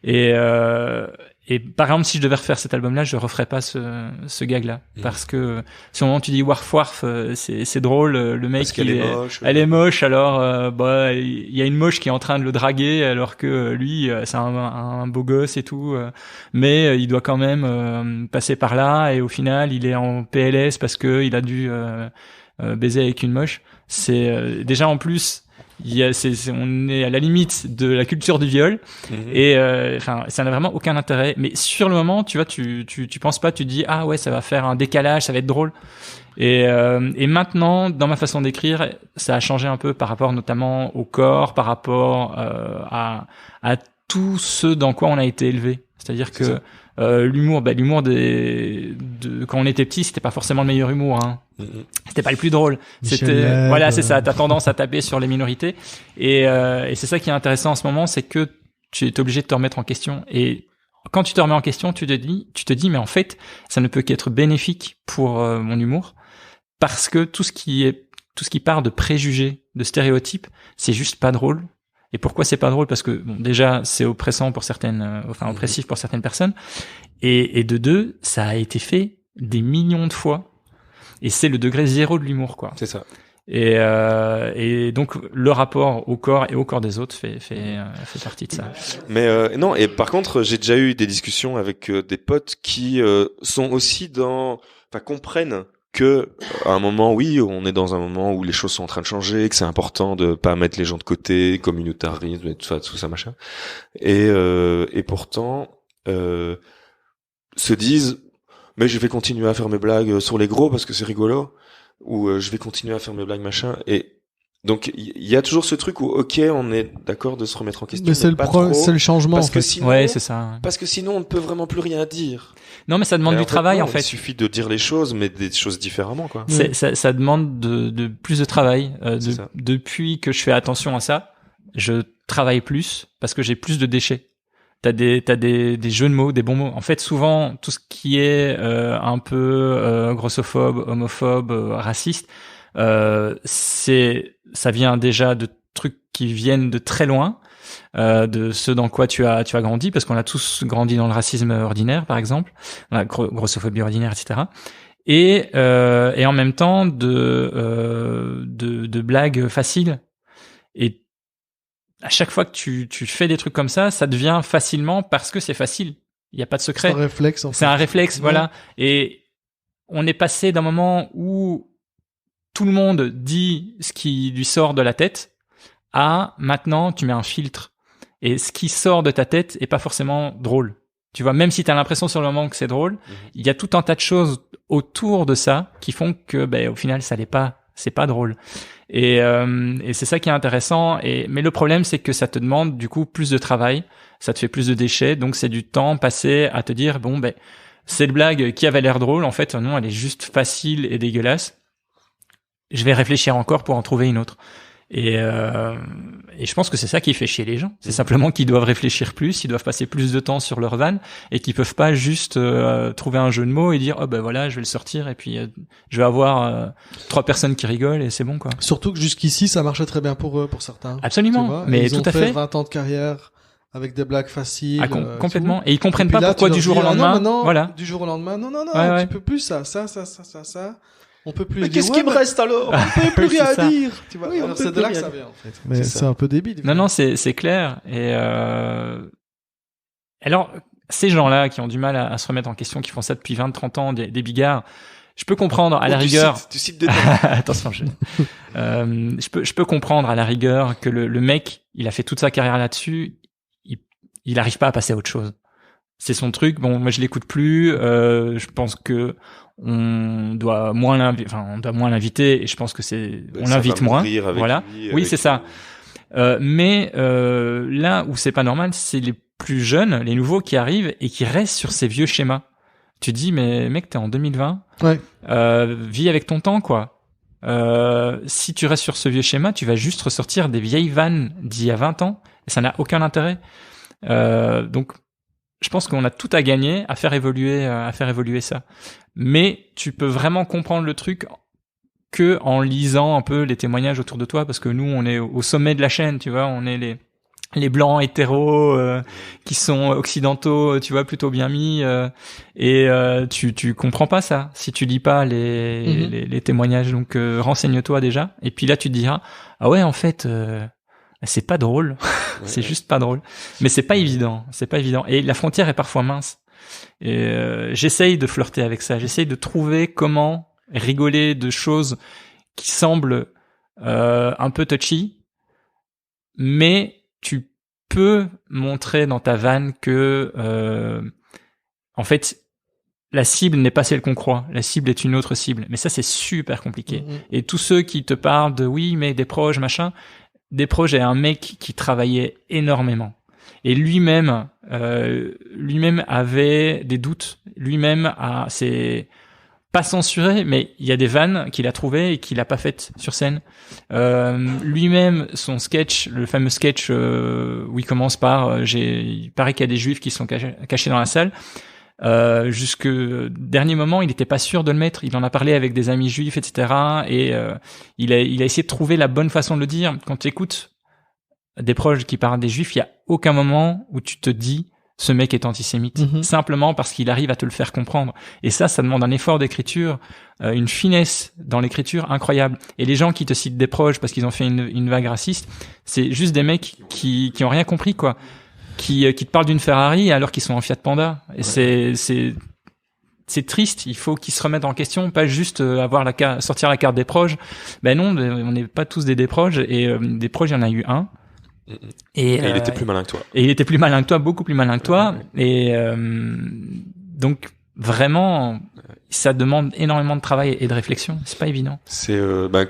Et par exemple, si je devais refaire cet album-là, je referais pas ce gag-là, parce que si au moment tu dis warf warf, c'est drôle. Le mec, elle est moche. Alors bah il y a une moche qui est en train de le draguer, alors que lui, c'est un beau gosse et tout. Mais il doit quand même passer par là. Et au final, il est en PLS parce que il a dû baiser avec une moche. C'est déjà en plus. On est à la limite de la culture du viol et enfin ça n'a vraiment aucun intérêt, mais sur le moment tu vois tu penses pas, tu te dis ah ouais ça va faire un décalage, ça va être drôle et maintenant dans ma façon d'écrire ça a changé un peu par rapport notamment au corps, par rapport à tout ce dans quoi on a été élevé, c'est-à-dire que l'humour quand on était petit, c'était pas forcément le meilleur humour, hein. C'était pas le plus drôle. Voilà, c'est ça. T'as tendance à taper sur les minorités, et c'est ça qui est intéressant en ce moment, c'est que tu es obligé de te remettre en question. Et quand tu te remets en question, tu te dis, mais en fait, ça ne peut qu'être bénéfique pour mon humour, parce que tout ce qui part de préjugés, de stéréotypes, c'est juste pas drôle. Et pourquoi c'est pas drôle? Parce que bon, déjà c'est oppressant pour oppressif pour certaines personnes, et de deux, ça a été fait des millions de fois, et c'est le degré zéro de l'humour, quoi. C'est ça. Et donc le rapport au corps et au corps des autres fait partie de ça. Mais non, et par contre, j'ai déjà eu des discussions avec des potes qui sont aussi comprennent que à un moment, oui, on est dans un moment où les choses sont en train de changer, que c'est important de pas mettre les gens de côté, communautarisme et tout ça machin. Et pourtant se disent, mais je vais continuer à faire mes blagues sur les gros parce que c'est rigolo, ou je vais continuer à faire mes blagues machin. Et donc il y a toujours ce truc où ok, on est d'accord de se remettre en question, mais c'est le changement, parce en que fait. sinon, ouais, c'est ça. parce que sinon on ne peut vraiment plus rien dire. Non, mais ça demande du travail, non, en fait. Il suffit de dire les choses, mais des choses différemment, quoi. Ça demande de plus de travail. Depuis que je fais attention à ça, je travaille plus parce que j'ai plus de déchets. T'as des jeux de mots, des bons mots. En fait, souvent, tout ce qui est un peu grossophobe, homophobe, raciste, ça vient déjà de trucs qui viennent de très loin, de ce dans quoi tu as grandi, parce qu'on a tous grandi dans le racisme ordinaire, par exemple, la grossophobie ordinaire, etc. Et en même temps de blagues faciles. Et à chaque fois que tu fais des trucs comme ça devient facilement parce que c'est facile. Il n'y a pas de secret. C'est un réflexe, en fait. C'est un réflexe, voilà. Et on est passé d'un moment où tout le monde dit ce qui lui sort de la tête à maintenant tu mets un filtre. Et ce qui sort de ta tête est pas forcément drôle. Tu vois, même si tu as l'impression sur le moment que c'est drôle, il y a tout un tas de choses autour de ça qui font que au final ça l'est pas, c'est pas drôle. Et c'est ça qui est intéressant. Mais le problème, c'est que ça te demande du coup plus de travail, ça te fait plus de déchets, donc c'est du temps passé à te dire cette blague qui avait l'air drôle, en fait non, elle est juste facile et dégueulasse. Je vais réfléchir encore pour en trouver une autre. Et je pense que c'est ça qui fait chier les gens. C'est simplement qu'ils doivent réfléchir plus, ils doivent passer plus de temps sur leur vanne, et qu'ils peuvent pas juste trouver un jeu de mots et dire voilà, je vais le sortir et puis je vais avoir 3 personnes qui rigolent et c'est bon, quoi. Surtout que jusqu'ici ça marchait très bien pour eux, pour certains. Absolument. Tu vois, mais ils tout ont à fait 20 ans de carrière avec des blagues faciles. Complètement. Tout. Et ils comprennent et pas là, pourquoi du jour au lendemain. non, voilà. Du jour au lendemain, non, Ouais. tu peux plus ça. On peut plus Mais dire, qu'est-ce qui me reste alors? on peut plus Oui, c'est rien ça. dire. Tu vois, Oui, on alors peut c'est de plus là que rien ça dire. vient, en fait. Mais C'est c'est ça. un peu débile. Non, c'est clair. Et alors, ces gens-là qui ont du mal à se remettre en question, qui font ça depuis 20-30 ans, des bigards, je peux comprendre à la rigueur. Tu cites des noms. Attention, je peux comprendre à la rigueur que le mec, il a fait toute sa carrière là-dessus, il arrive pas à passer à autre chose. C'est son truc. Bon, moi je l'écoute plus. Je pense que on doit moins l'inviter et je pense que on Ça l'invite va moins. mourir avec Voilà. lui, Oui, avec c'est ça. Mais là où c'est pas normal, c'est les plus jeunes, les nouveaux qui arrivent et qui restent sur ces vieux schémas. Tu dis, mais mec, t'es en 2020. Ouais. Vis avec ton temps, quoi. Si tu restes sur ce vieux schéma, tu vas juste ressortir des vieilles vannes d'il y a 20 ans et ça n'a aucun intérêt. Donc, je pense qu'on a tout à gagner à faire évoluer ça. Mais tu peux vraiment comprendre le truc que en lisant un peu les témoignages autour de toi, parce que nous, on est au sommet de la chaîne, tu vois, on est les blancs hétéros qui sont occidentaux, tu vois, plutôt bien mis, et tu comprends pas ça si tu lis pas les témoignages. Donc renseigne-toi déjà, et puis là tu te diras, ah ouais, en fait c'est pas drôle. C'est juste pas drôle, mais c'est pas évident, et la frontière est parfois mince, et j'essaye de flirter avec ça, j'essaye de trouver comment rigoler de choses qui semblent un peu touchy, mais tu peux montrer dans ta vanne que en fait la cible n'est pas celle qu'on croit, la cible est une autre cible, mais ça c'est super compliqué. Et tous ceux qui te parlent de oui mais des proches machin, des proches est un mec qui travaillait énormément et lui-même avait des doutes, lui-même c'est pas censuré, mais il y a des vannes qu'il a trouvées et qu'il a pas faites sur scène. Lui-même, son sketch, le fameux sketch où il commence par il paraît qu'il y a des juifs qui sont cachés dans la salle. Jusque dernier moment, il était pas sûr de le mettre. Il en a parlé avec des amis juifs, etc. Et il a essayé de trouver la bonne façon de le dire. Quand tu écoutes des proches qui parlent des juifs, il y a aucun moment où tu te dis ce mec est antisémite, simplement parce qu'il arrive à te le faire comprendre. Et ça demande un effort d'écriture, une finesse dans l'écriture incroyable. Et les gens qui te citent des proches parce qu'ils ont fait une vague raciste, c'est juste des mecs qui ont rien compris, quoi. Qui te parlent d'une Ferrari alors qu'ils sont en Fiat Panda. Et c'est triste. Il faut qu'ils se remettent en question, pas juste sortir la carte des proches. Ben non, on n'est pas tous des proches, et des proches, il y en a eu un. Et il était plus malin que toi. Et il était plus malin que toi, beaucoup plus malin que toi. Et donc vraiment, ça demande énormément de travail et de réflexion. C'est pas évident. C'est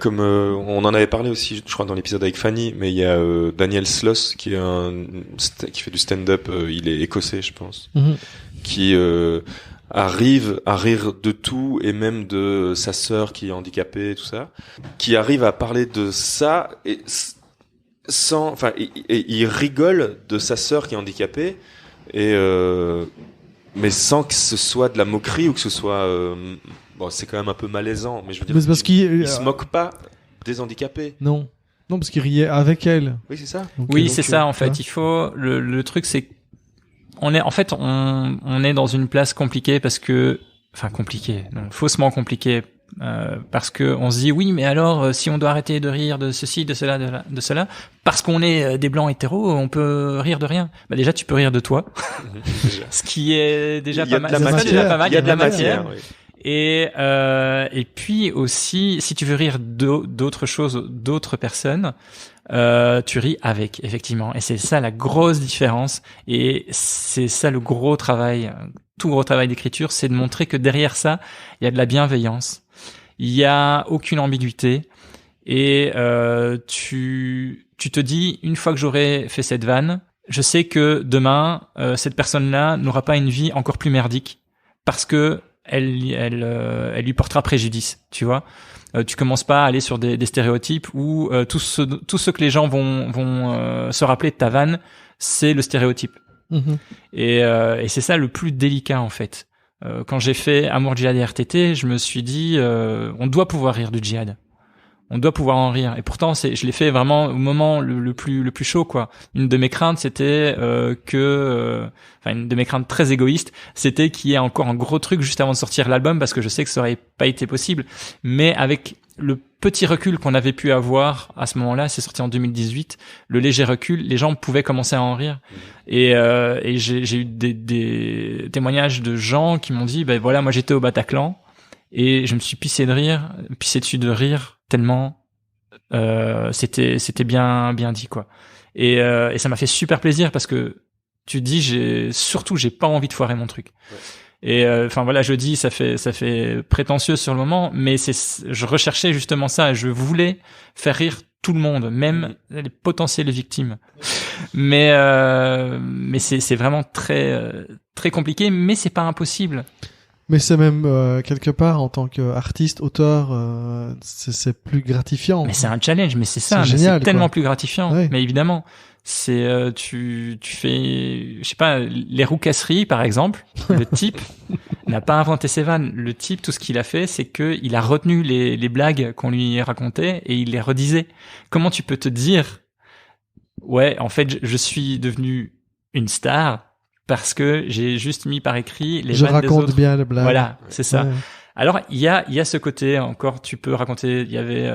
comme on en avait parlé aussi, je crois, dans l'épisode avec Fanny. Mais il y a Daniel Sloss qui fait du stand-up. Il est écossais, je pense, qui arrive à rire de tout, et même de sa sœur qui est handicapée et tout ça, qui arrive à parler de ça et il rigole de sa sœur qui est handicapée, et mais sans que ce soit de la moquerie ou que ce soit c'est quand même un peu malaisant, mais je veux dire, Mais c'est parce il se moque pas des handicapés. Non, parce qu'il riait avec elle. Oui, c'est ça. Oui, c'est ça, en fait. Il faut le truc, c'est on est dans une place compliquée faussement compliquée. Parce que on se dit oui, mais alors si on doit arrêter de rire de ceci, de cela, de cela, parce qu'on est des blancs hétéros, on peut rire de rien. Bah déjà tu peux rire de toi, ce qui est déjà pas mal. Il y a de la matière. Oui. Et puis aussi, si tu veux rire d'autres choses, d'autres personnes, tu ris avec, effectivement. Et c'est ça la grosse différence. Et c'est ça le gros travail, tout gros travail d'écriture, c'est de montrer que derrière ça, il y a de la bienveillance. Il y a aucune ambiguïté. Et tu te dis, une fois que j'aurai fait cette vanne, je sais que demain, cette personne-là n'aura pas une vie encore plus merdique, parce que elle lui portera préjudice, tu vois. Tu commences pas à aller sur des stéréotypes où tout ce que les gens vont se rappeler de ta vanne, c'est le stéréotype. Et c'est ça le plus délicat, en fait. Quand j'ai fait Amour, Djihad et RTT, je me suis dit on doit pouvoir rire du djihad. On doit pouvoir en rire. Et pourtant, je l'ai fait vraiment au moment le plus chaud, quoi. Une de mes craintes, c'était une de mes craintes très égoïstes, c'était qu'il y ait encore un gros truc juste avant de sortir l'album, parce que je sais que ça aurait pas été possible. Mais avec le petit recul qu'on avait pu avoir à ce moment-là, c'est sorti en 2018, le léger recul, les gens pouvaient commencer à en rire. Et j'ai eu des témoignages de gens qui m'ont dit, ben voilà, moi j'étais au Bataclan et je me suis pissé dessus de rire tellement c'était bien dit, quoi. Et ça m'a fait super plaisir, parce que tu dis, j'ai pas envie de foirer mon truc. Ouais. Et voilà, je dis, ça fait prétentieux sur le moment, mais je recherchais justement ça. Je voulais faire rire tout le monde, même les potentielles victimes. Mais c'est vraiment très très compliqué, mais c'est pas impossible. Mais c'est même quelque part, en tant qu'artiste, auteur, c'est plus gratifiant. Mais c'est un challenge, mais c'est ça. C'est génial, c'est tellement quoi. plus gratifiant. Ouais. Mais évidemment, c'est tu fais, je sais pas, les roucasseries par exemple. Le type n'a pas inventé ses vannes. Le type, tout ce qu'il a fait, c'est que il a retenu les blagues qu'on lui racontait et il les redisait. Comment tu peux te dire, ouais, en fait, je suis devenu une star parce que j'ai juste mis par écrit les vannes des autres. Je raconte bien les blagues. Voilà, c'est ça. Ouais. Alors il y a ce côté encore, tu peux raconter. Il y avait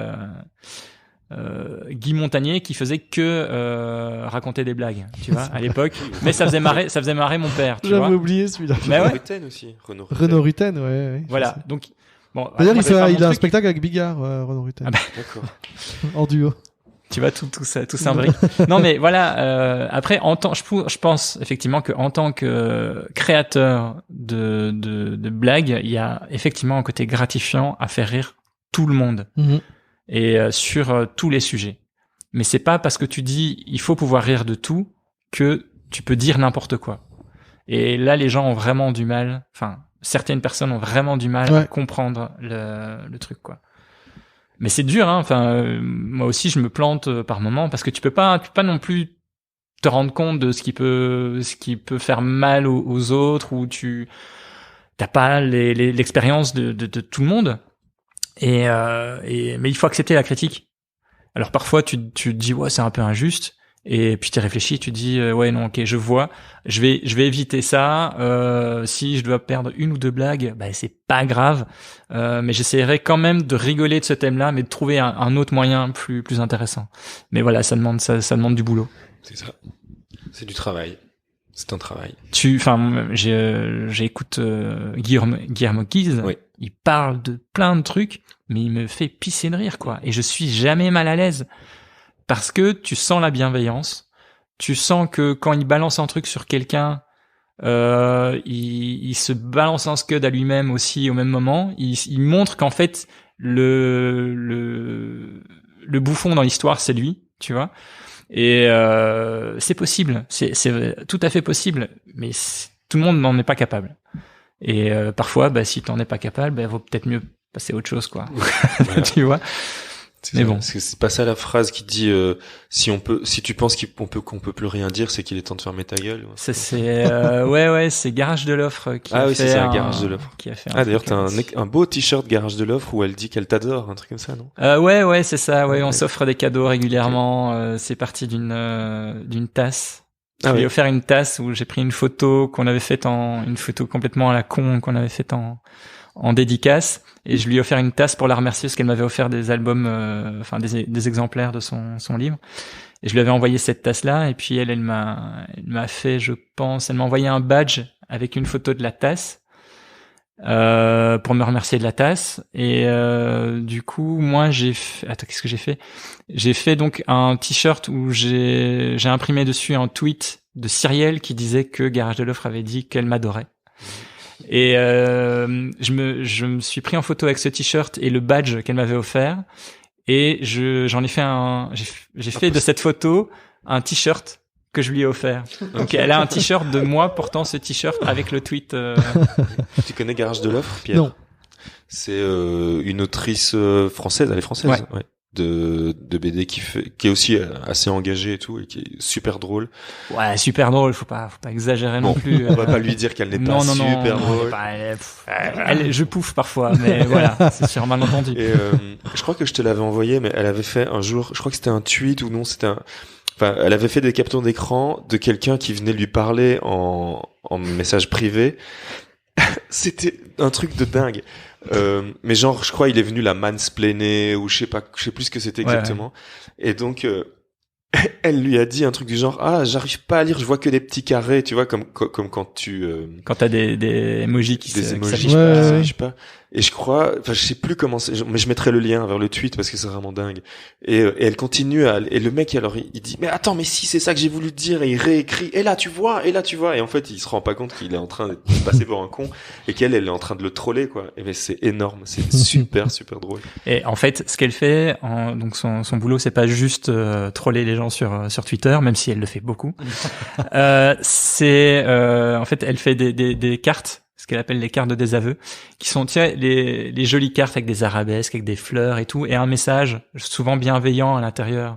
Guy Montagnier qui faisait que raconter des blagues, tu vois, à l'époque. Mais ça faisait marrer mon père, tu vois. J'avais oublié celui-là. Mais ouais. Rutten aussi. Renaud Rutten, ouais. Voilà, donc bon. D'ailleurs, il a un spectacle avec Bigard, Renaud Rutten. Ah bah. D'accord. En duo. Tu vois, tout ça, tout s'imbrique. Non, mais voilà, après, je pense effectivement que en tant que créateur de blagues, il y a effectivement un côté gratifiant à faire rire tout le monde. Mm-hmm. Et sur tous les sujets. Mais c'est pas parce que tu dis il faut pouvoir rire de tout que tu peux dire n'importe quoi. Et là, les gens ont vraiment du mal, certaines personnes ont vraiment du mal à comprendre le truc, quoi. Mais c'est dur, hein. Moi aussi, je me plante par moment, parce que tu peux pas non plus te rendre compte de ce qui peut faire mal aux autres, ou t'as pas l'expérience de tout le monde. Mais il faut accepter la critique. Alors parfois tu te dis ouais, c'est un peu injuste, et puis tu réfléchis, tu te dis ouais, non, ok, je vois, je vais éviter ça. Si je dois perdre une ou deux blagues, c'est pas grave, mais j'essaierai quand même de rigoler de ce thème-là, mais de trouver un autre moyen plus intéressant. Mais voilà, ça demande du boulot. C'est ça. C'est du travail. C'est un travail. J'écoute Guillermo Guise. Oui. Il parle de plein de trucs, mais il me fait pisser de rire, quoi. Et je suis jamais mal à l'aise, parce que tu sens la bienveillance. Tu sens que quand il balance un truc sur quelqu'un, il se balance un scud à lui-même aussi au même moment. Il montre qu'en fait le bouffon dans l'histoire, c'est lui, tu vois. Et c'est possible, c'est tout à fait possible, mais tout le monde n'en est pas capable. Et parfois, si t'en es pas capable, vaut peut-être mieux passer à autre chose, quoi. Voilà. Tu vois. Mais ça, bon, parce que c'est pas ça la phrase qui dit si tu penses qu'on peut plus rien dire, c'est qu'il est temps de fermer ta gueule. C'est c'est Garage de l'offre qui a fait c'est ça, Garage de l'offre. Qui a fait d'ailleurs t'as un beau t-shirt Garage de l'offre où elle dit qu'elle t'adore, un truc comme ça, non? Ouais, c'est ça. Ouais, on s'offre des cadeaux régulièrement. C'est parti d'une tasse. Je lui ai offert une tasse où j'ai pris une photo une photo complètement à la con qu'on avait faite en dédicace, et je lui ai offert une tasse pour la remercier, parce qu'elle m'avait offert des albums, des exemplaires de son livre, et je lui avais envoyé cette tasse-là, et puis elle m'a fait, je pense, elle m'a envoyé un badge avec une photo de la tasse, pour me remercier de la tasse. Et du coup, moi qu'est-ce que j'ai fait? J'ai fait donc un t-shirt où j'ai imprimé dessus un tweet de Cyrielle qui disait que Garage de l'offre avait dit qu'elle m'adorait. Et je me suis pris en photo avec ce t-shirt et le badge qu'elle m'avait offert, et j'en ai fait j'ai fait de cette photo un t-shirt que je lui ai offert. Donc elle a un t-shirt de moi portant ce t-shirt avec le tweet. Tu connais Garage de l'offre, Pierre? Non. C'est une autrice française, elle est française. Ouais. de BD qui est aussi assez engagée et tout, et qui est super drôle. Ouais, super drôle, faut pas exagérer non plus. On va pas lui dire qu'elle n'est pas super drôle. Je pouffe parfois, mais voilà, c'est sur un malentendu. Et je crois que je te l'avais envoyé, mais elle avait fait un jour, je crois que c'était un tweet ou non, enfin, elle avait fait des captures d'écran de quelqu'un qui venait lui parler en message privé. C'était un truc de dingue. Mais genre, je crois, il est venu la mansplainer ou je sais plus ce que c'était exactement. Ouais. Et donc, elle lui a dit un truc du genre, j'arrive pas à lire, je vois que des petits carrés, tu vois, comme quand tu, quand t'as des emojis qui s'affichent pas. Et je crois, enfin, je sais plus comment c'est, mais je mettrai le lien vers le tweet parce que c'est vraiment dingue. Et elle continue et le mec, alors, il dit, mais attends, mais si, c'est ça que j'ai voulu te dire, et il réécrit, et là, tu vois. Et en fait, il se rend pas compte qu'il est en train de passer pour un con, et qu'elle est en train de le troller, quoi. Et ben, c'est énorme, c'est super, super drôle. Et en fait, ce qu'elle fait, donc son boulot, c'est pas juste troller les gens sur Twitter, même si elle le fait beaucoup. C'est en fait, elle fait des cartes, ce qu'elle appelle les cartes de désaveu, qui sont les jolies cartes avec des arabesques, avec des fleurs et tout, et un message souvent bienveillant à l'intérieur.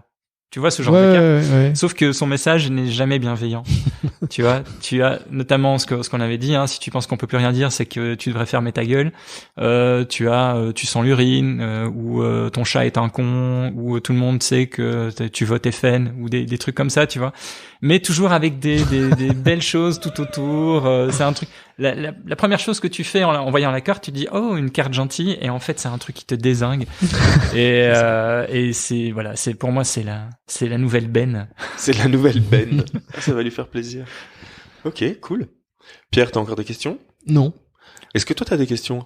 Tu vois ce genre de carte. Ouais. Sauf que son message n'est jamais bienveillant. Tu vois, tu as notamment ce qu'on avait dit, si tu penses qu'on peut plus rien dire, c'est que tu devrais fermer ta gueule. Tu sens l'urine, ou ton chat est un con, ou tout le monde sait que tu votes FN, ou des trucs comme ça, tu vois. Mais toujours avec des belles choses tout autour. C'est un truc. La première chose que tu fais en voyant la carte, tu dis une carte gentille, et en fait c'est un truc qui te dézingue. et c'est voilà, c'est pour moi c'est la nouvelle Ben. C'est la nouvelle Ben. Ça va lui faire plaisir. Ok, cool. Pierre, t'as encore des questions? Non. Est-ce que toi t'as des questions?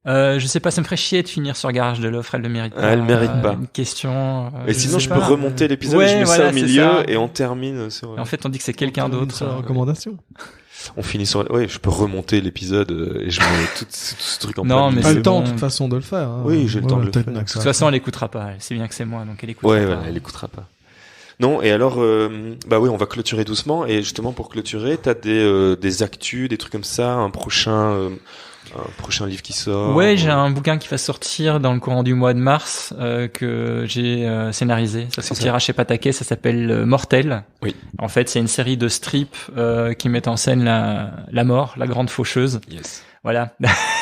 Je sais pas, ça me ferait chier de finir sur Garage de l'offre, elle le mérite pas. Elle mérite pas. Une question. Et sinon, je peux remonter l'épisode, je mets ça au milieu et on termine sur. Et en fait, on dit que c'est quelqu'un d'autre. Sur la recommandation. On finit sur. Ouais, je peux remonter l'épisode et je mets tout ce truc en place. Non, mais pas le temps, de toute façon, de le faire. Oui, j'ai le temps de le faire. De toute façon, elle écoutera pas. Elle sait bien que c'est moi, donc elle écoutera pas. Ouais, elle écoutera pas. Non, et alors, bah oui, on va clôturer doucement. Et justement, pour clôturer, t'as des actus, des trucs comme ça, un prochain livre qui sort. Ouais, j'ai un bouquin qui va sortir dans le courant du mois de mars, que j'ai scénarisé. Ça sortira chez Pataquès, ça s'appelle Mortel. Oui. En fait, c'est une série de strips qui mettent en scène la mort, la grande faucheuse. Yes. Voilà,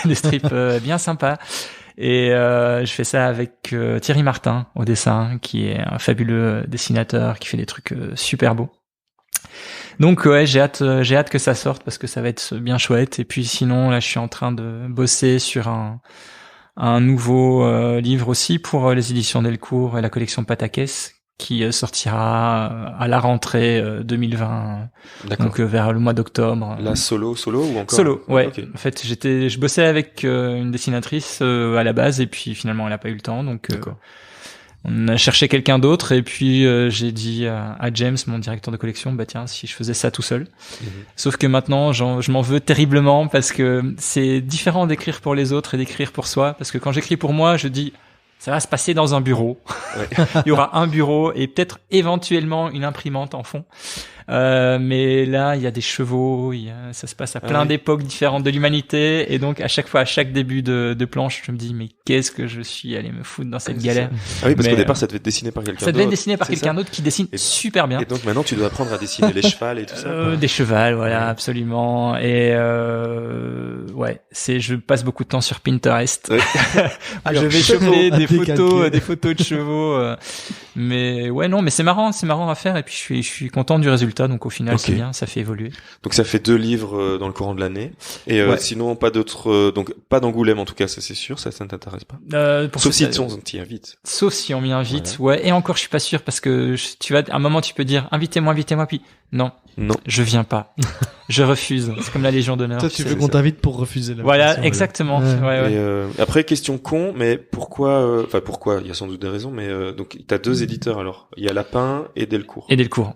des strips bien sympas. Et je fais ça avec Thierry Martin au dessin, qui est un fabuleux dessinateur, qui fait des trucs super beaux. Donc ouais, j'ai hâte que ça sorte parce que ça va être bien chouette. Et puis sinon, là, je suis en train de bosser sur un nouveau livre aussi pour les éditions Delcourt et la collection Pataquès, qui sortira à la rentrée 2020. D'accord. Donc vers le mois d'octobre. Là, solo ou encore? Solo, ouais. Okay. En fait, je bossais avec une dessinatrice à la base, et puis finalement, elle a pas eu le temps, donc on a cherché quelqu'un d'autre, et puis j'ai dit à James, mon directeur de collection, bah tiens, si je faisais ça tout seul. Sauf que maintenant, je m'en veux terriblement, parce que c'est différent d'écrire pour les autres et d'écrire pour soi, parce que quand j'écris pour moi, je dis ça va se passer dans un bureau. Ouais. Il y aura un bureau et peut-être éventuellement une imprimante en fond. Mais là, il y a des chevaux, ça se passe à plein d'époques différentes de l'humanité, et donc à chaque fois, à chaque début de planche, je me dis mais qu'est-ce que je suis allé me foutre dans cette galère. Ah oui, parce qu'au départ, ça devait être dessiné par quelqu'un d'autre. Ça devait être dessiné par quelqu'un d'autre qui dessine super bien. Et donc maintenant, tu dois apprendre à dessiner les chevals et tout ça. Des chevals, voilà, absolument. Et ouais, je passe beaucoup de temps sur Pinterest. Ouais. Alors, je vais choper des photos de chevaux. Mais ouais, non, mais c'est marrant à faire, et puis je suis content du résultat. Donc au final, c'est bien, ça fait évoluer. Donc ça fait 2 livres dans le courant de l'année. Et sinon, pas d'autres, donc pas d'Angoulême en tout cas, ça c'est sûr, ça ne t'intéresse pas. Sauf si on t'y invite. Sauf si on m'y invite, voilà. Ouais. Et encore, je suis pas sûr, parce que à un moment, tu peux dire invitez-moi, puis non, je viens pas. Je refuse. C'est comme la Légion d'honneur. Toi, tu veux qu'on t'invite pour refuser la Voilà, exactement. Ouais. Et après, question con, mais pourquoi, pourquoi, il y a sans doute des raisons, mais donc t'as 2 éditeurs alors. Il y a Lapin et Delcourt.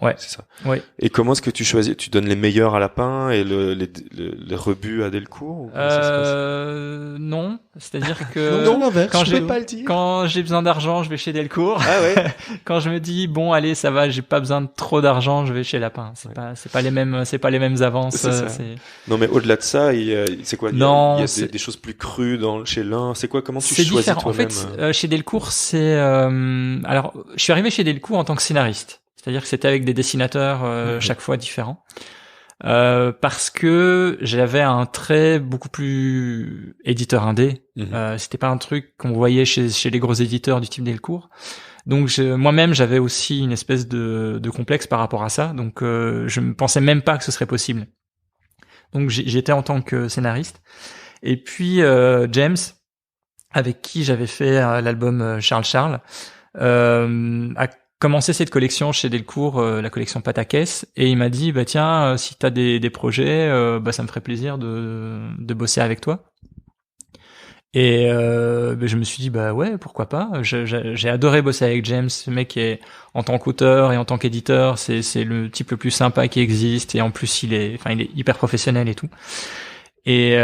Ouais. C'est ça. Ouais. Et comment est-ce que tu choisis? Tu donnes les meilleurs à Lapin et les rebuts à Delcourt? Ou comment ça se passe? Non. C'est-à-dire que Non, l'inverse, quand je j'ai peux pas le dire. quand j'ai besoin d'argent, je vais chez Delcourt. Ah ouais. Quand je me dis bon allez ça va, j'ai pas besoin de trop d'argent, je vais chez Lapin. C'est pas les mêmes avances. C'est ça. Non mais au-delà de ça, c'est quoi? Non, il y a des choses plus crues chez l'un. C'est quoi? Comment tu c'est choisis différent. En toi-même? fait, chez Delcourt, alors je suis arrivé chez Delcourt en tant que scénariste. C'est-à-dire que c'était avec des dessinateurs chaque fois différents. Parce que j'avais un trait beaucoup plus éditeur indé. C'était pas un truc qu'on voyait chez les gros éditeurs du type Delcourt. Donc moi-même j'avais aussi une espèce de complexe par rapport à ça. Donc je me pensais même pas que ce serait possible. Donc j'étais en tant que scénariste. Et puis James, avec qui j'avais fait l'album Charles, a commencé cette collection chez Delcourt, la collection Patakès, et il m'a dit bah tiens si t'as des projets, ça me ferait plaisir de bosser avec toi. Et je me suis dit bah ouais pourquoi pas. J'ai adoré bosser avec James, ce mec est en tant qu'auteur et en tant qu'éditeur c'est le type le plus sympa qui existe, et en plus il est hyper professionnel et tout. Et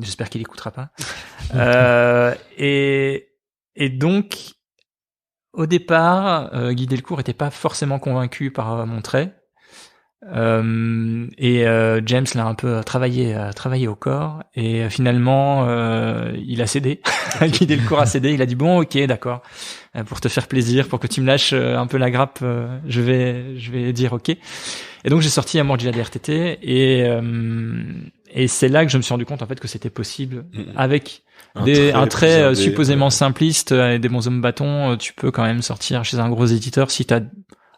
j'espère qu'il écoutera pas. Et donc au départ, Guy Delcourt était pas forcément convaincu par mon trait. Et James l'a un peu travaillé au corps, et finalement il a cédé. Guy Delcourt a cédé, il a dit bon ok d'accord, pour te faire plaisir, pour que tu me lâches un peu la grappe, je vais dire ok. Et donc j'ai sorti Amour de la DRTT, et c'est là que je me suis rendu compte en fait que c'était possible avec un trait supposément simpliste et des bons hommes bâtons. Tu peux quand même sortir chez un gros éditeur si t'as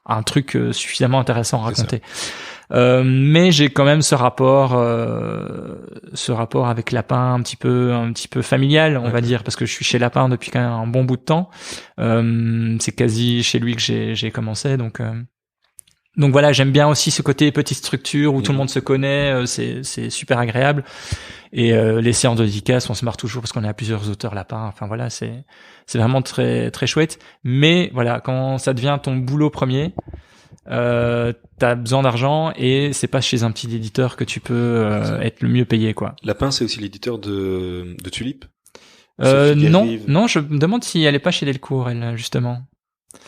un truc suffisamment intéressant à raconter. Mais j'ai quand même ce rapport avec Lapin un petit peu familial, on va dire, parce que je suis chez Lapin depuis quand même un bon bout de temps. C'est quasi chez lui que j'ai commencé, donc voilà, j'aime bien aussi ce côté petite structure où tout le monde se connaît, c'est super agréable. Et les séances de dédicaces, on se marre toujours parce qu'on est à plusieurs auteurs Lapin. Enfin voilà, c'est vraiment très très chouette. Mais voilà, quand ça devient ton boulot premier, t'as besoin d'argent, et c'est pas chez un petit éditeur que tu peux être le mieux payé, quoi. Lapin, c'est aussi l'éditeur de Tulip. Non, je me demande si elle est pas chez Delcourt, elle, justement.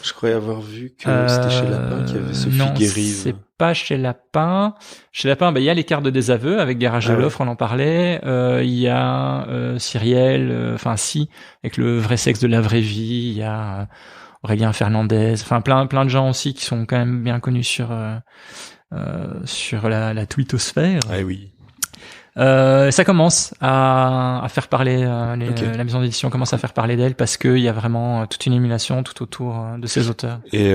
Je croyais avoir vu que c'était chez Lapin qu'il y avait Sophie Guérive. Non, c'est pas chez Lapin. Chez Lapin, il y a les cartes de désaveu avec Garage de l'offre, on en parlait. Il y a Cyrielle, avec le vrai sexe de la vraie vie. Il y a Aurélien Fernandez. Enfin, plein de gens aussi qui sont quand même bien connus sur la twittosphère. Ah oui. Ça commence à faire parler, la maison d'édition commence à faire parler d'elle, parce qu'il y a vraiment toute une émulation tout autour de ces auteurs. Et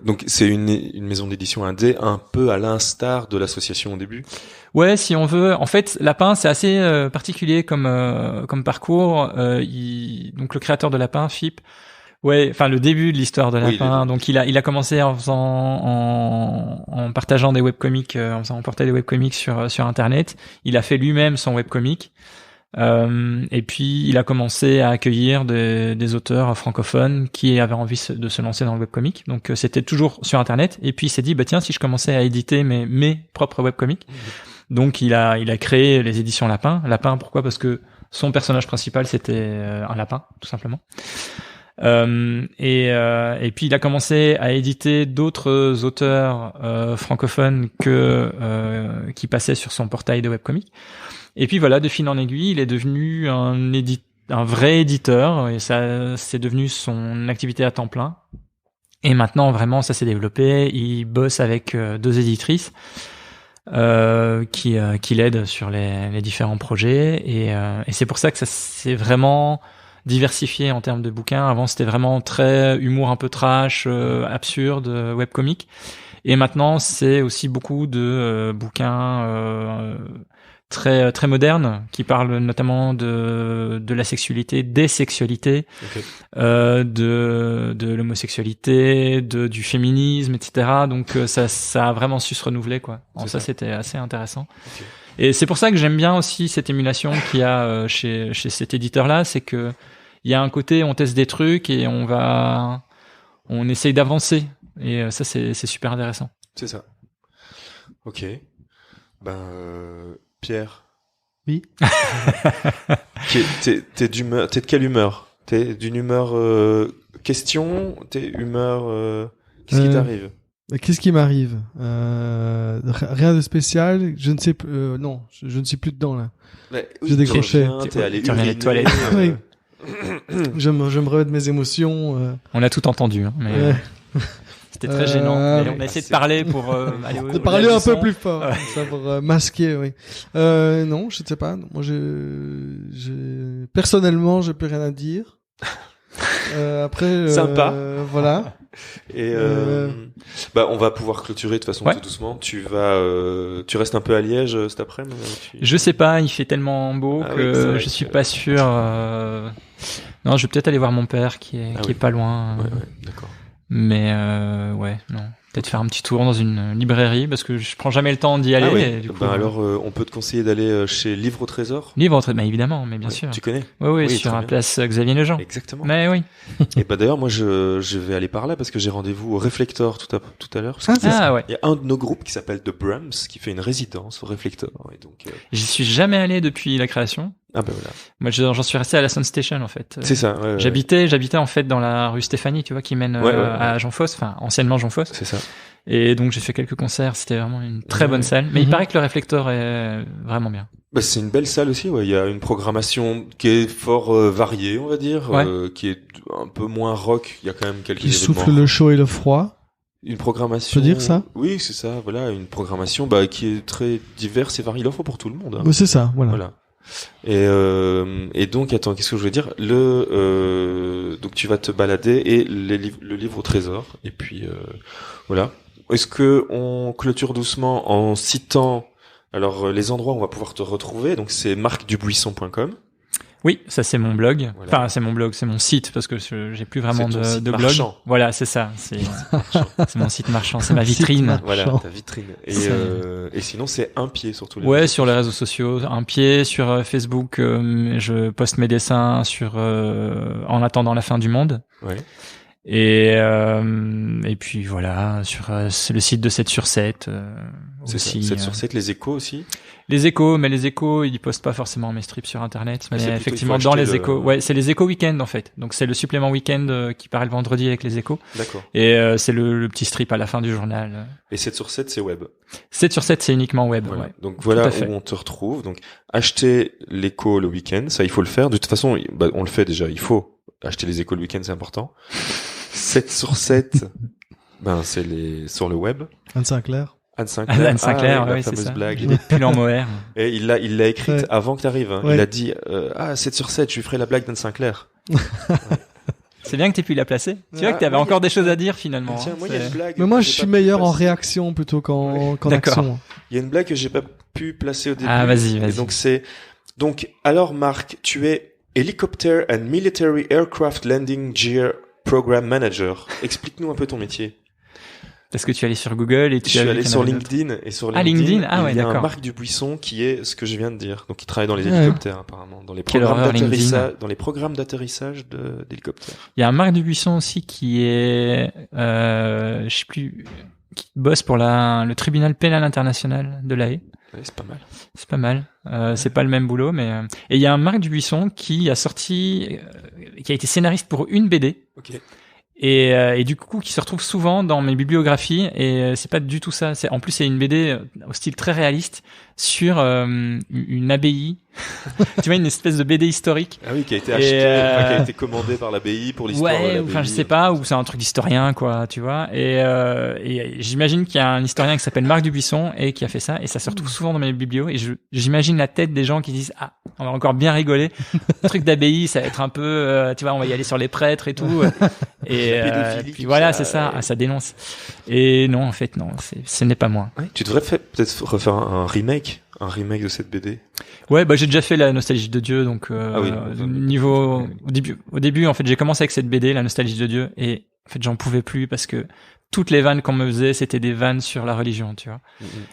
donc c'est une maison d'édition indé un peu à l'instar de l'association au début. Ouais, si on veut. En fait, Lapin, c'est assez particulier comme parcours. Donc le créateur de Lapin, Philippe. Ouais, le début de l'histoire de Lapin. Donc il a commencé en partageant des webcomics, en faisant porter des webcomics sur internet. Il a fait lui-même son webcomic. Et puis il a commencé à accueillir des auteurs francophones qui avaient envie de se lancer dans le webcomic. Donc c'était toujours sur internet. Et puis il s'est dit tiens, si je commençais à éditer mes propres webcomics. Donc il a créé les éditions Lapin. Lapin, pourquoi? Parce que son personnage principal c'était un lapin, tout simplement. Et puis il a commencé à éditer d'autres auteurs francophones qui passaient sur son portail de webcomic. Et puis voilà, de fil en aiguille, il est devenu un vrai éditeur, et ça c'est devenu son activité à temps plein. Et maintenant vraiment ça s'est développé. Il bosse avec 2 éditrices qui l'aident sur les différents projets, et c'est pour ça que ça c'est vraiment diversifié en termes de bouquins. Avant c'était vraiment très humour un peu trash, absurde, webcomic, et maintenant c'est aussi beaucoup de bouquins très très modernes qui parlent notamment de la sexualité, des sexualités, de l'homosexualité, du féminisme, etc. Donc ça a vraiment su se renouveler, quoi. Alors ça c'était assez intéressant. Et c'est pour ça que j'aime bien aussi cette émulation qu'il y a chez cet éditeur-là, c'est que il y a un côté, on teste des trucs et on essaye d'avancer. Et ça, c'est super intéressant. C'est ça. Ok. Pierre. Oui. T'es de quelle humeur? T'es d'une humeur question? T'es humeur qu'est-ce qui t'arrive? Qu'est-ce qui m'arrive? Rien de spécial. Je ne sais plus. Non, je ne suis plus dedans là. J'ai décroché. T'es allé tu reviens des toilettes. Oui. je me remets de mes émotions. On a tout entendu, hein, mais c'était très gênant. Mais on a essayé de parler pour aller de parler un peu plus fort, ça pour masquer. Oui. Non, je ne sais pas. Moi, personnellement, j'ai plus rien à dire. Après, sympa. Voilà. Et on va pouvoir clôturer de toute façon tout doucement. Tu restes un peu à Liège cet après-midi? Je sais pas, il fait tellement beau que je suis pas sûr. Non, je vais peut-être aller voir mon père qui est pas loin. Ouais, d'accord. Mais non. Peut-être faire un petit tour dans une librairie parce que je prends jamais le temps d'y aller. Et du coup, alors, on peut te conseiller d'aller chez Livre au Trésor. Livre au Trésor, mais évidemment, mais bien sûr. Tu connais? Oui, sur la place Xavier Lejean. Exactement. Mais oui. Et d'ailleurs, moi, je vais aller par là parce que j'ai rendez-vous au Reflector tout à l'heure. Ouais. Il y a un de nos groupes qui s'appelle The Brahms qui fait une résidence au Reflector. Et donc, j'y suis jamais allé depuis la création. Ah ben voilà. Moi, j'en suis resté à la Sound Station en fait. C'est ça. Ouais. J'habitais en fait dans la rue Stéphanie, tu vois, qui mène à Jean Fosse, enfin anciennement Jean Fosse. C'est ça. Et donc j'ai fait quelques concerts. C'était vraiment une très bonne salle. Mais il paraît que le Reflector est vraiment bien. C'est une belle salle aussi. Ouais. Il y a une programmation qui est fort variée, on va dire, qui est un peu moins rock. Il y a quand même quelques qui événements. Souffle le chaud et le froid. Une programmation. Tu peux dire ça? Oui, c'est ça. Voilà, une programmation qui est très diverse et variée. Il en faut pour tout le monde. Hein. Oui, c'est ça. Voilà. Et donc attends, qu'est-ce que je voulais dire? Donc tu vas te balader et le livre au trésor. Et puis voilà. Est-ce que on clôture doucement en citant les endroits où on va pouvoir te retrouver? Donc c'est marcdubuisson.com. Oui, ça c'est mon blog. Voilà. Enfin, c'est mon blog, c'est mon site parce que j'ai plus vraiment de blog. Marchand. Voilà, c'est ça. C'est mon site marchand, c'est ma vitrine. Voilà, ta vitrine. Et sinon c'est un pied sur tous les. Ouais, sur les réseaux sociaux, un pied sur Facebook. Je poste mes dessins sur En attendant la fin du monde. Ouais. Et puis voilà, sur c'est le site de 7 sur 7 aussi. 7 sur 7, les échos aussi. Les échos, mais les échos, ils postent pas forcément mes strips sur internet, mais plutôt, effectivement dans les échos. Ouais, c'est les échos week-end en fait. Donc c'est le supplément week-end qui paraît le vendredi avec les échos. D'accord. Et c'est le petit strip à la fin du journal. Et 7 sur 7, c'est web. 7 sur 7, c'est uniquement web. Voilà. Ouais. Donc voilà où on te retrouve. Donc acheter l'écho le week-end, ça il faut le faire. De toute façon, on le fait déjà. Il faut acheter les échos le week-end, c'est important. 7 sur 7, c'est sur le web. Anne Sinclair. Anne Sinclair, la oui, fameuse c'est ça. blague. Des pulls en mohair. Et il l'a écrite avant que t'arrives. Hein. Ouais. Il a dit 7 sur 7, je lui ferai la blague d'Anne Sinclair. C'est bien que t'aies pu la placer. Tu vois que t'avais encore des choses à dire finalement. Tiens, moi il y a une blague. Mais moi, que je j'ai suis pas meilleur pu en placer. réaction plutôt qu'en D'accord. action. Il y a une blague que j'ai pas pu placer au début. Ah, vas-y. Et donc alors Marc, tu es Helicopter and Military Aircraft Landing Gear Program Manager. Explique-nous un peu ton métier. Parce que tu es allé sur Google et tu Je suis as vu allé qu'il y en sur avait LinkedIn et sur Ah, LinkedIn. Ah, ouais, il y a un d'accord. Marc Dubuisson qui est ce que je viens de dire. Donc il travaille dans les Ouais. hélicoptères apparemment, dans les Quelle programmes horreur, d'atterrissage, LinkedIn. dans les programmes d'atterrissage d'hélicoptères. Il y a un Marc Dubuisson aussi qui est, je sais plus, qui bosse pour le tribunal pénal international de La Haye. Ouais, c'est pas mal. C'est pas mal. C'est pas le même boulot, mais et il y a un Marc Dubuisson qui a sorti, qui a été scénariste pour une BD. Ok. Et du coup qui se retrouve souvent dans mes bibliographies et c'est pas du tout ça. En plus c'est une BD au style très réaliste sur une abbaye. Tu vois, une espèce de BD historique. Ah oui, qui a été Et, acheté, qui a été commandé par l'abbaye pour l'histoire de Ouais, l'abbaye. enfin je sais pas, ou c'est un truc d'historien quoi, tu vois. Et j'imagine qu'il y a un historien qui s'appelle Marc Dubuisson et qui a fait ça, et ça se retrouve souvent dans mes biblios. Et j'imagine la tête des gens qui disent on va encore bien rigoler. Le truc d'abbaye, ça va être un peu, tu vois, on va y aller sur les prêtres et tout. Et La pédophilie, puis tout voilà, ça, c'est ça, ça dénonce. Et non, en fait non, ce n'est pas moi. Ouais, tu devrais peut-être refaire un remake de cette BD. Ouais, j'ai déjà fait la Nostalgie de Dieu, donc oui, niveau au début en fait j'ai commencé avec cette BD, la Nostalgie de Dieu, et en fait j'en pouvais plus parce que toutes les vannes qu'on me faisait c'était des vannes sur la religion, tu vois.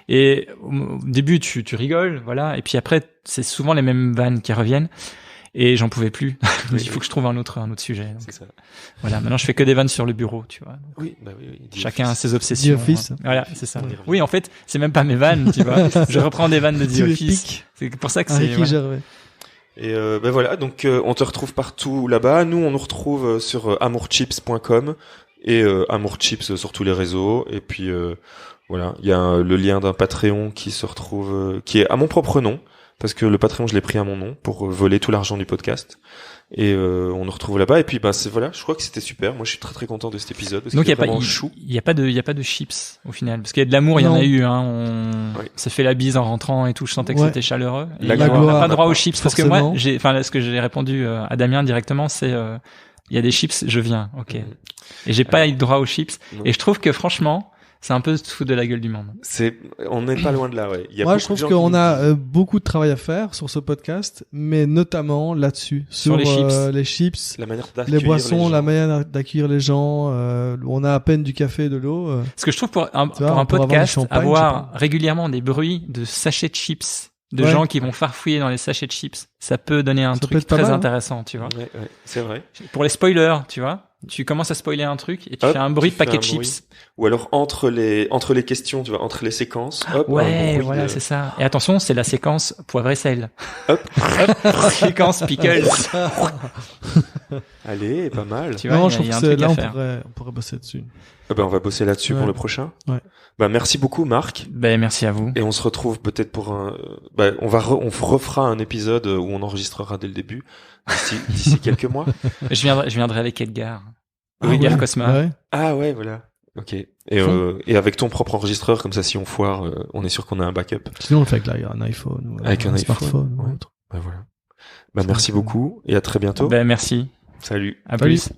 Et au début tu rigoles, voilà, et puis après c'est souvent les mêmes vannes qui reviennent. Et j'en pouvais plus. Oui, Il faut que je trouve un autre sujet. Donc, C'est ça. voilà. Maintenant, je fais que des vannes sur le bureau, tu vois. Oui. The Chacun a Office. ses obsessions. The Office. Hein. Voilà, c'est ça. Ouais. Oui, en fait, c'est même pas mes vannes, tu vois. Je reprends des vannes de Tu The les Office. piques. C'est pour ça que Un c'est. Ricky Voilà. Gervais. Et voilà, donc on te retrouve partout là-bas. Nous, on nous retrouve sur amourchips.com et amourchips sur tous les réseaux. Et puis voilà, il y a le lien d'un Patreon qui se retrouve, qui est à mon propre nom, parce que le Patreon, je l'ai pris à mon nom pour voler tout l'argent du podcast. Et on nous retrouve là-bas. Et puis voilà, je crois que c'était super. Moi, je suis très très content de cet épisode. Parce Donc qu'il il vraiment chou. y a pas de chips au final, parce qu'il y a de l'amour, il y en Non. a eu. Hein. On Oui. s'est fait la bise en rentrant et tout. Je sentais que Ouais. c'était chaleureux. Et La on n'a gloire. pas droit aux chips parce que moi, Forcément. ce que j'ai répondu à Damien directement, c'est il y a des chips, je viens. Ok. Mhm. Et j'ai pas eu droit aux chips. Non. Et je trouve que franchement, c'est un peu se foutre de la gueule du monde. On n'est pas loin de là, ouais. Il y a Moi, beaucoup je trouve de gens qu'on qui a nous disent- beaucoup de travail à faire sur ce podcast, mais notamment là-dessus, Sur les chips. les chips, la manière les d'accueillir boissons, gens. la manière d'accueillir les gens. On a à peine du café et de l'eau. Parce que je trouve pour un Tu vois, pour avoir podcast, du champagne, avoir je sais pas. régulièrement des bruits de sachets de chips, de Ouais. gens qui vont farfouiller dans les sachets de chips, ça peut donner un Ça peut truc être pas très mal, hein. intéressant, tu vois. Ouais, c'est vrai. Pour les spoilers, tu vois, tu commences à spoiler un truc et tu Hop, fais un bruit tu de paquet fais de un bruit. chips. Ou alors entre les questions, tu vois, entre les séquences. Hop, un Ouais, bruit voilà, de- c'est ça. Et attention, c'est la séquence poivre et sel. Hop. Séquence pickles. Allez, pas mal. Tu vois, Non, il je y trouve a un que truc là, à on faire. pourrait bosser dessus. On va bosser là-dessus Ouais. pour le prochain. Ouais. Merci beaucoup, Marc. Ben, merci à vous. Et on se retrouve peut-être pour on refera un épisode où on enregistrera dès le début d'ici quelques mois. Je viendrai avec Edgar. Ah Edgar ouais. Cosma. Ouais. Ah ouais, voilà. Ok. Et avec ton propre enregistreur, comme ça, si on foire, on est sûr qu'on a un backup. Sinon, on le fait avec un iPhone ou Avec un iPhone, smartphone ou ouais. autre. Voilà. Merci beaucoup et à très bientôt. Ben, merci. Salut. À Salut. plus.